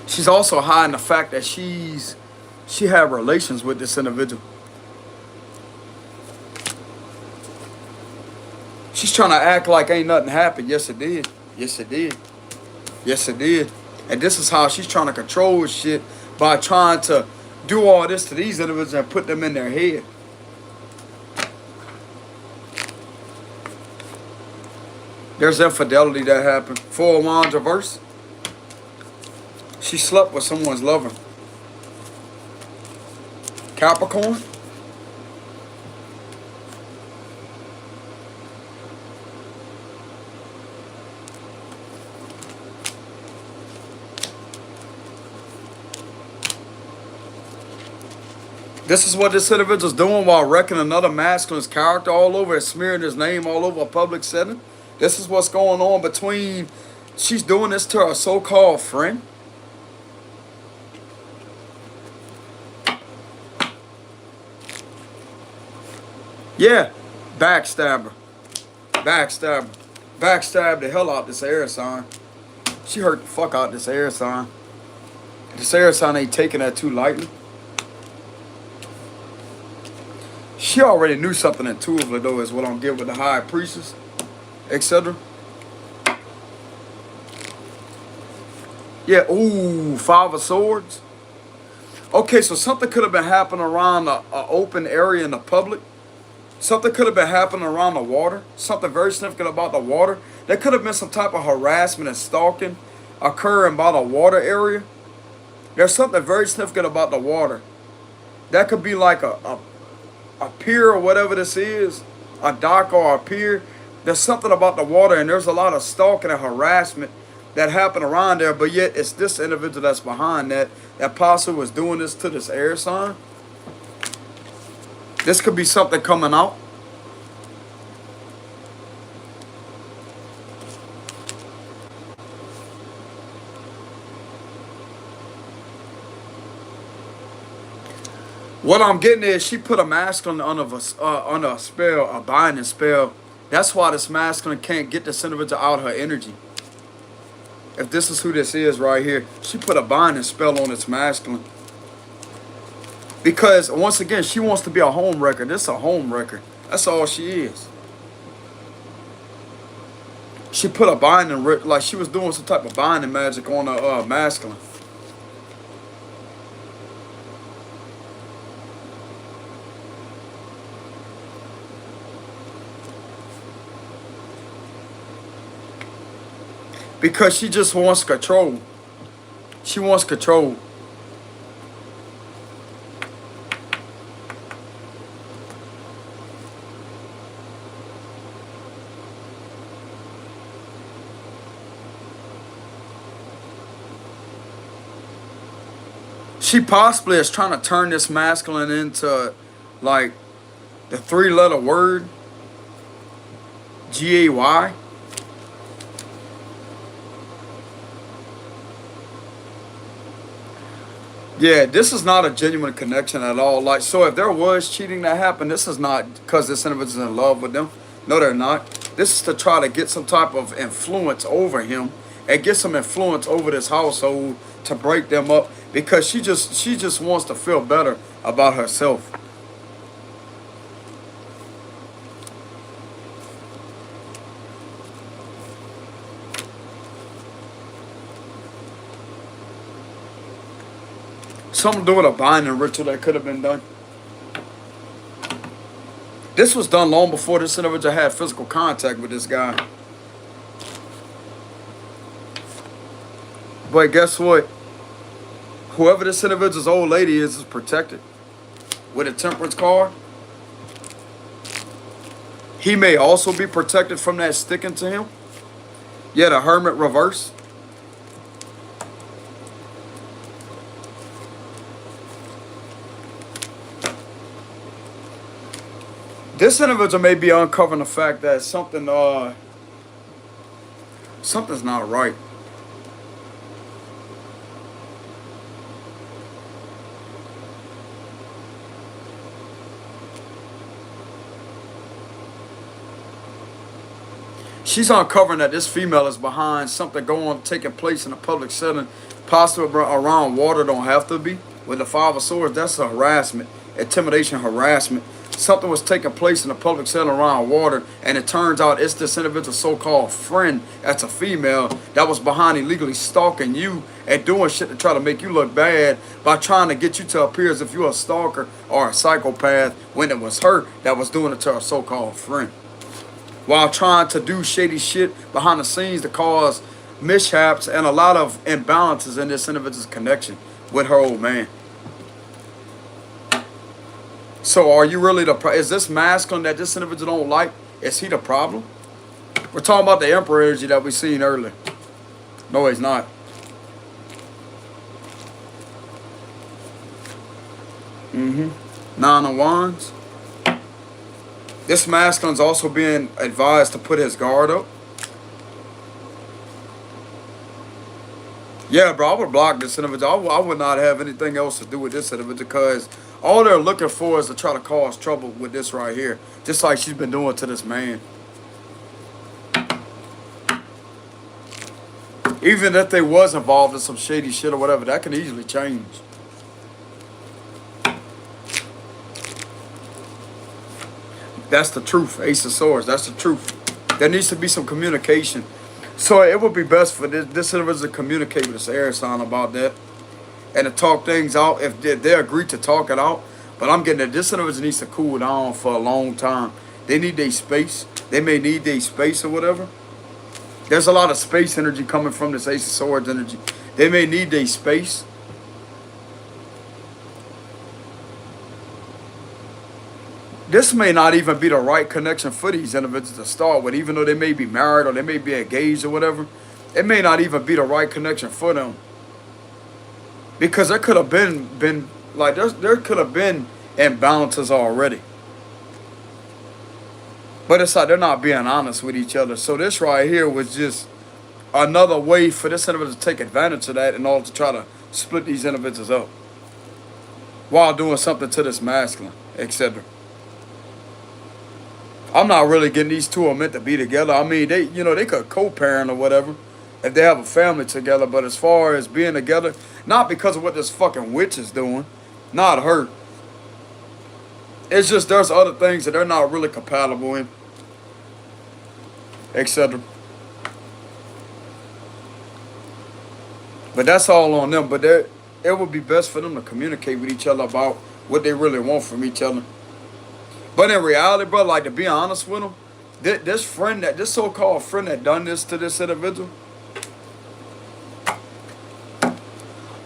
She's also hiding the fact that she had relations with this individual. She's trying to act like ain't nothing happened. Yes, it did. Yes, it did. Yes, it did. And this is how she's trying to control shit by trying to do all this to these individuals and put them in their head. There's infidelity that happened. 4 of Wands reverse. She slept with someone's lover. Capricorn. This is what this individual's doing while wrecking another masculine's character all over and smearing his name all over a public setting. This is what's going on between, she's doing this to her so-called friend. Yeah, backstabber. Backstabber. Backstab the hell out this air sign. She hurt the fuck out this air sign. This air sign ain't taking that too lightly. She already knew something intuitively, though, is what I'm getting with the high priestess, etc. Yeah, ooh, 5 of Swords. Okay, so something could have been happening around an open area in the public. Something could have been happening around the water. Something very significant about the water. There could have been some type of harassment and stalking occurring by the water area. There's something very significant about the water. That could be like a pier or whatever this is. A dock or a pier. There's something about the water, and there's a lot of stalking and harassment that happened around there, but yet it's this individual that's behind that possibly was doing this to this air sign. This could be something coming out. What I'm getting is she put a masculine under a spell, a binding spell. That's why this masculine can't get this individual out her energy. If this is who this is right here, she put a binding spell on this masculine. Because, once again, she wants to be a home wrecker. This is a home wrecker. That's all she is. She put a binding, like she was doing some type of binding magic on a masculine. Because she just wants control. She wants control. She possibly is trying to turn this masculine into, like, the 3-letter word. G-A-Y. Yeah, this is not a genuine connection at all. Like, so if there was cheating that happened, this is not because this individual is in love with them. No, they're not. This is to try to get some type of influence over him and get some influence over this household to break them up, because she just wants to feel better about herself. Something to do with a binding ritual that could have been done. This was done long before this individual had physical contact with this guy. But guess what? Whoever this individual's old lady is protected with a temperance card. He may also be protected from that sticking to him. Yeah, the hermit reverse. This individual may be uncovering the fact that something's not right. She's uncovering that this female is behind something taking place in a public setting, possibly around water. Don't have to be. With the Five of Swords, that's a harassment, intimidation, harassment. Something was taking place in a public setting around water, and it turns out it's this individual's so-called friend, that's a female, that was behind illegally stalking you and doing shit to try to make you look bad by trying to get you to appear as if you're a stalker or a psychopath, when it was her that was doing it to her so-called friend, while trying to do shady shit behind the scenes to cause mishaps and a lot of imbalances in this individual's connection with her old man. So are you really is this masculine that this individual don't like? Is he the problem? We're talking about the Emperor energy that we seen earlier. No, he's not. Nine of Wands. This masculine's also being advised to put his guard up. Yeah, bro, I would block this individual. I would not have anything else to do with this individual because all they're looking for is to try to cause trouble with this right here. Just like she's been doing to this man. Even if they was involved in some shady shit or whatever, that can easily change. That's the truth. Ace of Swords. That's the truth. There needs to be some communication. So it would be best for this individual to communicate with this air sign about that and to talk things out if they agree to talk it out. But I'm getting that this individual needs to cool down for a long time. They need their space. They may need their space or whatever. There's a lot of space energy coming from this Ace of Swords energy. They may need their space. This may not even be the right connection for these individuals to start with, even though they may be married or they may be engaged or whatever. It may not even be the right connection for them. Because there could have been like there could have been imbalances already. But it's like they're not being honest with each other. So this right here was just another way for this individual to take advantage of that in order to try to split these individuals up while doing something to this masculine, etc. I'm not really getting these two are meant to be together. I mean, they could co-parent or whatever if they have a family together. But as far as being together, not because of what this fucking witch is doing, not her. It's just there's other things that they're not really compatible in, etc. But that's all on them. But it would be best for them to communicate with each other about what they really want from each other. But in reality, bro, like to be honest with them, this so-called friend that done this to this individual.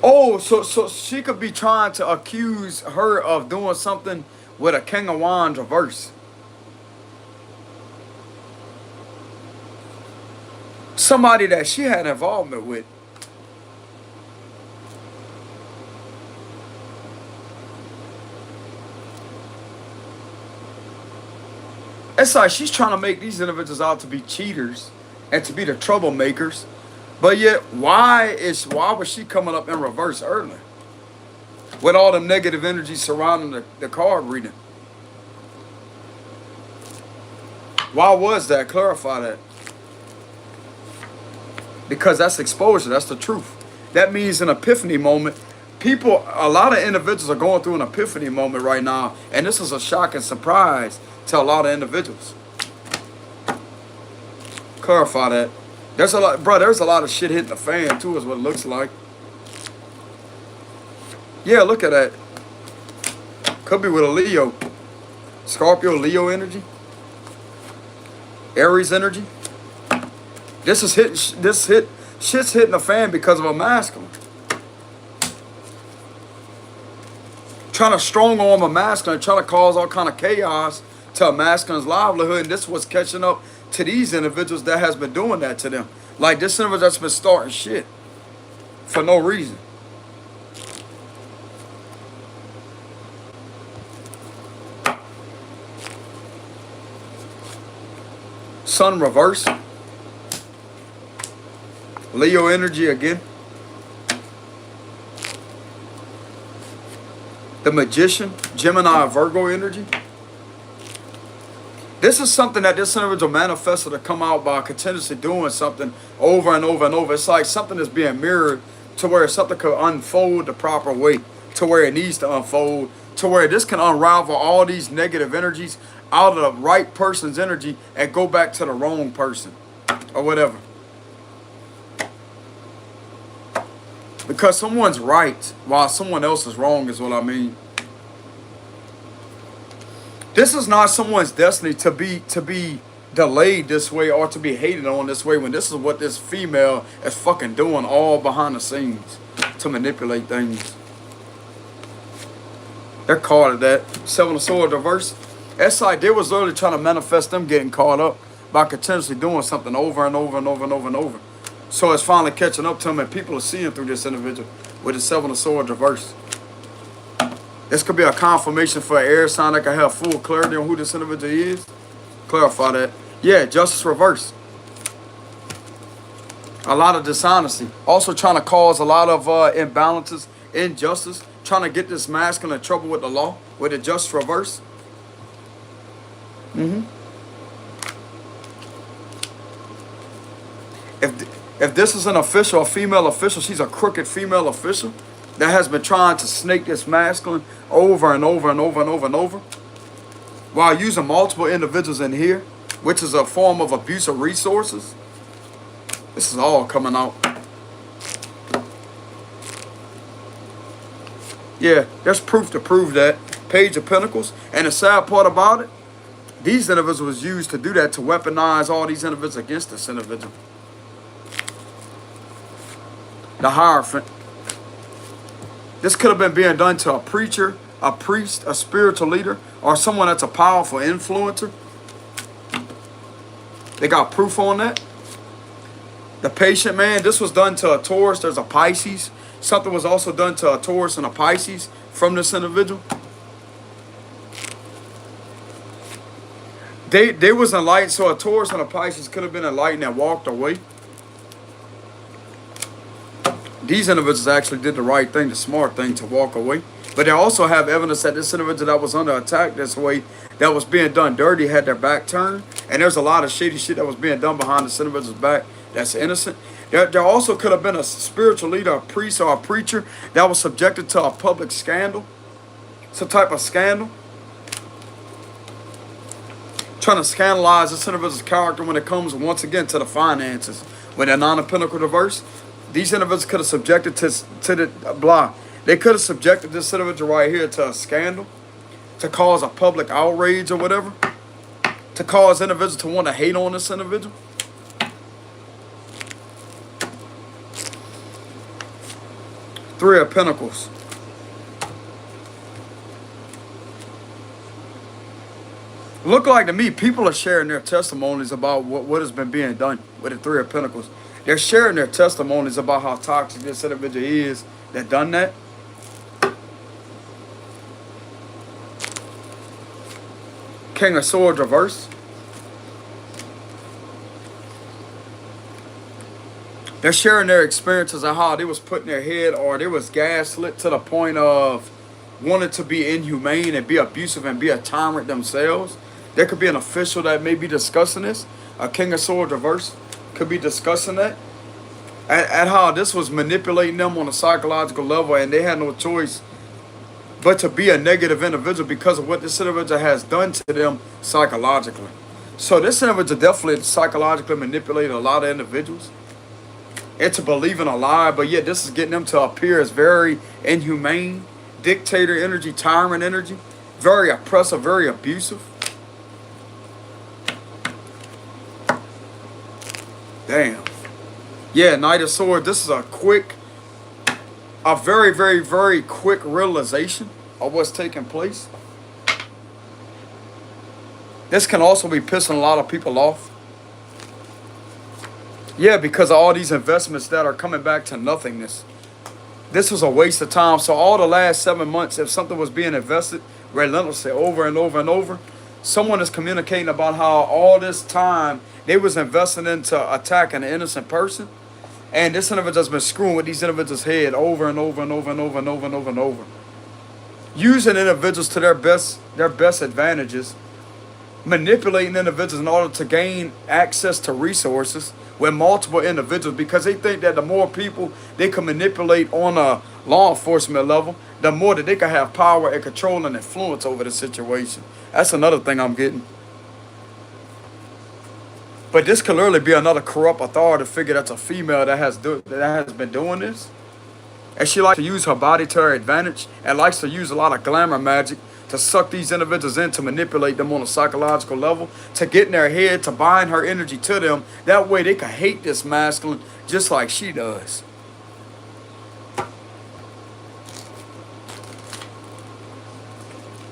Oh, so she could be trying to accuse her of doing something with a King of Wands reverse. Somebody that she had involvement with. It's like she's trying to make these individuals out to be cheaters and to be the troublemakers. But yet, why was she coming up in reverse earlier? With all the negative energy surrounding the card reading. Why was that? Clarify that. Because that's exposure. That's the truth. That means an epiphany moment. A lot of individuals are going through an epiphany moment right now. And this is a shocking surprise to a lot of individuals. Clarify that. There's a lot of shit hitting the fan too, is what it looks like. Yeah, look at that. Could be with a Leo. Scorpio, Leo energy. Aries energy. This hit Shit's hitting the fan because of a masculine. Trying to strong arm a masculine, trying to cause all kind of chaos to a masculine's livelihood. And this is what's catching up to these individuals that has been doing that to them. Like this individual that's been starting shit for no reason. Sun reverse. Leo energy again. The Magician, Gemini, Virgo energy. This is something that this individual manifested to come out by continuously doing something over and over and over. It's like something that's being mirrored to where something could unfold the proper way, to where it needs to unfold, to where this can unravel all these negative energies out of the right person's energy and go back to the wrong person or whatever. Because someone's right while someone else is wrong is what I mean. This is not someone's destiny to be delayed this way or to be hated on this way when this is what this female is fucking doing all behind the scenes to manipulate things. They're caught at that. Seven of Swords reverse. It's like they was literally trying to manifest them getting caught up by continuously doing something over and over and over and over and over. So it's finally catching up to them and people are seeing through this individual with the Seven of Swords reverse. This could be a confirmation for an air sign that can have full clarity on who this individual is. Clarify that. Yeah, Justice reverse. A lot of dishonesty. Also trying to cause a lot of imbalances, injustice. Trying to get this masculine in trouble with the law. With the Justice reverse. If this is an official, a female official, she's a crooked female official that has been trying to snake this masculine over and over and over and over and over while using multiple individuals in here, which is a form of abuse of resources. This is all coming out. Yeah, there's proof to prove that. Page of Pentacles. And the sad part about it, these individuals was used to do that, to weaponize all these individuals against this individual. The Hierophant. This could have been being done to a preacher, a priest, a spiritual leader, or someone that's a powerful influencer. They got proof on that. The Patient Man. This was done to a Taurus. There's a Pisces. Something was also done to a Taurus and a Pisces from this individual. They was enlightened, so a Taurus and a Pisces could have been enlightened and walked away. These individuals actually did the right thing, the smart thing, to walk away. But they also have evidence that this individual that was under attack this way, that was being done dirty, had their back turned. And there's a lot of shady shit that was being done behind this individual's back that's innocent. There also could have been a spiritual leader, a priest, or a preacher that was subjected to a public scandal. Some type of scandal. Trying to scandalize this individual's character when it comes, once again, to the finances. With a Nine of Pentacles reverse, these individuals could have subjected to the blah. They could have subjected this individual right here to a scandal, to cause a public outrage or whatever, to cause individuals to want to hate on this individual. Three of Pentacles. Look like to me, people are sharing their testimonies about what has been being done with the Three of Pentacles. They're sharing their testimonies about how toxic this individual is that done that. King of Swords reverse. They're sharing their experiences of how they was put in their head, or they was gaslit to the point of wanting to be inhumane and be abusive and be a tyrant themselves. There could be an official that may be discussing this. A King of Swords reverse could be discussing that. At how this was manipulating them on a psychological level, and they had no choice but to be a negative individual because of what this individual has done to them psychologically. So this individual definitely psychologically manipulated a lot of individuals into believing a lie, but yet this is getting them to appear as very inhumane, dictator energy, tyrant energy, very oppressive, very abusive. Damn. Yeah, Knight of Swords. This is a very, very, very quick realization of what's taking place. This can also be pissing a lot of people off. Yeah, because of all these investments that are coming back to nothingness. This was a waste of time. So all the last 7 months, if something was being invested relentlessly over and over and over, someone is communicating about how all this time they was investing into attacking an innocent person. And this individual's been screwing with these individuals' head over and over and over and over and over and over and over. Using individuals to their best advantages, manipulating individuals in order to gain access to resources with multiple individuals, because they think that the more people they can manipulate on a law enforcement level, the more that they can have power and control and influence over the situation. That's another thing I'm getting. But this could literally be another corrupt authority figure that's a female that has been doing this. And she likes to use her body to her advantage and likes to use a lot of glamour magic to suck these individuals in, to manipulate them on a psychological level, to get in their head, to bind her energy to them. That way they can hate this masculine just like she does.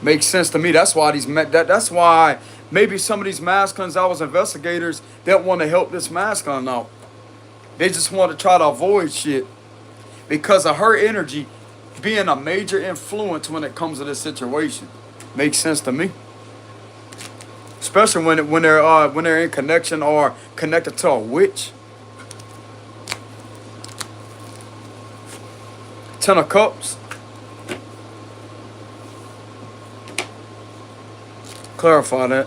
Makes sense to me. That's why that's why maybe some of these masculines, I was investigators that want to help this masculine out. They just want to try to avoid shit because of her energy being a major influence when it comes to this situation. Makes sense to me. Especially when they're in connection or connected to a witch. 10 of Cups. Clarify that.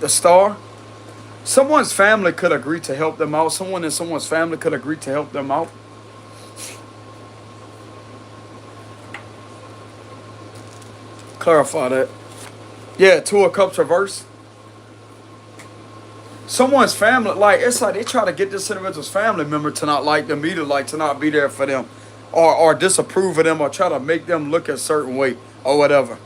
The Star. Someone's family could agree to help them out. Someone in someone's family could agree to help them out. Clarify that. Yeah, 2 of Cups reverse. Someone's family, like, it's like they try to get this individual's family member to not like them either, like to not be there for them, or disapprove of them, or try to make them look a certain way, or whatever.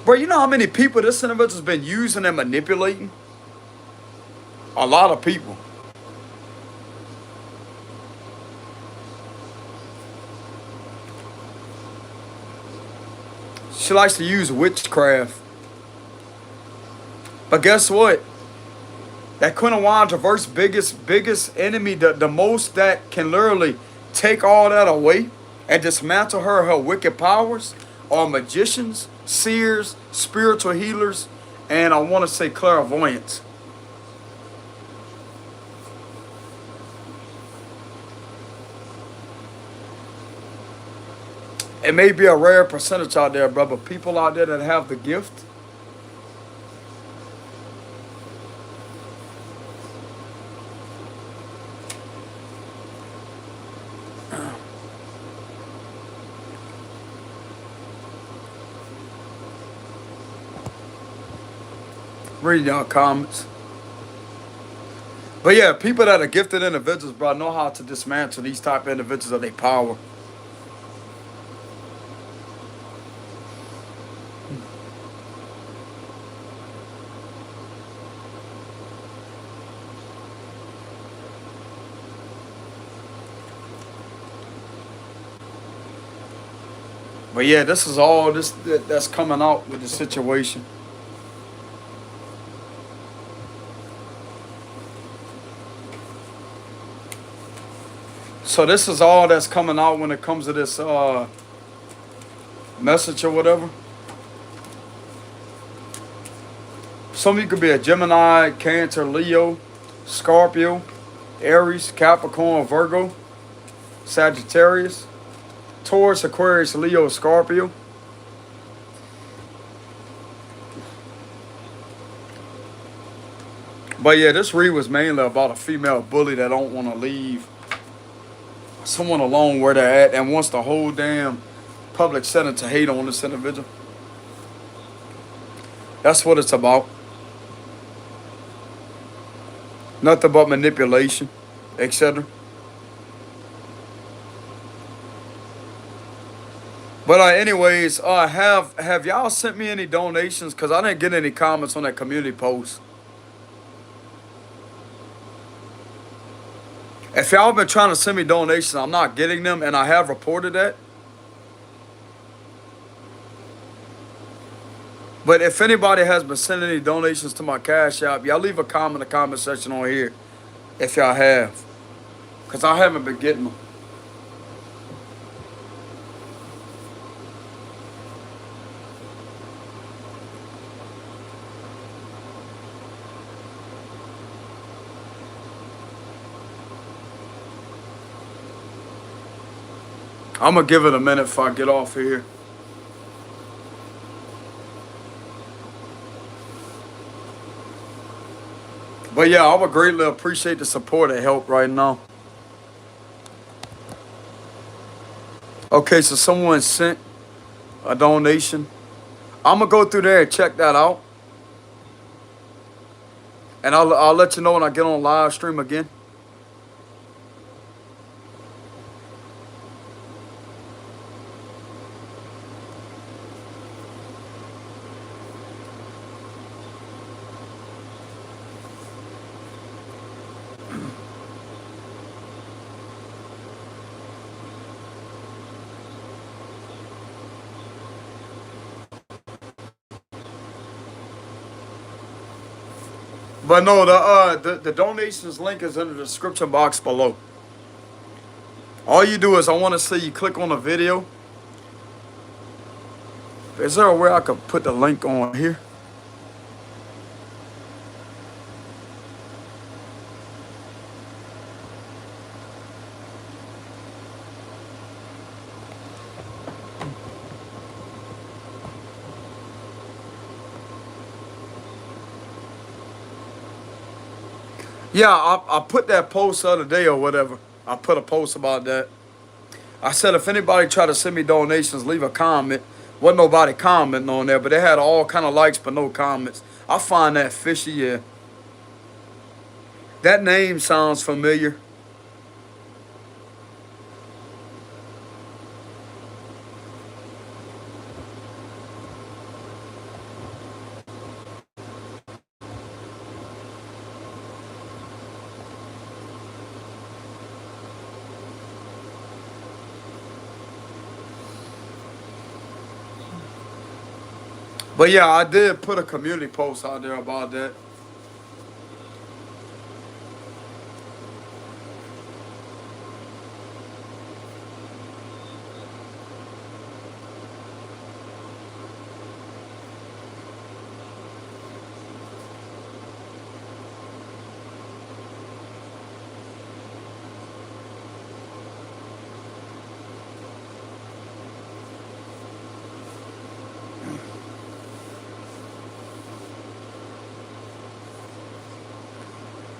Bro, you know how many people this individual's been using and manipulating? A lot of people. She likes to use witchcraft. But guess what? That Queen of Wands reverse, biggest enemy, the most that can literally take all that away and dismantle her wicked powers are magicians, seers, spiritual healers, and I want to say clairvoyants. It may be a rare percentage out there, bro, but people out there that have the gift, read y'all comments. But yeah, people that are gifted individuals, bro, know how to dismantle these type of individuals of their power. But yeah, this is all that's coming out with the situation. So this is all that's coming out when it comes to this message or whatever. Some of you could be a Gemini, Cancer, Leo, Scorpio, Aries, Capricorn, Virgo, Sagittarius, Taurus, Aquarius, Leo, Scorpio. But yeah, this read was mainly about a female bully that don't want to leave someone alone where they're at and wants the whole damn public center to hate on this individual. That's what it's about. Nothing but manipulation, etc. But anyways, have y'all sent me any donations? Because I didn't get any comments on that community post. If y'all been trying to send me donations, I'm not getting them, and I have reported that. But if anybody has been sending any donations to my Cash App, y'all leave a comment in the comment section on here if y'all have. Because I haven't been getting them. I'm going to give it a minute before I get off here. But yeah, I would greatly appreciate the support and help right now. Okay, so someone sent a donation. I'm going to go through there and check that out. And I'll let you know when I get on live stream again. But no, the donations link is in the description box below. All you do is I want to see you click on the video. Is there a way I could put the link on here? Yeah, I put that post the other day or whatever. I put a post about that. I said if anybody try to send me donations, leave a comment. Wasn't nobody commenting on there, but they had all kind of likes but no comments. I find that fishy, yeah. That name sounds familiar. But yeah, I did put a community post out there about that.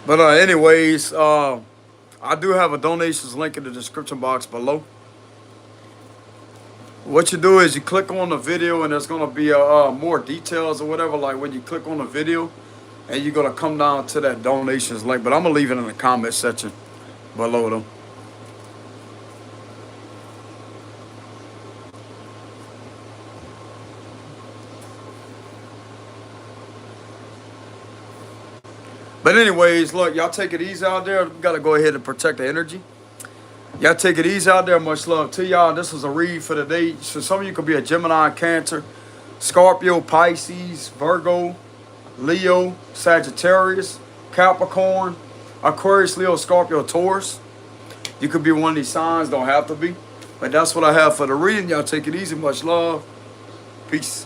But anyways, I do have a donations link in the description box below. What you do is you click on the video and there's gonna be more details or whatever. Like when you click on the video, and you're gonna come down to that donations link. But I'm gonna leave it in the comment section below them. But anyways, look, y'all take it easy out there. We gotta go ahead and protect the energy. Y'all take it easy out there. Much love to y'all. This was a read for the day. So some of you could be a Gemini, Cancer, Scorpio, Pisces, Virgo, Leo, Sagittarius, Capricorn, Aquarius, Leo, Scorpio, Taurus. You could be one of these signs. Don't have to be. But that's what I have for the reading. Y'all take it easy. Much love. Peace.